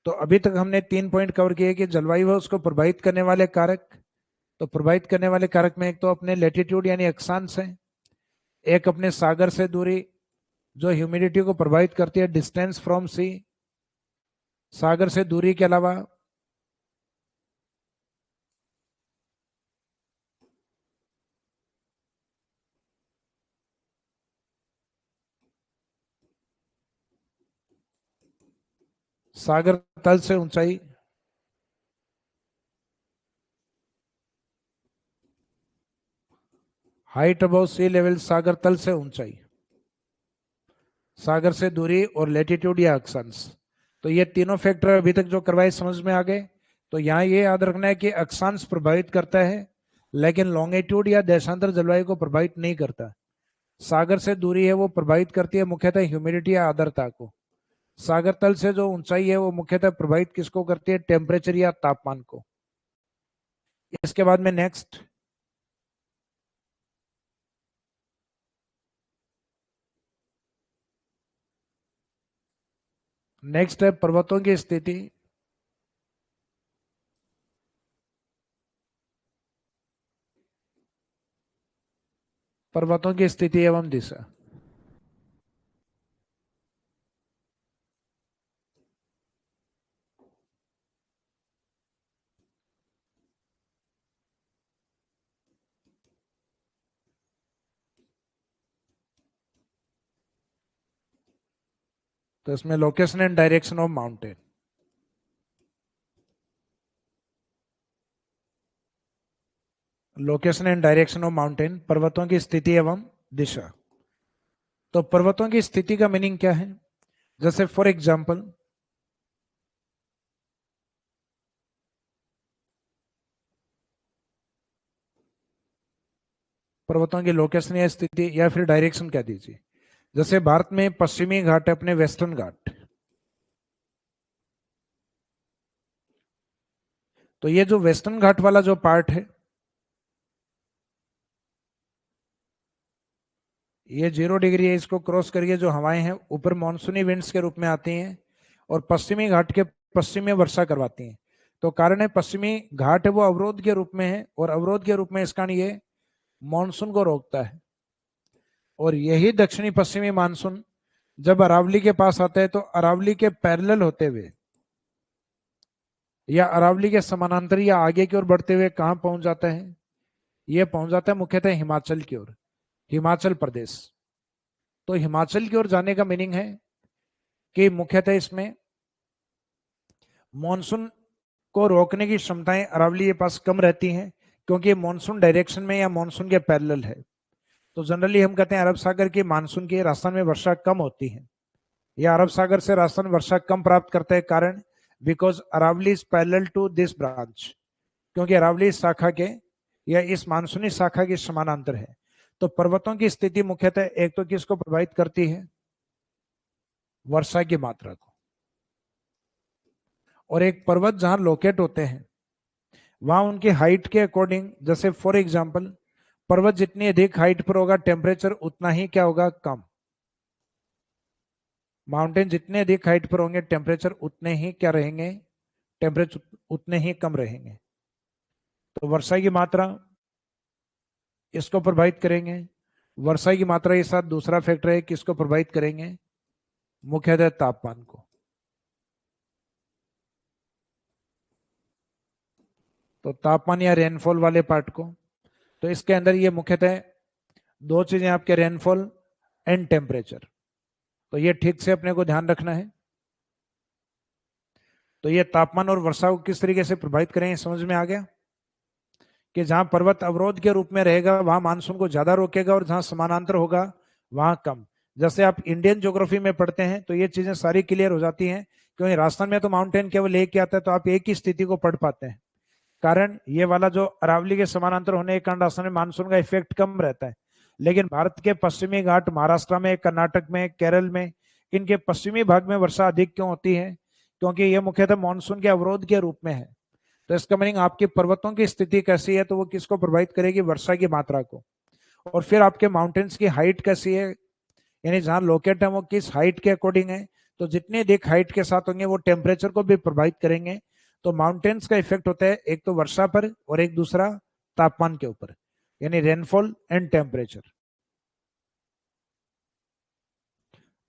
तो अभी तक हमने 3 पॉइंट कवर किए कि जलवायु है उसको प्रभावित करने वाले कारक। तो प्रभावित करने वाले कारक में एक तो अपने लेटीट्यूड यानी अक्षांश है, एक अपने सागर से दूरी जो ह्यूमिडिटी को प्रभावित करती है, डिस्टेंस फ्रॉम सी। सागर से दूरी के अलावा सागर तल से ऊंचाई, हाइट अबव सी लेवल, सागर तल से ऊंचाई, सागर से दूरी और लेटीट्यूड या अक्षांश। तो ये तीनों फैक्टर अभी तक जो करवाए समझ में आ गए। तो यहाँ ये याद रखना है कि अक्षांश प्रभावित करता है लेकिन लॉन्गिट्यूड या देशांतर जलवायु को प्रभावित नहीं करता। सागर से दूरी है वो प्रभावित करती है मुख्यतः ह्यूमिडिटी या आर्द्रता को। सागर तल से जो ऊंचाई है वो मुख्यतः प्रभावित किसको करती है? टेम्परेचर या तापमान को। इसके बाद में नेक्स्ट है पर्वतों की स्थिति। पर्वतों की स्थिति एवं दिशा। तो इसमें location and direction of mountain. Location and direction of mountain, पर्वतों की स्थिति एवं दिशा। तो पर्वतों की स्थिति का मीनिंग क्या है? जैसे फॉर एग्जाम्पल पर्वतों की लोकेशन या स्थिति या फिर डायरेक्शन कह दीजिए। जैसे भारत में पश्चिमी घाट है अपने वेस्टर्न घाट। तो ये जो वेस्टर्न घाट वाला जो पार्ट है ये 0 डिग्री है। इसको क्रॉस करके जो हवाएं हैं ऊपर मानसूनी विंड्स के रूप में आती हैं और पश्चिमी घाट के पश्चिम में वर्षा करवाती हैं। तो कारण है पश्चिमी घाट है वो अवरोध के रूप में है, और अवरोध के रूप में इस कारण ये मानसून को रोकता है। और यही दक्षिणी पश्चिमी मानसून जब अरावली के पास आता है तो अरावली के पैरेलल होते हुए या अरावली के समानांतर या आगे की ओर बढ़ते हुए कहां पहुंच जाता है? यह पहुंच जाता है मुख्यतः हिमाचल की ओर, हिमाचल प्रदेश। तो हिमाचल की ओर जाने का मीनिंग है कि मुख्यतः इसमें मॉनसून को रोकने की क्षमताएं अरावली के पास कम रहती हैं, क्योंकि मॉनसून डायरेक्शन में या मॉनसून के पैरेलल है। तो जनरली हम कहते हैं अरब सागर की मानसून की राजस्थान में वर्षा कम होती है, या अरब सागर से राजस्थान वर्षा कम प्राप्त करता है। कारण because Aravalli is parallel to this branch, क्योंकि अरावली इस शाखा के या इस मानसूनी शाखा के समानांतर है। तो पर्वतों की स्थिति मुख्यतः एक तो किसको प्रभावित करती है? वर्षा की मात्रा को। और एक पर्वत जहां लोकेट होते हैं वहां उनकी हाइट के अकॉर्डिंग, जैसे फॉर एग्जांपल पर्वत जितनी अधिक हाइट पर होगा टेम्परेचर उतना ही क्या होगा? कम। माउंटेन जितने अधिक हाइट पर होंगे टेम्परेचर उतने ही क्या रहेंगे? टेम्परेचर उतने ही कम रहेंगे। तो वर्षा की मात्रा इसको प्रभावित करेंगे। वर्षा की मात्रा के साथ दूसरा फैक्टर है किसको प्रभावित करेंगे? मुख्यतः तापमान को। तो तापमान या रेनफॉल वाले पार्ट को, तो इसके अंदर ये मुख्यतः दो चीजें आपके, रेनफॉल एंड टेम्परेचर। तो ये ठीक से अपने को ध्यान रखना है। तो ये तापमान और वर्षा को किस तरीके से प्रभावित करेंगे समझ में आ गया कि जहां पर्वत अवरोध के रूप में रहेगा वहां मानसून को ज्यादा रोकेगा, और जहां समानांतर होगा वहां कम। जैसे आप इंडियन ज्योग्राफी में पढ़ते हैं तो ये चीजें सारी क्लियर हो जाती हैं, क्योंकि राजस्थान में तो माउंटेन केवल एक ही आता है, तो आप एक ही स्थिति को पढ़ पाते हैं। कारण ये वाला जो अरावली के समानांतर होने के कारण राजस्थान में मानसून का इफेक्ट कम रहता है। लेकिन भारत के पश्चिमी घाट, महाराष्ट्र में, कर्नाटक में, केरल में, इनके पश्चिमी भाग में वर्षा अधिक क्यों होती है? क्योंकि यह मुख्यतः मानसून के अवरोध के रूप में है। तो इसका मीनिंग आपके पर्वतों की स्थिति कैसी है तो वो किसको प्रभावित करेगी? वर्षा की मात्रा को। और फिर आपके माउंटेन्स की हाइट कैसी है, यानी जहां लोकेट है वो किस हाइट के अकॉर्डिंग है, तो जितने अधिक हाइट के साथ होंगे वो टेम्परेचर को भी प्रभावित करेंगे। तो माउंटेन्स का इफेक्ट होता है एक तो वर्षा पर और एक दूसरा तापमान के ऊपर, यानी रेनफॉल एंड टेम्परेचर।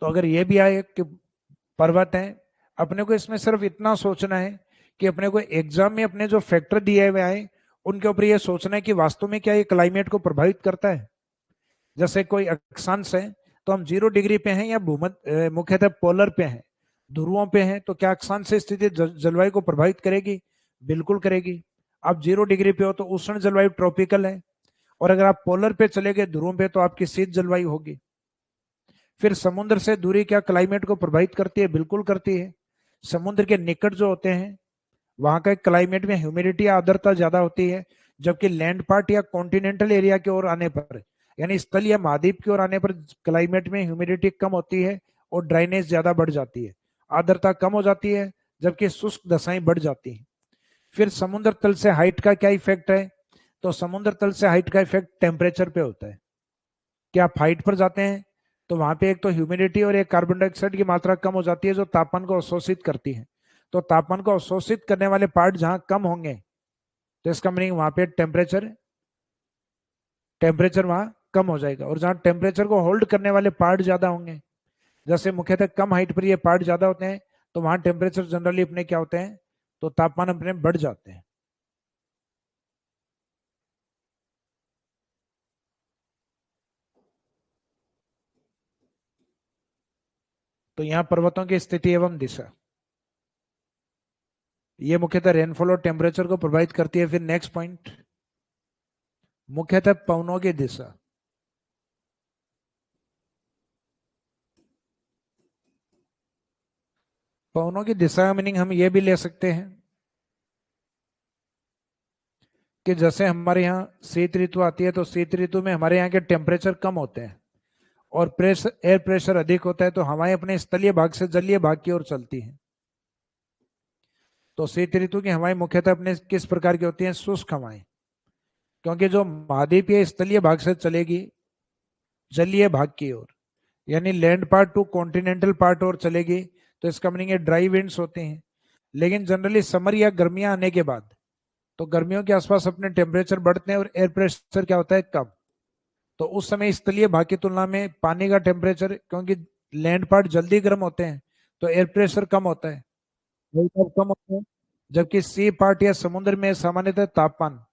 तो अगर ये भी आए कि पर्वत है, अपने को इसमें सिर्फ इतना सोचना है कि अपने को एग्जाम में अपने जो फैक्टर दिए हुए आए उनके ऊपर ये सोचना है कि वास्तव में क्या ये क्लाइमेट को प्रभावित करता है। जैसे कोई अक्षांश है तो हम 0 डिग्री पे हैं या भूमध्य मुख्यतः पोलर पे हैं, ध्रुवों पे हैं, तो क्या अक्षांश से स्थिति जलवायु को प्रभावित करेगी? बिल्कुल करेगी। आप 0 डिग्री पे हो तो उष्ण जलवायु ट्रॉपिकल है, और अगर आप पोलर पे चले गए ध्रुवों पे तो आपकी शीत जलवायु होगी। फिर समुद्र से दूरी क्या क्लाइमेट को प्रभावित करती है? बिल्कुल करती है। समुद्र के निकट जो होते हैं वहां का क्लाइमेट में ह्यूमिडिटी या आर्द्रता ज्यादा होती है, जबकि लैंड पार्ट या कॉन्टिनेंटल एरिया की ओर आने पर, यानी स्थल या महाद्वीप की ओर आने पर क्लाइमेट में ह्यूमिडिटी कम होती है और ड्राइनेस ज्यादा बढ़ जाती है, आर्द्रता कम हो जाती है, जबकि शुष्क दशाएं बढ़ जाती हैं। फिर समुद्र तल से हाइट का क्या इफेक्ट है? तो समुद्र तल से हाइट का इफेक्ट टेम्परेचर पे होता है। कि आप हाइट पर जाते हैं तो वहां पे एक तो ह्यूमिडिटी और एक कार्बन डाइऑक्साइड की मात्रा कम हो जाती है जो तापमान को अवशोषित करती है। तो तापमान को अवशोषित करने वाले पार्ट जहां कम होंगे तो इसका मीनिंग वहां पे टेम्परेचर टेम्परेचर वहां कम हो जाएगा। और जहां टेम्परेचर को होल्ड करने वाले पार्ट ज्यादा होंगे, जैसे मुख्यतः कम हाइट पर ये पार्ट ज्यादा होते हैं, तो वहां टेम्परेचर जनरली अपने क्या होते हैं? तो तापमान अपने बढ़ जाते हैं। तो यहाँ पर्वतों की स्थिति एवं दिशा ये मुख्यतः रेनफॉल और टेम्परेचर को प्रभावित करती है। फिर नेक्स्ट पॉइंट, मुख्यतः पवनों की दिशा। पवनों की दिशा का मीनिंग हम ये भी ले सकते हैं कि जैसे हमारे यहाँ शीत ऋतु आती है तो शीत ऋतु में हमारे यहाँ के टेम्परेचर कम होते हैं और एयर प्रेशर अधिक होता है, तो हवाएं अपने स्थलीय भाग से जलीय भाग की ओर चलती हैं। तो शीत ऋतु की हवाएं मुख्यतः अपने किस प्रकार की होती हैं? शुष्क हवाएं, क्योंकि जो महाद्वीपीय स्थलीय भाग से चलेगी जलीय भाग की ओर, यानी land part two continental part और चलेगी, तो इसका मीनिंग ड्राई विंड्स होते हैं। लेकिन जनरली समर या गर्मियां आने के बाद तो गर्मियों के आसपास अपने टेम्परेचर बढ़ते हैं और एयर प्रेशर क्या होता है, कम। तो उस समय स्थलीय भाग की तुलना में पानी का टेम्परेचर, क्योंकि लैंड पार्ट जल्दी गर्म होते हैं तो एयर प्रेशर कम होता है, कम होता है। जबकि सी पार्ट या समुद्र में सामान्यतः तापमान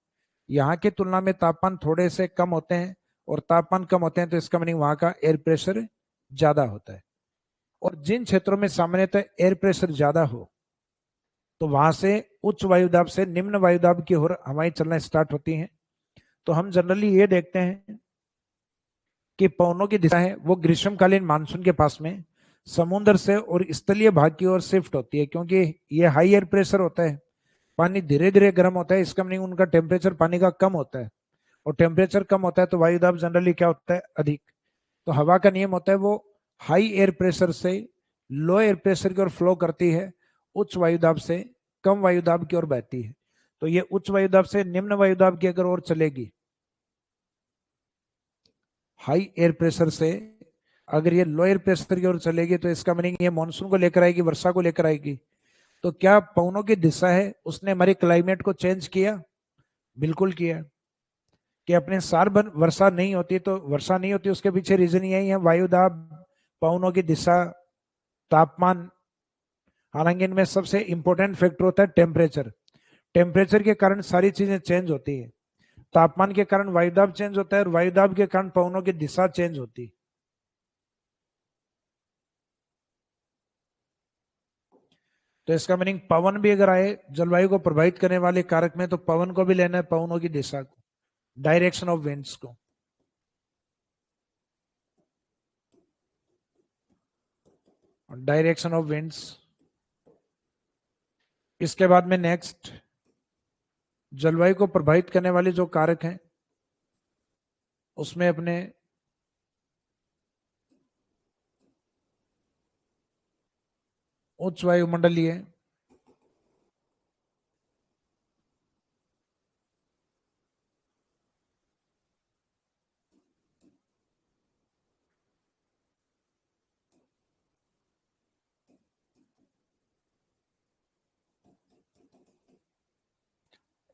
यहाँ की तुलना में तापमान थोड़े से कम होते हैं, और तापमान कम होते हैं तो इसका मीनिंग वहां का एयर प्रेशर ज्यादा होता है। और जिन क्षेत्रों में सामान्यतः एयर प्रेशर ज्यादा हो तो वहां से उच्च वायुदाब से निम्न वायुदाब की ओर हवाएं चलना स्टार्ट होती हैं। तो हम जनरली ये देखते हैं कि पवनों की दिशा है वो ग्रीष्मकालीन मानसून के पास में समुद्र से और स्थलीय भाग की ओर शिफ्ट होती है, क्योंकि ये हाई एयर प्रेशर होता है, पानी धीरे धीरे गर्म होता है, इसका मीनिंग उनका टेम्परेचर पानी का कम होता है, और टेम्परेचर कम होता है तो वायुदाब जनरली क्या होता है, अधिक। तो हवा का नियम होता है वो हाई एयर प्रेशर से लो एयर प्रेशर की ओर फ्लो करती है, उच्च वायुदाब से कम वायुदाब की ओर बहती है। तो ये उच्च वायुदाब से निम्न वायुदाब की अगर ओर चलेगी, हाई एयर प्रेशर से अगर ये लो एयर प्रेशर की ओर चलेगी तो इसका मीनिंग ये मानसून को लेकर आएगी, वर्षा को लेकर आएगी। तो क्या पवनों की दिशा है उसने हमारे क्लाइमेट को चेंज किया? बिल्कुल किया। कि अपने साल भर वर्षा नहीं होती, तो वर्षा नहीं होती उसके पीछे रीजन यही है, वायुदाब, पवनों की दिशा, तापमान। हालांकि इनमें सबसे इंपॉर्टेंट फैक्टर होता है टेम्परेचर। टेम्परेचर के कारण सारी चीजें चेंज होती है। तापमान के कारण वायुदाब चेंज होता है, और वायुदाब के कारण पवनों की दिशा चेंज होती है। तो इसका मीनिंग पवन भी अगर आए जलवायु को प्रभावित करने वाले कारक में, तो पवन को भी लेना है, पवनों की दिशा को, डायरेक्शन ऑफ विंड्स को। Direction of winds. इसके बाद में नेक्स्ट जलवायु को प्रभावित करने वाले जो कारक हैं उसमें अपने उच्च वायुमंडलीय,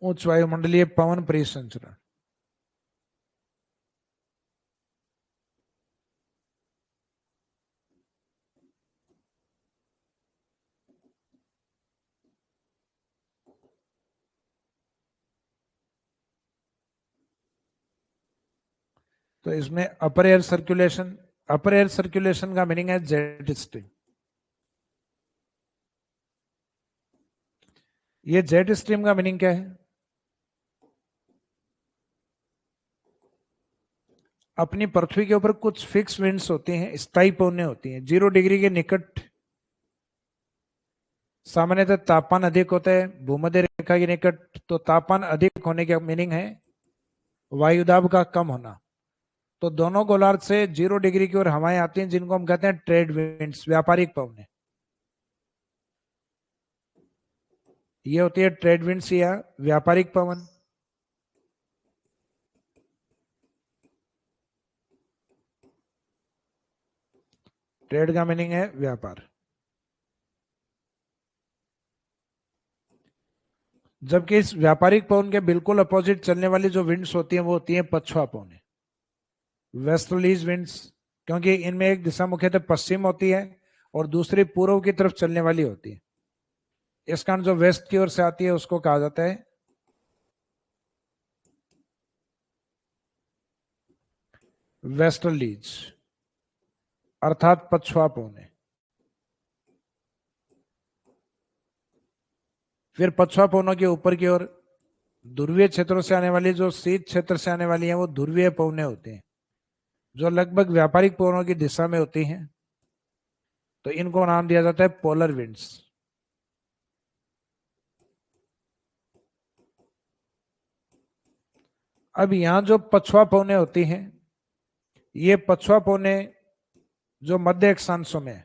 उच्च वायुमंडलीय पवन परिसंचरण। तो इसमें अपर एयर सर्कुलेशन, अपर एयर सर्कुलेशन का मीनिंग है जेट स्ट्रीम। ये जेट स्ट्रीम का मीनिंग क्या है? अपनी पृथ्वी के ऊपर कुछ फिक्स विंड्स होती हैं, स्थायी पवनें होती हैं, 0 डिग्री के निकट सामान्यतः तापमान अधिक होता है, भूमध्य रेखा के निकट तो तापमान अधिक होने का मीनिंग है वायुदाब का कम होना। तो दोनों गोलार्ध से 0 डिग्री की ओर हवाएं आती हैं जिनको हम कहते हैं ट्रेड विंड्स, व्यापारिक पवनें। ये होती है ट्रेड विंड्स या व्यापारिक पवन। ट्रेड का मीनिंग है व्यापार। जबकि इस व्यापारिक पवन के बिल्कुल अपोजिट चलने वाली जो विंड्स होती हैं वो होती हैं पछुआ पवनें, वेस्टर्लीज विंड्स। क्योंकि इनमें एक दिशा मुख्यतः पश्चिम होती है और दूसरी पूर्व की तरफ चलने वाली होती है। इस कारण जो वेस्ट की ओर से आती है उसको कहा जाता है वेस्टर्लीज, अर्थात पछुआ पवनें। फिर पछुआ पवनों के ऊपर की ओर ध्रुवीय क्षेत्रों से आने वाली, जो शीत क्षेत्र से आने वाली हैं वो ध्रुवीय पवनें होती हैं, जो लगभग व्यापारिक पवनों की दिशा में होती हैं। तो इनको नाम दिया जाता है पोलर विंड्स। अब यहां जो पछुआ पवनें होती हैं, ये पछुआ पवनें जो मध्य अक्षांशों में,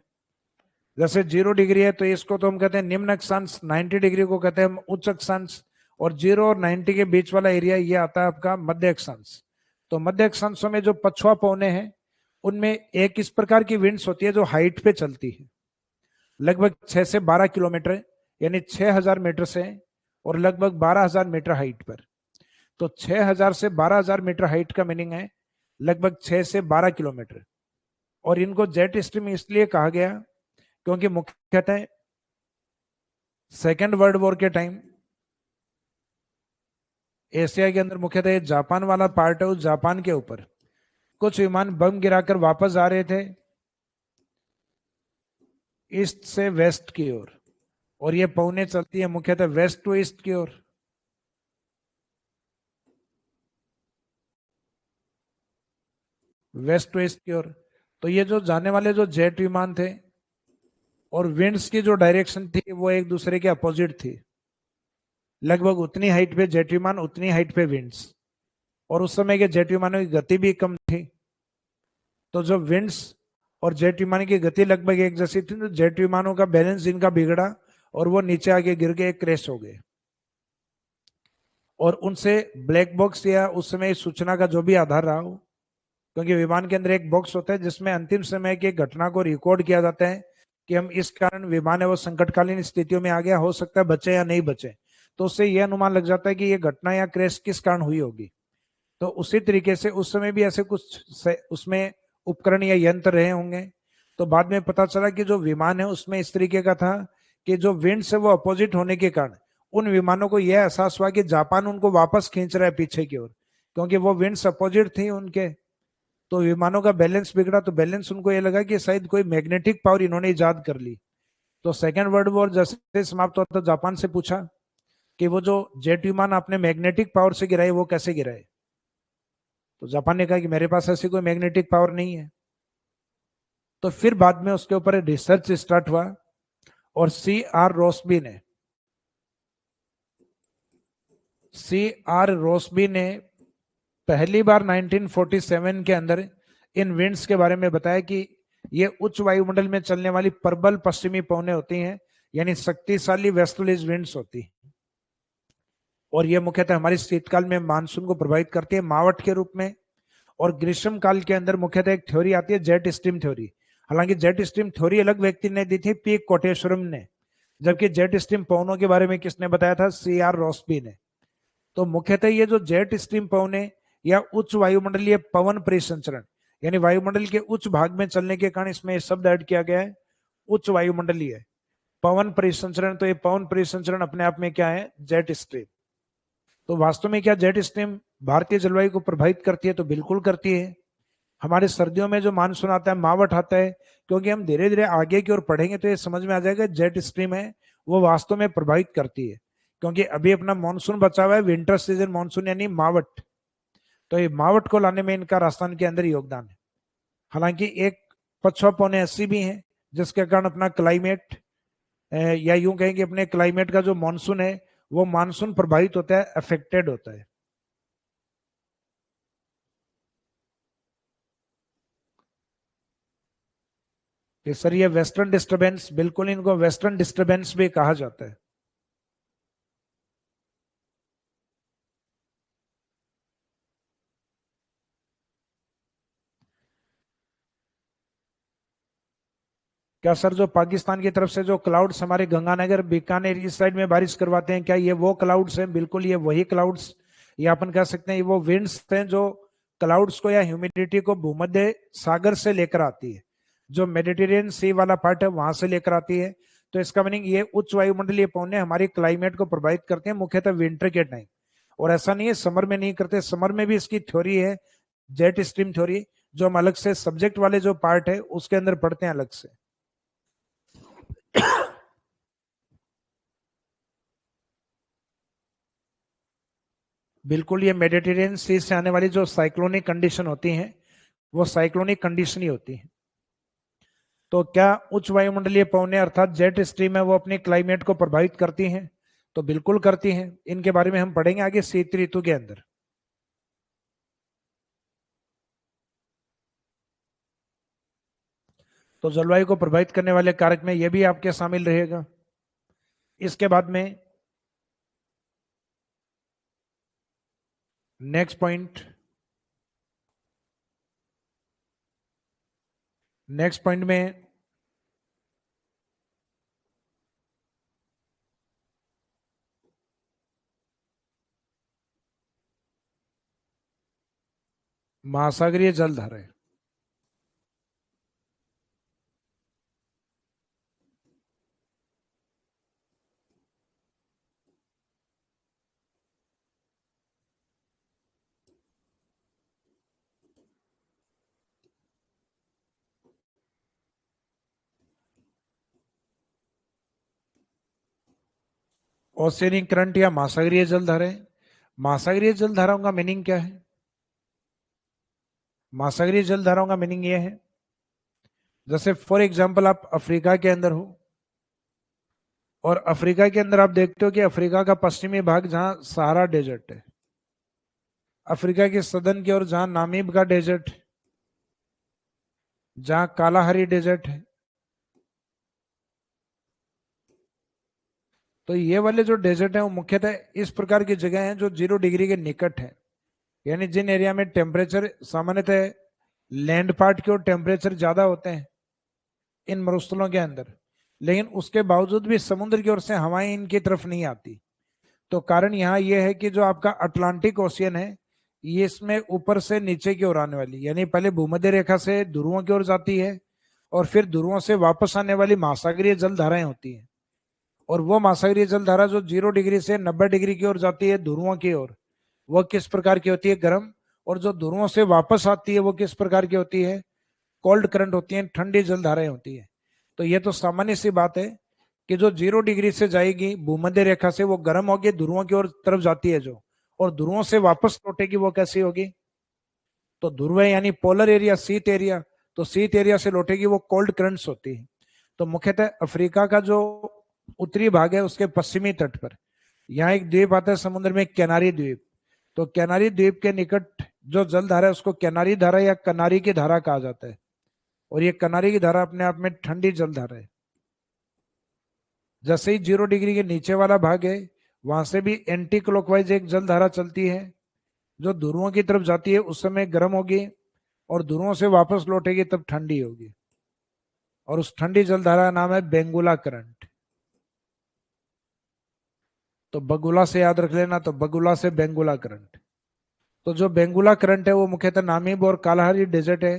जैसे 0 डिग्री है तो इसको तो हम कहते हैं निम्न अक्षांश, 90 डिग्री को कहते हैं हम उच्च अक्षांश, और 0 और 90 के बीच वाला एरिया ये आता है आपका मध्य अक्षांश। तो मध्य अक्षांशों में जो पछुआ पवनें हैं उनमें एक इस प्रकार की विंड्स होती है जो हाइट पे चलती है, लगभग 6 से 12 किलोमीटर यानी 6000 मीटर से और लगभग 12000 मीटर हाइट पर। तो 6000 से 12000 मीटर हाइट का मीनिंग है लगभग 6 से 12 किलोमीटर। और इनको जेट स्ट्रीम इसलिए कहा गया क्योंकि मुख्यतः सेकेंड वर्ल्ड वॉर के टाइम एशिया के अंदर मुख्यतः जापान वाला पार्ट है, उस जापान के ऊपर कुछ विमान बम गिराकर वापस आ रहे थे ईस्ट से वेस्ट की ओर, और ये पौने चलती है मुख्यतः वेस्ट टू ईस्ट की ओर। वेस्ट टू ईस्ट की ओर। तो ये जो जाने वाले जो जेट विमान थे और विंड्स की जो डायरेक्शन थी वो एक दूसरे के अपोजिट थी। लगभग उतनी हाइट पे जेट विमान, उतनी हाइट पे विंड्स। और उस समय के जेट विमानों की गति भी कम थी। तो जो विंड्स और जेट विमान की गति लगभग एक जैसी थी, तो जेट विमानों का बैलेंस इनका बिगड़ा और वो नीचे आगे गिर के क्रैश हो गए। और उनसे ब्लैक बॉक्स या उस समय सूचना का जो भी आधार रहा हो, क्योंकि विमान के अंदर एक बॉक्स होता है जिसमें अंतिम समय की घटना को रिकॉर्ड किया जाता है कि हम इस कारण विमान है वो संकटकालीन स्थितियों में आ गया, हो सकता है बचे या नहीं बचे। तो उससे यह अनुमान लग जाता है कि ये घटना या क्रैश किस कारण हुई होगी। तो उसी तरीके से उस समय भी ऐसे कुछ उसमें उपकरण या यंत्र रहे होंगे। तो बाद में पता चला कि जो विमान है उसमें इस तरीके का था कि जो विंड से वो अपोजिट होने के कारण उन विमानों को यह एहसास हुआ कि जापान उनको वापस खींच रहा है पीछे की ओर, क्योंकि वो विंड्स अपोजिट थी उनके। तो विमानों का बैलेंस बिगड़ा, तो बैलेंस उनको ये लगा कि शायद कोई मैग्नेटिक पावर इन्होंने इजाद कर ली। तो सेकेंड वर्ल्ड वॉर जैसे समाप्त हुआ तो जापान से पूछा कि वो जो जेट विमान आपने मैग्नेटिक पावर से गिराए वो कैसे गिराए। तो जापान ने कहा कि मेरे पास ऐसी कोई मैग्नेटिक पावर नहीं है। तो फिर बाद में उसके ऊपर रिसर्च स्टार्ट हुआ और सी आर रोस्बी ने पहली बार 1947 के अंदर इन विंड्स के बारे में बताया कि ये उच्च वायुमंडल में चलने वाली प्रबल पश्चिमी पवनें होती हैं, यानी शक्तिशाली वेस्टर्लीज विंड्स होती हैं। और ये मुख्यतः हमारे शीतकाल में मानसून को प्रभावित करती है मावट के रूप में। और ग्रीष्म काल के अंदर मुख्यतः एक थ्योरी आती है जेट स्ट्रीम थ्योरी। हालांकि जेट स्ट्रीम थ्योरी अलग व्यक्ति ने दी थी, पी कोटेश्वरम ने, जबकि जेट स्ट्रीम पवनों के बारे में किसने बताया था, CR रोस्बी ने। तो मुख्यतः ये जो जेट स्ट्रीम पवने या उच्च वायुमंडलीय पवन परिसंचरण, यानी वायुमंडल के उच्च भाग में चलने के कारण इसमें शब्द ऐड किया गया है उच्च वायुमंडलीय पवन परिसंचरण। तो ये पवन परिसंचरण अपने आप में क्या है, जेट स्ट्रीम। तो वास्तव में क्या जेट स्ट्रीम भारतीय जलवायु को प्रभावित करती है? तो बिल्कुल करती है। हमारे सर्दियों में जो मानसून आता है, मावठ आता है, क्योंकि हम धीरे धीरे आगे की ओर पढ़ेंगे तो ये समझ में आ जाएगा जेट स्ट्रीम है वो वास्तव में प्रभावित करती है। क्योंकि अभी अपना मानसून बचा हुआ है विंटर सीजन मानसून, यानी मावठ। तो ये मावठ को लाने में इनका राजस्थान के अंदर योगदान है। हालांकि एक पछुआ पौने ऐसी भी है जिसके कारण अपना क्लाइमेट, या यूं कहें कि अपने क्लाइमेट का जो मानसून है वो मानसून प्रभावित होता है, अफेक्टेड होता है। कि सर ये वेस्टर्न डिस्टरबेंस, बिल्कुल इनको वेस्टर्न डिस्टरबेंस भी कहा जाता है। क्या सर जो पाकिस्तान की तरफ से जो क्लाउड्स हमारे गंगानगर बीकानेर इस साइड में बारिश करवाते हैं, क्या ये वो क्लाउड्स हैं? बिल्कुल ये वही क्लाउड्स, या अपन कह सकते हैं ये वो विंड्स हैं जो क्लाउड्स को या ह्यूमिडिटी को भूमध्य सागर से लेकर आती है, जो मेडिटेरियन सी वाला पार्ट है वहां से लेकर आती है। तो इसका मीनिंग ये उच्च वायुमंडलीय पवनें हमारी क्लाइमेट को प्रभावित करते हैं मुख्यतः विंटर के टाइम। और ऐसा नहीं है समर में नहीं करते, समर में भी इसकी थ्योरी है, जेट स्ट्रीम थ्योरी, जो हम अलग से सब्जेक्ट वाले जो पार्ट है उसके अंदर पढ़ते हैं अलग से। बिल्कुल ये मेडिटेरियन सी से आने वाली जो साइक्लोनिक कंडीशन होती हैं वो साइक्लोनिक कंडीशन ही होती है। तो क्या उच्च वायुमंडलीय पवनें अर्थात जेट स्ट्रीम है वो अपनी क्लाइमेट को प्रभावित करती हैं? तो बिल्कुल करती हैं। इनके बारे में हम पढ़ेंगे आगे शीत ऋतु के अंदर। तो जलवायु को प्रभावित करने वाले कारक में यह भी आपके शामिल रहेगा। इसके बाद में नेक्स्ट पॉइंट, नेक्स्ट पॉइंट में महासागरीय जलधाराएं। ओशियनिक करंट या महासागरीय जलधाराएं। महासागरीय जलधाराओं का मीनिंग क्या है? महासागरीय जलधाराओं का मीनिंग ये है, जैसे फॉर एग्जांपल आप अफ्रीका के अंदर हो, और अफ्रीका के अंदर आप देखते हो कि अफ्रीका का पश्चिमी भाग जहां सहारा डेजर्ट है, अफ्रीका के सदन की ओर जहां नामीब का डेजर्ट, जहां कालाहारी डेजर्ट है, तो ये वाले जो डेजर्ट है वो मुख्यतः इस प्रकार की जगह हैं जो 0 डिग्री के निकट है। यानी जिन एरिया में टेम्परेचर सामान्यतः लैंड पार्ट की ओर टेम्परेचर ज्यादा होते हैं इन मरुस्थलों के अंदर, लेकिन उसके बावजूद भी समुद्र की ओर से हवाएं इनकी तरफ नहीं आती। तो कारण यहाँ यह है कि जो आपका अटलांटिक ओशियन है, ये इसमें ऊपर से नीचे की ओर आने वाली, यानी पहले भूमध्य रेखा से ध्रुवों की ओर जाती है, और फिर ध्रुवों से वापस आने वाली महासागरीय जलधाराएं होती हैं। और वो महासागरीय जलधारा जो 0 डिग्री से 90 डिग्री की ओर जाती है ध्रुवों की ओर, वह किस प्रकार की होती है? गर्म। और जो ध्रुवों से वापस आती है वो किस प्रकार की होती है? कोल्ड करंट होती है, ठंडी जलधाराएं होती है। तो ये तो सामान्य सी बात है कि जो 0 डिग्री से जाएगी भूमध्य रेखा से, वो गर्म होगी, ध्रुवों की ओर तरफ जाती है जो, और ध्रुवों से वापस लौटेगी वो कैसी होगी? तो ध्रुव यानी पोलर एरिया, शीत एरिया, तो शीत एरिया से लौटेगी वो कोल्ड करंट्स होती है। तो मुख्यतः अफ्रीका का जो उत्तरी भाग है उसके पश्चिमी तट पर यहाँ एक द्वीप आता है समुद्र में, कैनारी द्वीप। तो कैनारी द्वीप के निकट जो जल धारा है उसको कैनारी धारा या कनारी की धारा कहा जाता है। और ये कनारी की धारा अपने आप में ठंडी जल धारा है। जैसे ही 0 डिग्री के नीचे वाला भाग है, वहां से भी एंटी क्लॉकवाइज एक जल धारा चलती है जो ध्रुवों की तरफ जाती है, उस समय गर्म होगी, और ध्रुवों से वापस लौटेगी तब ठंडी होगी। और उस ठंडी जल धारा का नाम है बेंगुला करंट। तो बगुला से याद रख लेना, तो बगुला से बेंगुला करंट। तो जो बेंगुला करंट है वो मुख्यतः नामीब और कालाहारी डेजर्ट है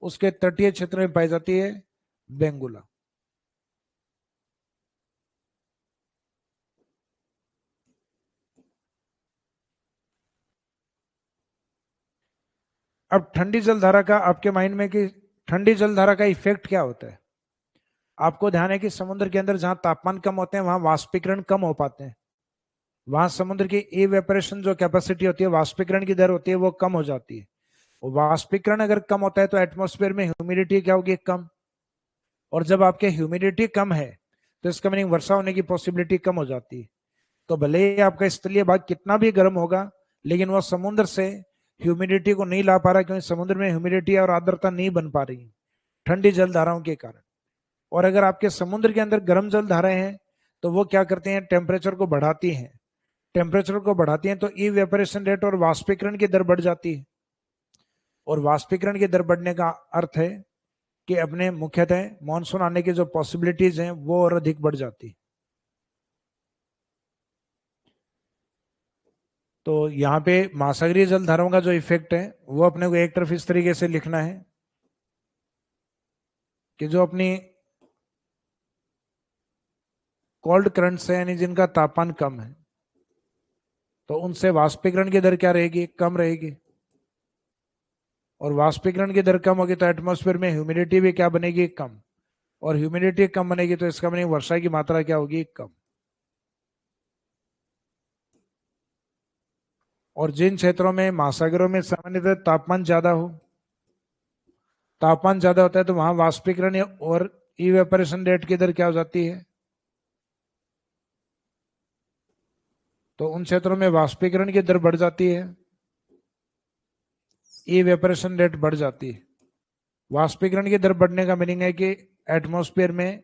उसके तटीय क्षेत्र में पाई जाती है बेंगुला। अब ठंडी जलधारा का आपके माइंड में कि ठंडी जलधारा का इफेक्ट क्या होता है? आपको ध्यान है कि समुद्र के अंदर जहां तापमान कम होते हैं वहां वाष्पीकरण कम हो पाते हैं, वहां समुद्र की इवेपोरेशन जो कैपेसिटी होती है, वाष्पीकरण की दर होती है, वो कम हो जाती है। और वाष्पीकरण अगर कम होता है तो एटमॉस्फेयर में ह्यूमिडिटी क्या होगी? कम। और जब आपके ह्यूमिडिटी कम है तो इसका मीनिंग वर्षा होने की पॉसिबिलिटी कम हो जाती है। तो भले ही आपका स्थलीय भाग कितना भी गर्म होगा, लेकिन वह समुद्र से ह्यूमिडिटी को नहीं ला पा रहा, क्योंकि समुद्र में ह्यूमिडिटी और आर्द्रता नहीं बन पा रही ठंडी जल धाराओं के कारण। और अगर आपके समुद्र के अंदर गर्म जल धाराएं हैं तो वो क्या करते हैं? टेम्परेचर को बढ़ाती हैं। टेम्परेचर को बढ़ाती हैं तो इवेपोरेशन रेट और वाष्पीकरण की दर बढ़ जाती है। और वाष्पीकरण की दर बढ़ने का अर्थ है कि अपने मुख्यतः मानसून आने की जो पॉसिबिलिटीज हैं वो और अधिक बढ़ जाती है। तो यहाँ पे महासागरीय जलधाराओं का जो इफेक्ट है वो अपने को एक तरफ इस तरीके से लिखना है कि जो अपनी कोल्ड करंट्स है, यानी जिनका तापमान कम है, तो उनसे वाष्पीकरण की दर क्या रहेगी? कम रहेगी। और वाष्पीकरण की दर कम होगी तो एटमॉस्फेयर में ह्यूमिडिटी भी क्या बनेगी? कम। और ह्यूमिडिटी कम बनेगी तो इसका मतलब वर्षा की मात्रा क्या होगी? कम। और जिन क्षेत्रों में महासागरों में सामान्यतः तापमान ज्यादा होता है तो वहां वाष्पीकरण और इवेपोरेशन रेट की दर क्या हो जाती है? तो उन क्षेत्रों में वाष्पीकरण की दर बढ़ जाती है, इवेपोरेशन रेट बढ़ जाती है। वाष्पीकरण की दर बढ़ने का मीनिंग है कि एटमॉस्फेयर में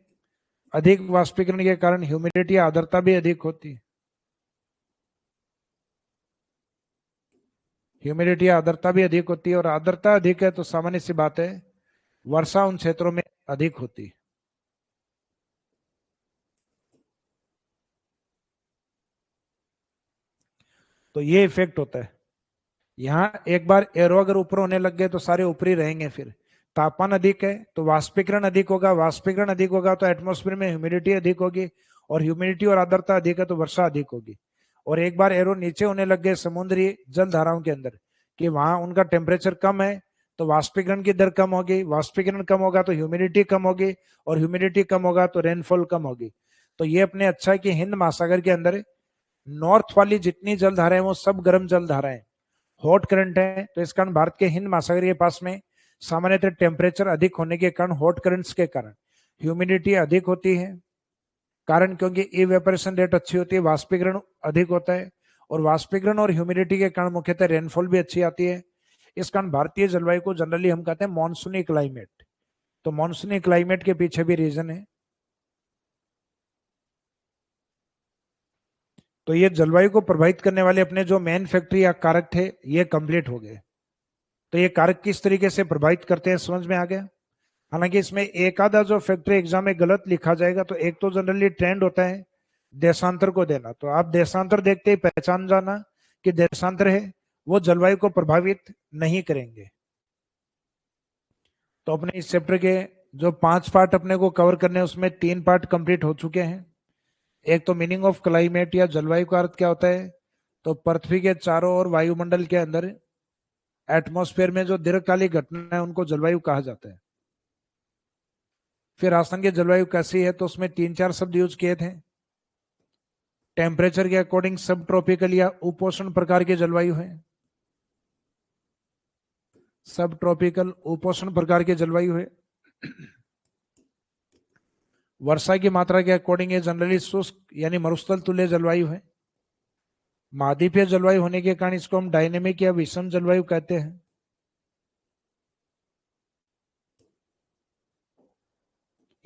अधिक वाष्पीकरण के कारण ह्यूमिडिटी, आर्द्रता भी अधिक होती है। ह्यूमिडिटी, आर्द्रता भी अधिक होती है, और आर्द्रता अधिक है तो सामान्य सी बात है वर्षा उन क्षेत्रों में अधिक होती है। तो ये इफेक्ट होता है। यहाँ एक बार एरो अगर ऊपर होने लग गए तो सारे ऊपरी रहेंगे। फिर तापमान अधिक है तो वाष्पीकरण अधिक होगा, वाष्पीकरण अधिक होगा तो एटमॉस्फेयर में ह्यूमिडिटी अधिक होगी, और ह्यूमिडिटी और आर्द्रता अधिक है तो वर्षा अधिक होगी। और एक बार एरो नीचे होने लग गए समुद्री जल धाराओं के अंदर कि वहां उनका टेम्परेचर कम है तो वाष्पीकरण की दर कम होगी, वाष्पीकरण कम होगा तो ह्यूमिडिटी कम होगी, और ह्यूमिडिटी कम होगा तो रेनफॉल कम होगी। तो ये अपने अच्छा है कि हिंद महासागर के अंदर नॉर्थ वाली जितनी जल धाराएं वो सब गर्म जल धाराएं, हॉट करंट है। तो इस कारण भारत के हिंद महासागर के पास में सामान्यतः टेम्परेचर अधिक होने के कारण, हॉट करंट्स के कारण ह्यूमिडिटी अधिक होती है, कारण क्योंकि इवेपोरेशन रेट अच्छी होती है, वाष्पीकरण अधिक होता है, और वाष्पीकरण और ह्यूमिडिटी के कारण मुख्यतः रेनफॉल भी अच्छी आती है। इस कारण भारतीय जलवायु को जनरली हम कहते हैं मॉनसूनी क्लाइमेट। तो मॉनसूनी क्लाइमेट के पीछे भी रीजन है। तो ये जलवायु को प्रभावित करने वाले अपने जो मेन फैक्टर या कारक थे ये कंप्लीट हो गए। तो ये कारक किस तरीके से प्रभावित करते हैं समझ में आ गया। हालांकि इसमें एक आधा जो फैक्टर एग्जाम में गलत लिखा जाएगा, तो एक तो जनरली ट्रेंड होता है देशांतर को देना, तो आप देशांतर देखते ही पहचान जाना कि देशांतर है वो जलवायु को प्रभावित नहीं करेंगे। तो अपने इस चैप्टर के जो 5 पार्ट अपने को कवर करने हैं उसमें 3 पार्ट कंप्लीट हो चुके हैं। एक तो मीनिंग ऑफ क्लाइमेट या जलवायु का अर्थ क्या होता है, तो पृथ्वी के चारों ओर वायुमंडल के अंदर एटमॉस्फेयर में जो दीर्घकालिक घटना है उनको जलवायु कहा जाता है। फिर आसन की जलवायु कैसी है, तो उसमें 3-4 शब्द यूज किए थे। टेम्परेचर के अकॉर्डिंग सब ट्रॉपिकल या उपोष्ण प्रकार की जलवायु है, सब ट्रॉपिकल उपोष्ण प्रकार की जलवायु है। वर्षा की मात्रा के अकॉर्डिंग ये जनरली शुष्क यानी मरुस्थल तुल्य जलवायु है। महाद्वीपीय जलवायु होने के कारण इसको हम डायनेमिक या विषम जलवायु कहते हैं।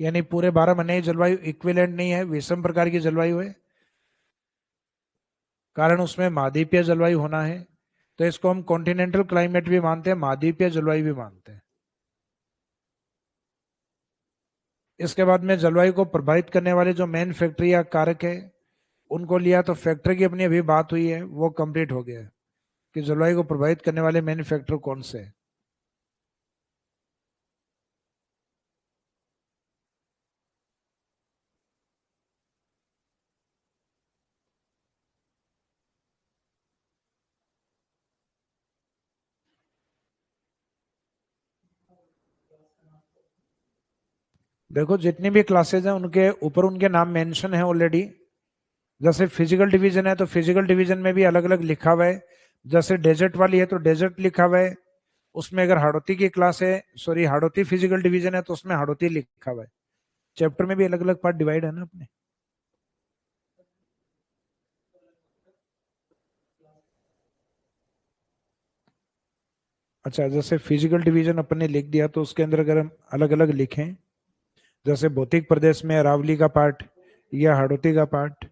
यानी पूरे 12 महीने जलवायु इक्विवेलेंट नहीं है, विषम प्रकार की जलवायु है, कारण उसमें महाद्वीपीय जलवायु होना है। तो इसको हम कॉन्टिनेंटल क्लाइमेट भी मानते हैं, महाद्वीपीय जलवायु भी मानते हैं। इसके बाद में जलवायु को प्रभावित करने वाले जो मेन फैक्टर या कारक है उनको लिया, तो फैक्टर की अपनी अभी बात हुई है वो कंप्लीट हो गया है कि जलवायु को प्रभावित करने वाले मेन फैक्टर कौन से हैं। देखो जितनी भी क्लासेज हैं उनके ऊपर उनके नाम मेंशन है ऑलरेडी। जैसे फिजिकल डिवीजन है तो फिजिकल डिवीजन में भी अलग अलग लिखा हुआ है। जैसे डेजर्ट वाली है तो डेजर्ट लिखा हुआ है, उसमें अगर हाड़ौती की क्लास है, सॉरी हाड़ौती फिजिकल डिवीजन है तो उसमें हाड़ौती लिखा हुआ है। चैप्टर में भी अलग अलग पार्ट डिवाइड है ना अपने। अच्छा, जैसे फिजिकल डिवीजन अपने लिख दिया तो उसके अंदर अगर हम अलग अलग लिखें, जैसे भौतिक प्रदेश में अरावली का पार्ट या हाड़ौती का पार्ट।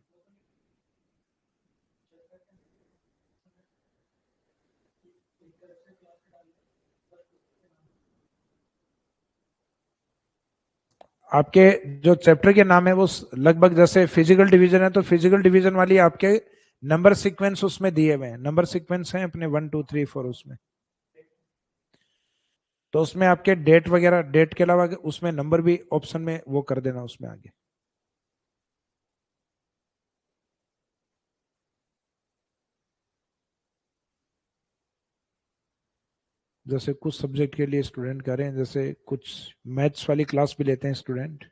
आपके जो चैप्टर के नाम है वो लगभग जैसे फिजिकल डिवीजन है तो फिजिकल डिवीजन वाली आपके नंबर सीक्वेंस उसमें दिए हुए हैं, नंबर सीक्वेंस हैं अपने 1 2 3 4 उसमें। तो उसमें आपके डेट वगैरह, डेट के अलावा उसमें नंबर भी ऑप्शन में वो कर देना उसमें आगे। जैसे कुछ सब्जेक्ट के लिए स्टूडेंट कर रहे हैं, जैसे कुछ मैथ्स वाली क्लास भी लेते हैं स्टूडेंट।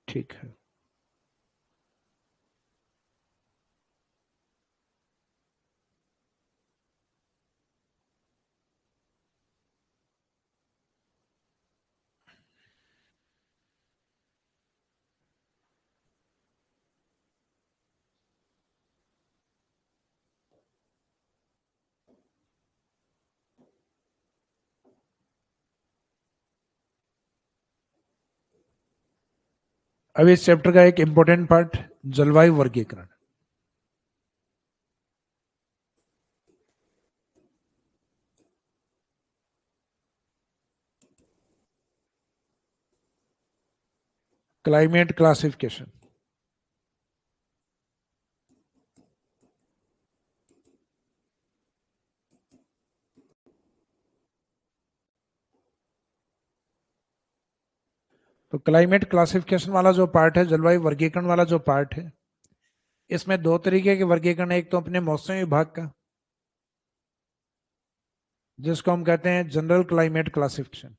ठीक है। अब इस चैप्टर का एक इंपॉर्टेंट पार्ट, जलवायु वर्गीकरण। Climate classification. तो क्लाइमेट क्लासिफिकेशन वाला जो पार्ट है, जलवायु वर्गीकरण वाला जो पार्ट है, इसमें दो तरीके के वर्गीकरण है। एक तो अपने मौसम विभाग का, जिसको हम कहते हैं जनरल क्लाइमेट क्लासिफिकेशन।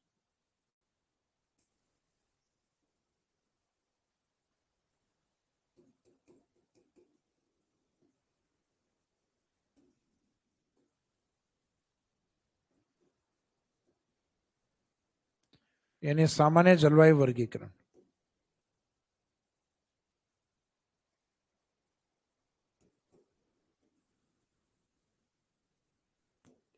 यानी सामान्य जलवायु वर्गीकरण।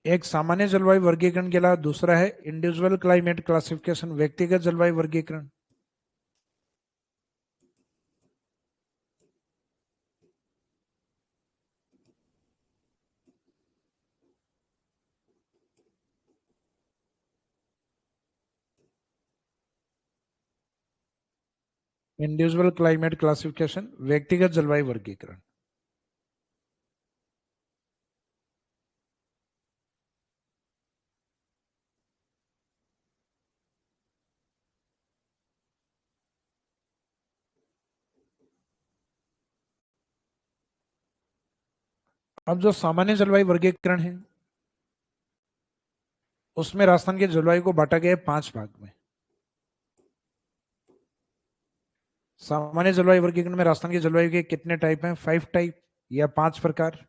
एक सामान्य जलवायु वर्गीकरण के अलावा दूसरा है इंडिविजुअल क्लाइमेट क्लासिफिकेशन, व्यक्तिगत जलवायु वर्गीकरण। इंडिविजुअल क्लाइमेट क्लासिफिकेशन, व्यक्तिगत जलवायु वर्गीकरण। अब जो सामान्य जलवायु वर्गीकरण है, उसमें राजस्थान के जलवायु को बांटा गया है 5 भाग में। सामान्य जलवायु वर्गीकरण में राजस्थान की जलवायु के कितने टाइप हैं? 5 टाइप या 5 प्रकार।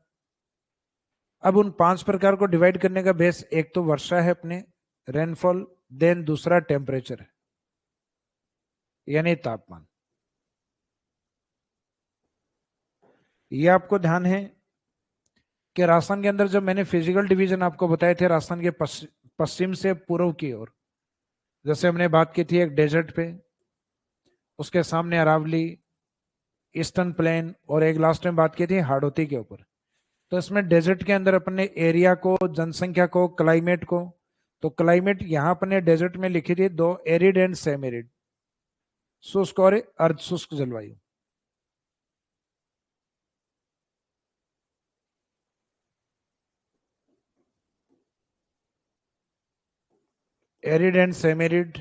अब उन 5 प्रकार को डिवाइड करने का बेस, एक तो वर्षा है अपने, रेनफॉल, देन दूसरा टेम्परेचर है, यानी तापमान। ये आपको ध्यान है कि राजस्थान के अंदर जब मैंने फिजिकल डिवीजन आपको बताए थे, राजस्थान के पश्चिम से पूर्व की ओर, जैसे हमने बात की थी एक डेजर्ट पे, उसके सामने अरावली, ईस्टर्न प्लेन, और एक लास्ट में बात की थी हाड़ौती के ऊपर। तो इसमें डेजर्ट के अंदर अपने एरिया को, जनसंख्या को, क्लाइमेट को, तो क्लाइमेट यहां अपने डेजर्ट में लिखी थी 2, एरिड एंड सेम एरिड, शुष्क और अर्ध शुष्क जलवायु। Arid and same arid.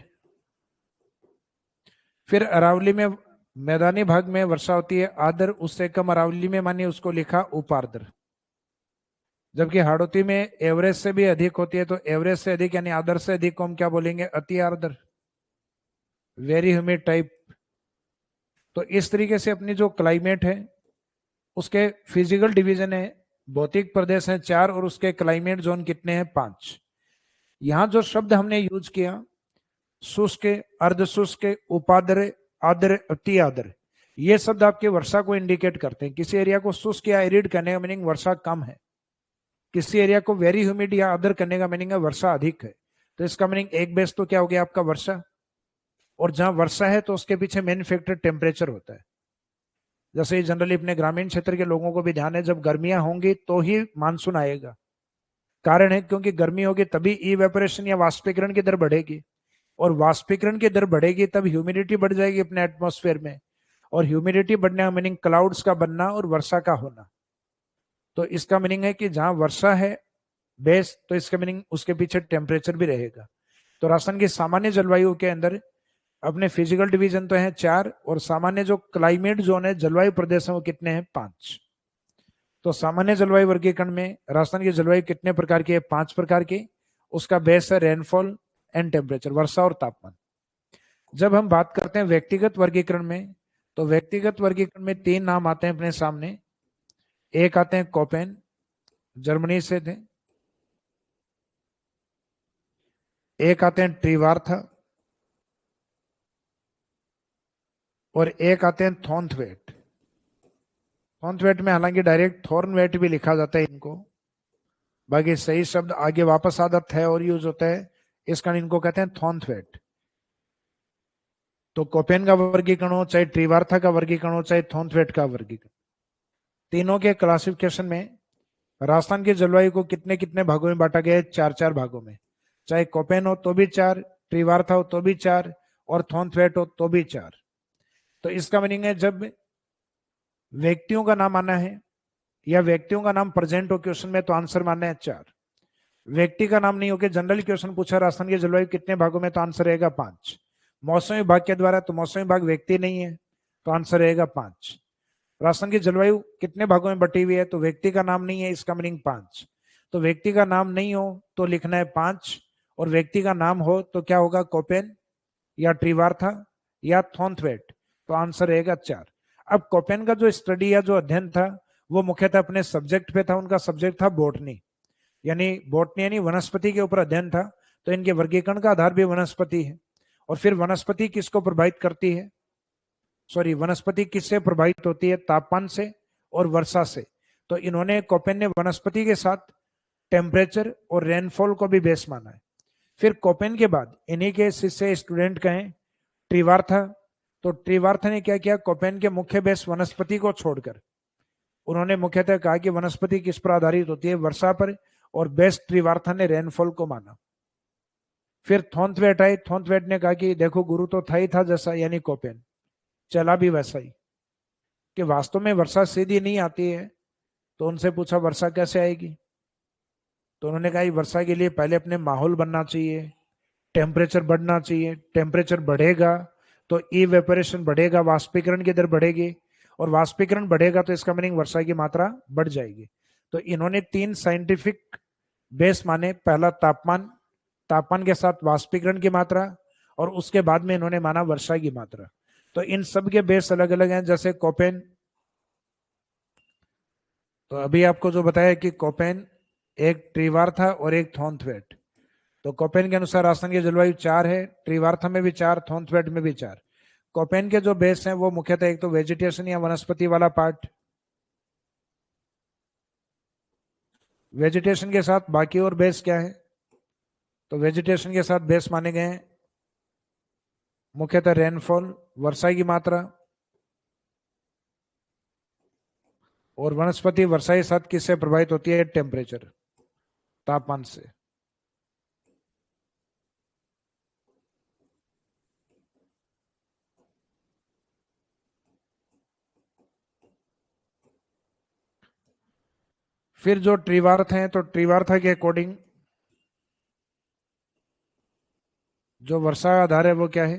फिर अरावली में मैदानी भाग में वर्षा होती है आर्द्र, उससे कम अरावली में मानिए उसको लिखा उपार्द्र। जबकि हाड़ौती में एवरेज से भी अधिक होती है, तो एवरेज से अधिक यानी आदर्श से अधिक को हम क्या बोलेंगे? अति आर्द्र, वेरी ह्यूमिड टाइप। तो इस तरीके से अपनी जो क्लाइमेट है उसके फिजिकल डिवीजन है, भौतिक प्रदेश है 4 और उसके क्लाइमेट जोन कितने हैं? 5। यहां जो शब्द हमने यूज किया, शुष्क, अर्ध शुष्क, उपाद्र, आर्द्र, अति आर्द्र, ये शब्द आपके वर्षा को इंडिकेट करते हैं। किसी एरिया को शुष्क या एरिड करने का मीनिंग वर्षा कम है, किसी एरिया को वेरी ह्यूमिड या अदर करने का मीनिंग है वर्षा अधिक है। तो इसका मीनिंग एक बेस तो क्या हो गया आपका? वर्षा। और जहां वर्षा है तो उसके पीछे मेन फैक्टर टेम्परेचर होता है। जैसे जनरली अपने ग्रामीण क्षेत्र के लोगों को भी ध्यान है, जब गर्मियां होंगी तो ही मानसून आएगा। कारण है क्योंकि गर्मी होगी तभी इवेपोरेशन या वाष्पीकरण की दर बढ़ेगी, और वाष्पीकरण की दर बढ़ेगी तब ह्यूमिडिटी बढ़ जाएगी अपने एटमॉस्फेयर में, और ह्यूमिडिटी बढ़ने का मीनिंग क्लाउड्स का बनना और वर्षा का होना। तो इसका मीनिंग है कि जहां वर्षा है बेस, तो इसका मीनिंग उसके पीछे टेम्परेचर भी रहेगा। तो राजस्थान की सामान्य जलवायु के अंदर अपने फिजिकल डिवीजन तो हैं 4, और सामान्य जो क्लाइमेट जोन है, जलवायु प्रदेश है, वो कितने हैं? 5। तो सामान्य जलवायु वर्गीकरण में राजस्थान की जलवायु कितने प्रकार की है? 5 प्रकार की। उसका बेस है रेनफॉल एंड टेम्परेचर, वर्षा और तापमान। जब हम बात करते हैं व्यक्तिगत वर्गीकरण में, तो व्यक्तिगत वर्गीकरण में 3 नाम आते हैं अपने सामने। एक आते हैं कोपेन, जर्मनी से थे। एक आते हैं ट्रीवार्था, और एक आते हैं थॉर्नथवेट। थॉर्नथवेट में हालांकि डायरेक्ट थॉर्नवेट भी लिखा जाता है इनको, बाकी सही शब्द आगे वापस आ जाता है और यूज होता है, इस कारण इनको कहते हैं थॉर्नथवेट। तो कोपेन का वर्गीकरण हो, चाहे ट्रीवार्था का वर्गीकरण हो, चाहे थॉर्नथवेट का वर्गीकरण, तीनों के क्लासिफिकेशन में राजस्थान की जलवायु को कितने कितने भागों में बांटा गया है? 4-4 भागों में। चाहे कोपेन हो तो भी 4, ट्रीवार्था हो तो भी 4, और थॉर्नथवेट हो तो भी 4। तो इसका मीनिंग है जब व्यक्तियों का नाम आना है या व्यक्तियों का नाम प्रेजेंट हो क्वेश्चन में, तो आंसर मानना है 4। व्यक्ति का नाम नहीं हो के जनरल क्वेश्चन पूछा राजस्थान की जलवायु कितने भागों में, तो आंसर रहेगा 5। मौसम विभाग के द्वारा, तो मौसम विभाग व्यक्ति नहीं है, तो आंसर रहेगा 5। राजस्थान की जलवायु कितने भागों में बटी हुई है, तो व्यक्ति का नाम नहीं है, इसका मीनिंग 5। तो व्यक्ति का नाम नहीं हो तो लिखना है 5, और व्यक्ति का नाम हो तो क्या होगा, कोपेन या ट्रिवार्था या थॉर्नथवेट, तो आंसर रहेगा 4। अब कोपेन का जो स्टडी या जो अध्ययन था वो मुख्यतः अपने सब्जेक्ट पे था, उनका सब्जेक्ट था बॉटनी, यानी वनस्पति के ऊपर अध्ययन था। तो इनके वर्गीकरण का आधार भी वनस्पति है। और फिर वनस्पति किसको प्रभावित करती है, वनस्पति किससे प्रभावित होती है, तापमान से और वर्षा से। तो इन्होंने, कोपेन ने वनस्पति के साथ टेम्परेचर और रेनफॉल को भी बेस माना है। फिर कोपेन के बाद इन्हीं के शिष्य स्टूडेंट कहें ट्रिवार्था। तो ट्रिवार्था ने क्या किया, कोपेन के मुख्य बेस वनस्पति को छोड़कर उन्होंने मुख्यतः कहा कि वनस्पति किस पर आधारित होती है, वर्षा पर, और बेस ट्रिवार्था ने रेनफॉल को माना। फिर थॉर्नथवेट आए, थॉर्नथवेट ने कहा कि देखो गुरु तो था ही था जैसा, यानी कोपेन चला भी वैसा ही, कि वास्तव में वर्षा सीधी नहीं आती है। तो उनसे पूछा वर्षा कैसे आएगी, तो उन्होंने कहा वर्षा के लिए पहले अपने माहौल बनना चाहिए, टेम्परेचर बढ़ना चाहिए, टेम्परेचर बढ़ेगा तो इवेपोरेशन बढ़ेगा, वाष्पीकरण की दर बढ़ेगी, और वाष्पीकरण बढ़ेगा तो इसका मीनिंग वर्षा की मात्रा बढ़ जाएगी। तो इन्होंने 3 साइंटिफिक बेस माने, पहला तापमान, तापमान के साथ वाष्पीकरण की मात्रा, और उसके बाद में इन्होंने माना वर्षा की मात्रा। तो इन सब के बेस अलग अलग हैं। जैसे कोपेन, तो अभी आपको जो बताया कि कोपेन एक ट्रिवार्था और एक थॉर्नथवेट। तो कोपेन के अनुसार राजस्थान की जलवायु 4 है, ट्रिवार्था में भी 4, थॉर्नथवेट में भी 4। कोपेन के जो बेस हैं वो मुख्यतः एक तो वेजिटेशन या वनस्पति वाला पार्ट, वेजिटेशन के साथ बाकी और बेस क्या है, तो वेजिटेशन के साथ बेस माने गए हैं मुख्यतः रेनफॉल, वर्षा की मात्रा, और वनस्पति वर्षा के साथ किससे प्रभावित होती है, टेम्परेचर, तापमान से। फिर जो ट्रिवार्थ हैं, तो ट्रिवार्था के अकॉर्डिंग जो वर्षा का आधार है वो क्या है,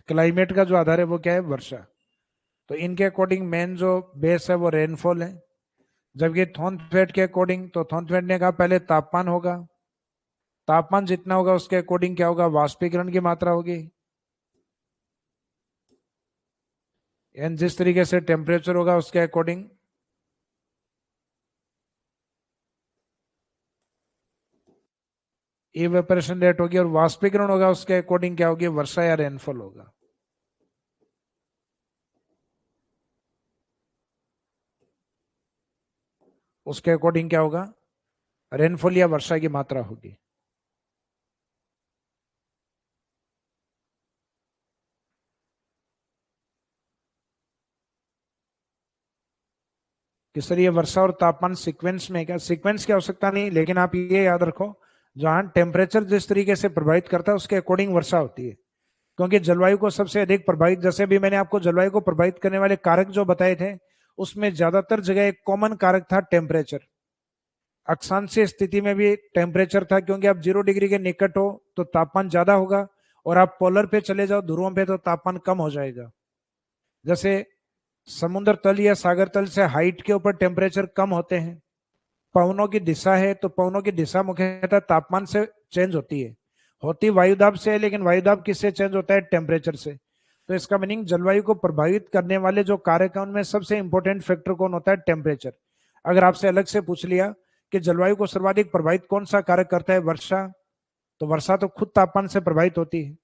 क्लाइमेट का जो आधार है वो क्या है, वर्षा। तो इनके अकॉर्डिंग मेन जो बेस है वो रेनफॉल है। जबकि थॉर्नथवेट के अकॉर्डिंग, तो थॉर्नथवेट ने कहा पहले तापमान होगा, तापमान जितना होगा उसके अकॉर्डिंग क्या होगा, वाष्पीकरण की मात्रा होगी, एंड जिस तरीके से टेम्परेचर होगा उसके अकॉर्डिंग इवेपोरेशन रेट होगी, और वाष्पीकरण होगा उसके अकॉर्डिंग क्या होगी, वर्षा या रेनफॉल होगा। उसके अकॉर्डिंग क्या होगा, रेनफॉल या वर्षा की मात्रा होगी। कि सर ये वर्षा और तापमान सीक्वेंस में, क्या सीक्वेंस की आवश्यकता नहीं, लेकिन आप ये याद रखो जहां टेम्परेचर जिस तरीके से प्रभावित करता है उसके अकॉर्डिंग वर्षा होती है। क्योंकि जलवायु को सबसे अधिक प्रभावित, जैसे भी मैंने आपको जलवायु को प्रभावित करने वाले कारक जो बताए थे उसमें ज्यादातर जगह एक कॉमन कारक था टेम्परेचर। अक्षांशीय स्थिति में भी टेम्परेचर था, क्योंकि आप 0 डिग्री के निकट हो तो तापमान ज्यादा होगा, और आप पोलर पे चले जाओ, ध्रुवों पे, तो तापमान कम हो जाएगा। जैसे समुद्र तल या सागर तल से हाइट के ऊपर टेम्परेचर कम होते हैं। पवनों की दिशा है, तो पवनों की दिशा मुख्यतः तापमान से चेंज होती वायुदाब से है, लेकिन वायुदाब किससे चेंज होता है, टेम्परेचर से। तो इसका मीनिंग जलवायु को प्रभावित करने वाले जो कारक है उनमें सबसे इंपॉर्टेंट फैक्टर कौन होता है, टेम्परेचर। अगर आपसे अलग से पूछ लिया कि जलवायु को सर्वाधिक प्रभावित कौन सा कारक करता है, वर्षा, तो वर्षा तो खुद तापमान से प्रभावित होती है।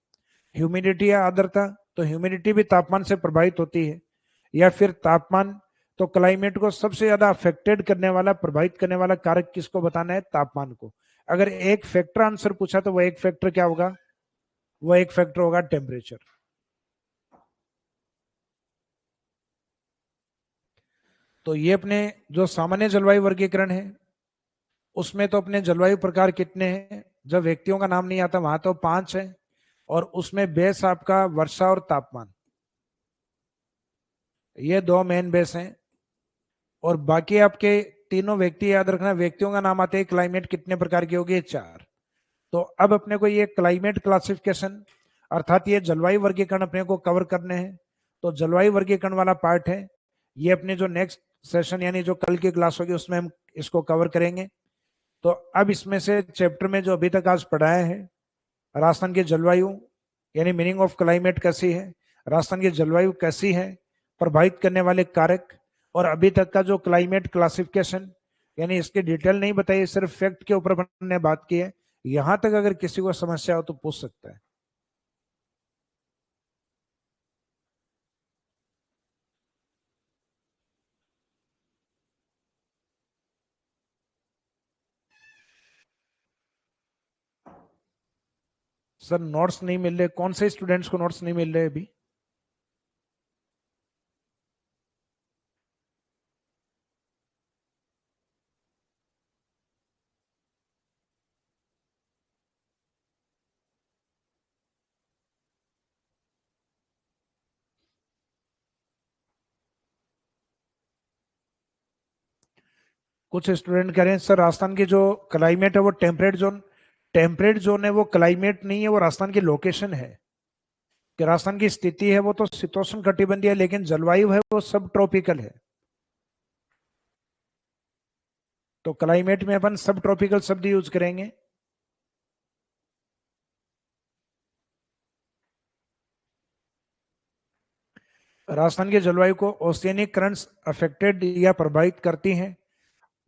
ह्यूमिडिटी या आर्द्रता, तो ह्यूमिडिटी भी तापमान से प्रभावित होती है। या फिर तापमान, तो क्लाइमेट को सबसे ज्यादा अफेक्टेड करने वाला, प्रभावित करने वाला कारक किसको बताना है, तापमान को। अगर एक फैक्टर आंसर पूछा तो वो एक फैक्टर क्या होगा, वो एक फैक्टर होगा टेम्परेचर। तो ये अपने जो सामान्य जलवायु वर्गीकरण है उसमें तो अपने जलवायु प्रकार कितने हैं, जब व्यक्तियों का नाम नहीं आता वहां तो 5 है, और उसमें बेस आपका वर्षा और तापमान, ये 2 मेन बेस हैं। और बाकी आपके तीनों व्यक्ति याद रखना, व्यक्तियों का नाम आते हैं, क्लाइमेट कितने प्रकार की होगी, 4। तो अब अपने को ये क्लाइमेट क्लासिफिकेशन अर्थात ये जलवायु वर्गीकरण अपने को कवर करने हैं। तो जलवायु वर्गीकरण वाला पार्ट है, ये अपने जो नेक्स्ट सेशन यानी जो कल की क्लास होगी उसमें हम इसको कवर करेंगे। तो अब इसमें से चैप्टर में जो अभी तक आज पढ़ाया है, राजस्थान की जलवायु यानी मीनिंग ऑफ क्लाइमेट कैसी है, राजस्थान की जलवायु कैसी है, प्रभावित करने वाले कारक, और अभी तक का जो क्लाइमेट क्लासिफिकेशन, यानी इसकी डिटेल नहीं बताई, सिर्फ फैक्ट के ऊपर हमने बात की है। यहां तक अगर किसी को समस्या हो तो पूछ सकता है। सर नोट्स नहीं मिल रहे, कौन से स्टूडेंट्स को नोट्स नहीं मिल रहे अभी? कुछ स्टूडेंट कह रहे हैं सर राजस्थान की जो क्लाइमेट है वो टेम्परेट जोन है, वो क्लाइमेट नहीं है, वो राजस्थान की लोकेशन है। कि राजस्थान की स्थिति है वो तो शीतोष्ण कटिबंधीय है, लेकिन जलवायु है वो सब ट्रॉपिकल है। तो क्लाइमेट में अपन सब ट्रॉपिकल शब्द यूज करेंगे। राजस्थान की जलवायु को ओशियनिक करंट्स अफेक्टेड या प्रभावित करती हैं,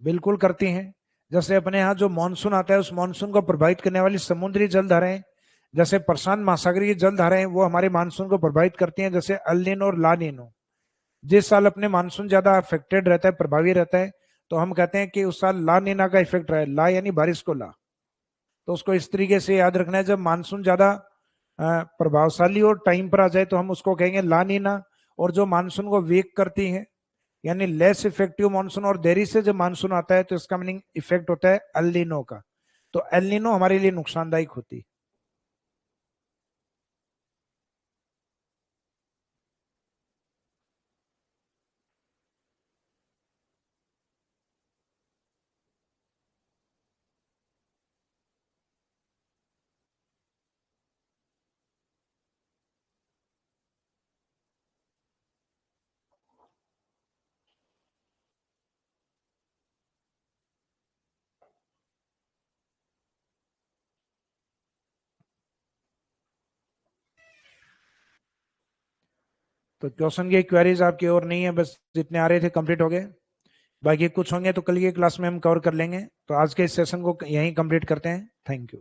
बिल्कुल करती हैं। जैसे अपने यहाँ जो मानसून आता है उस मानसून को प्रभावित करने वाली समुद्री जलधाराएं, जैसे प्रशांत महासागर की जलधाराएं, वो हमारे मानसून को प्रभावित करती हैं, जैसे अल नीनो और ला नीनो। जिस साल अपने मानसून ज्यादा अफेक्टेड रहता है, प्रभावी रहता है, तो हम कहते हैं कि उस साल ला नीना का इफेक्ट रहा है। ला यानी बारिश को ला। तो उसको इस तरीके से याद रखना है, जब मानसून ज्यादा प्रभावशाली और टाइम पर आ जाए तो हम उसको कहेंगे ला नीना। और जो मानसून को वीक करती है यानी लेस इफेक्टिव मानसून और देरी से जब मानसून आता है तो इसका मीनिंग इफेक्ट होता है एल नीनो का। तो एल नीनो हमारे लिए नुकसानदायक होती है। तो क्वेश्चन की क्वेरीज आपकी और नहीं है, बस जितने आ रहे थे कंप्लीट हो गए। बाकी कुछ होंगे तो कल की क्लास में हम कवर कर लेंगे। तो आज के इस सेशन को यहीं कंप्लीट करते हैं। Thank you.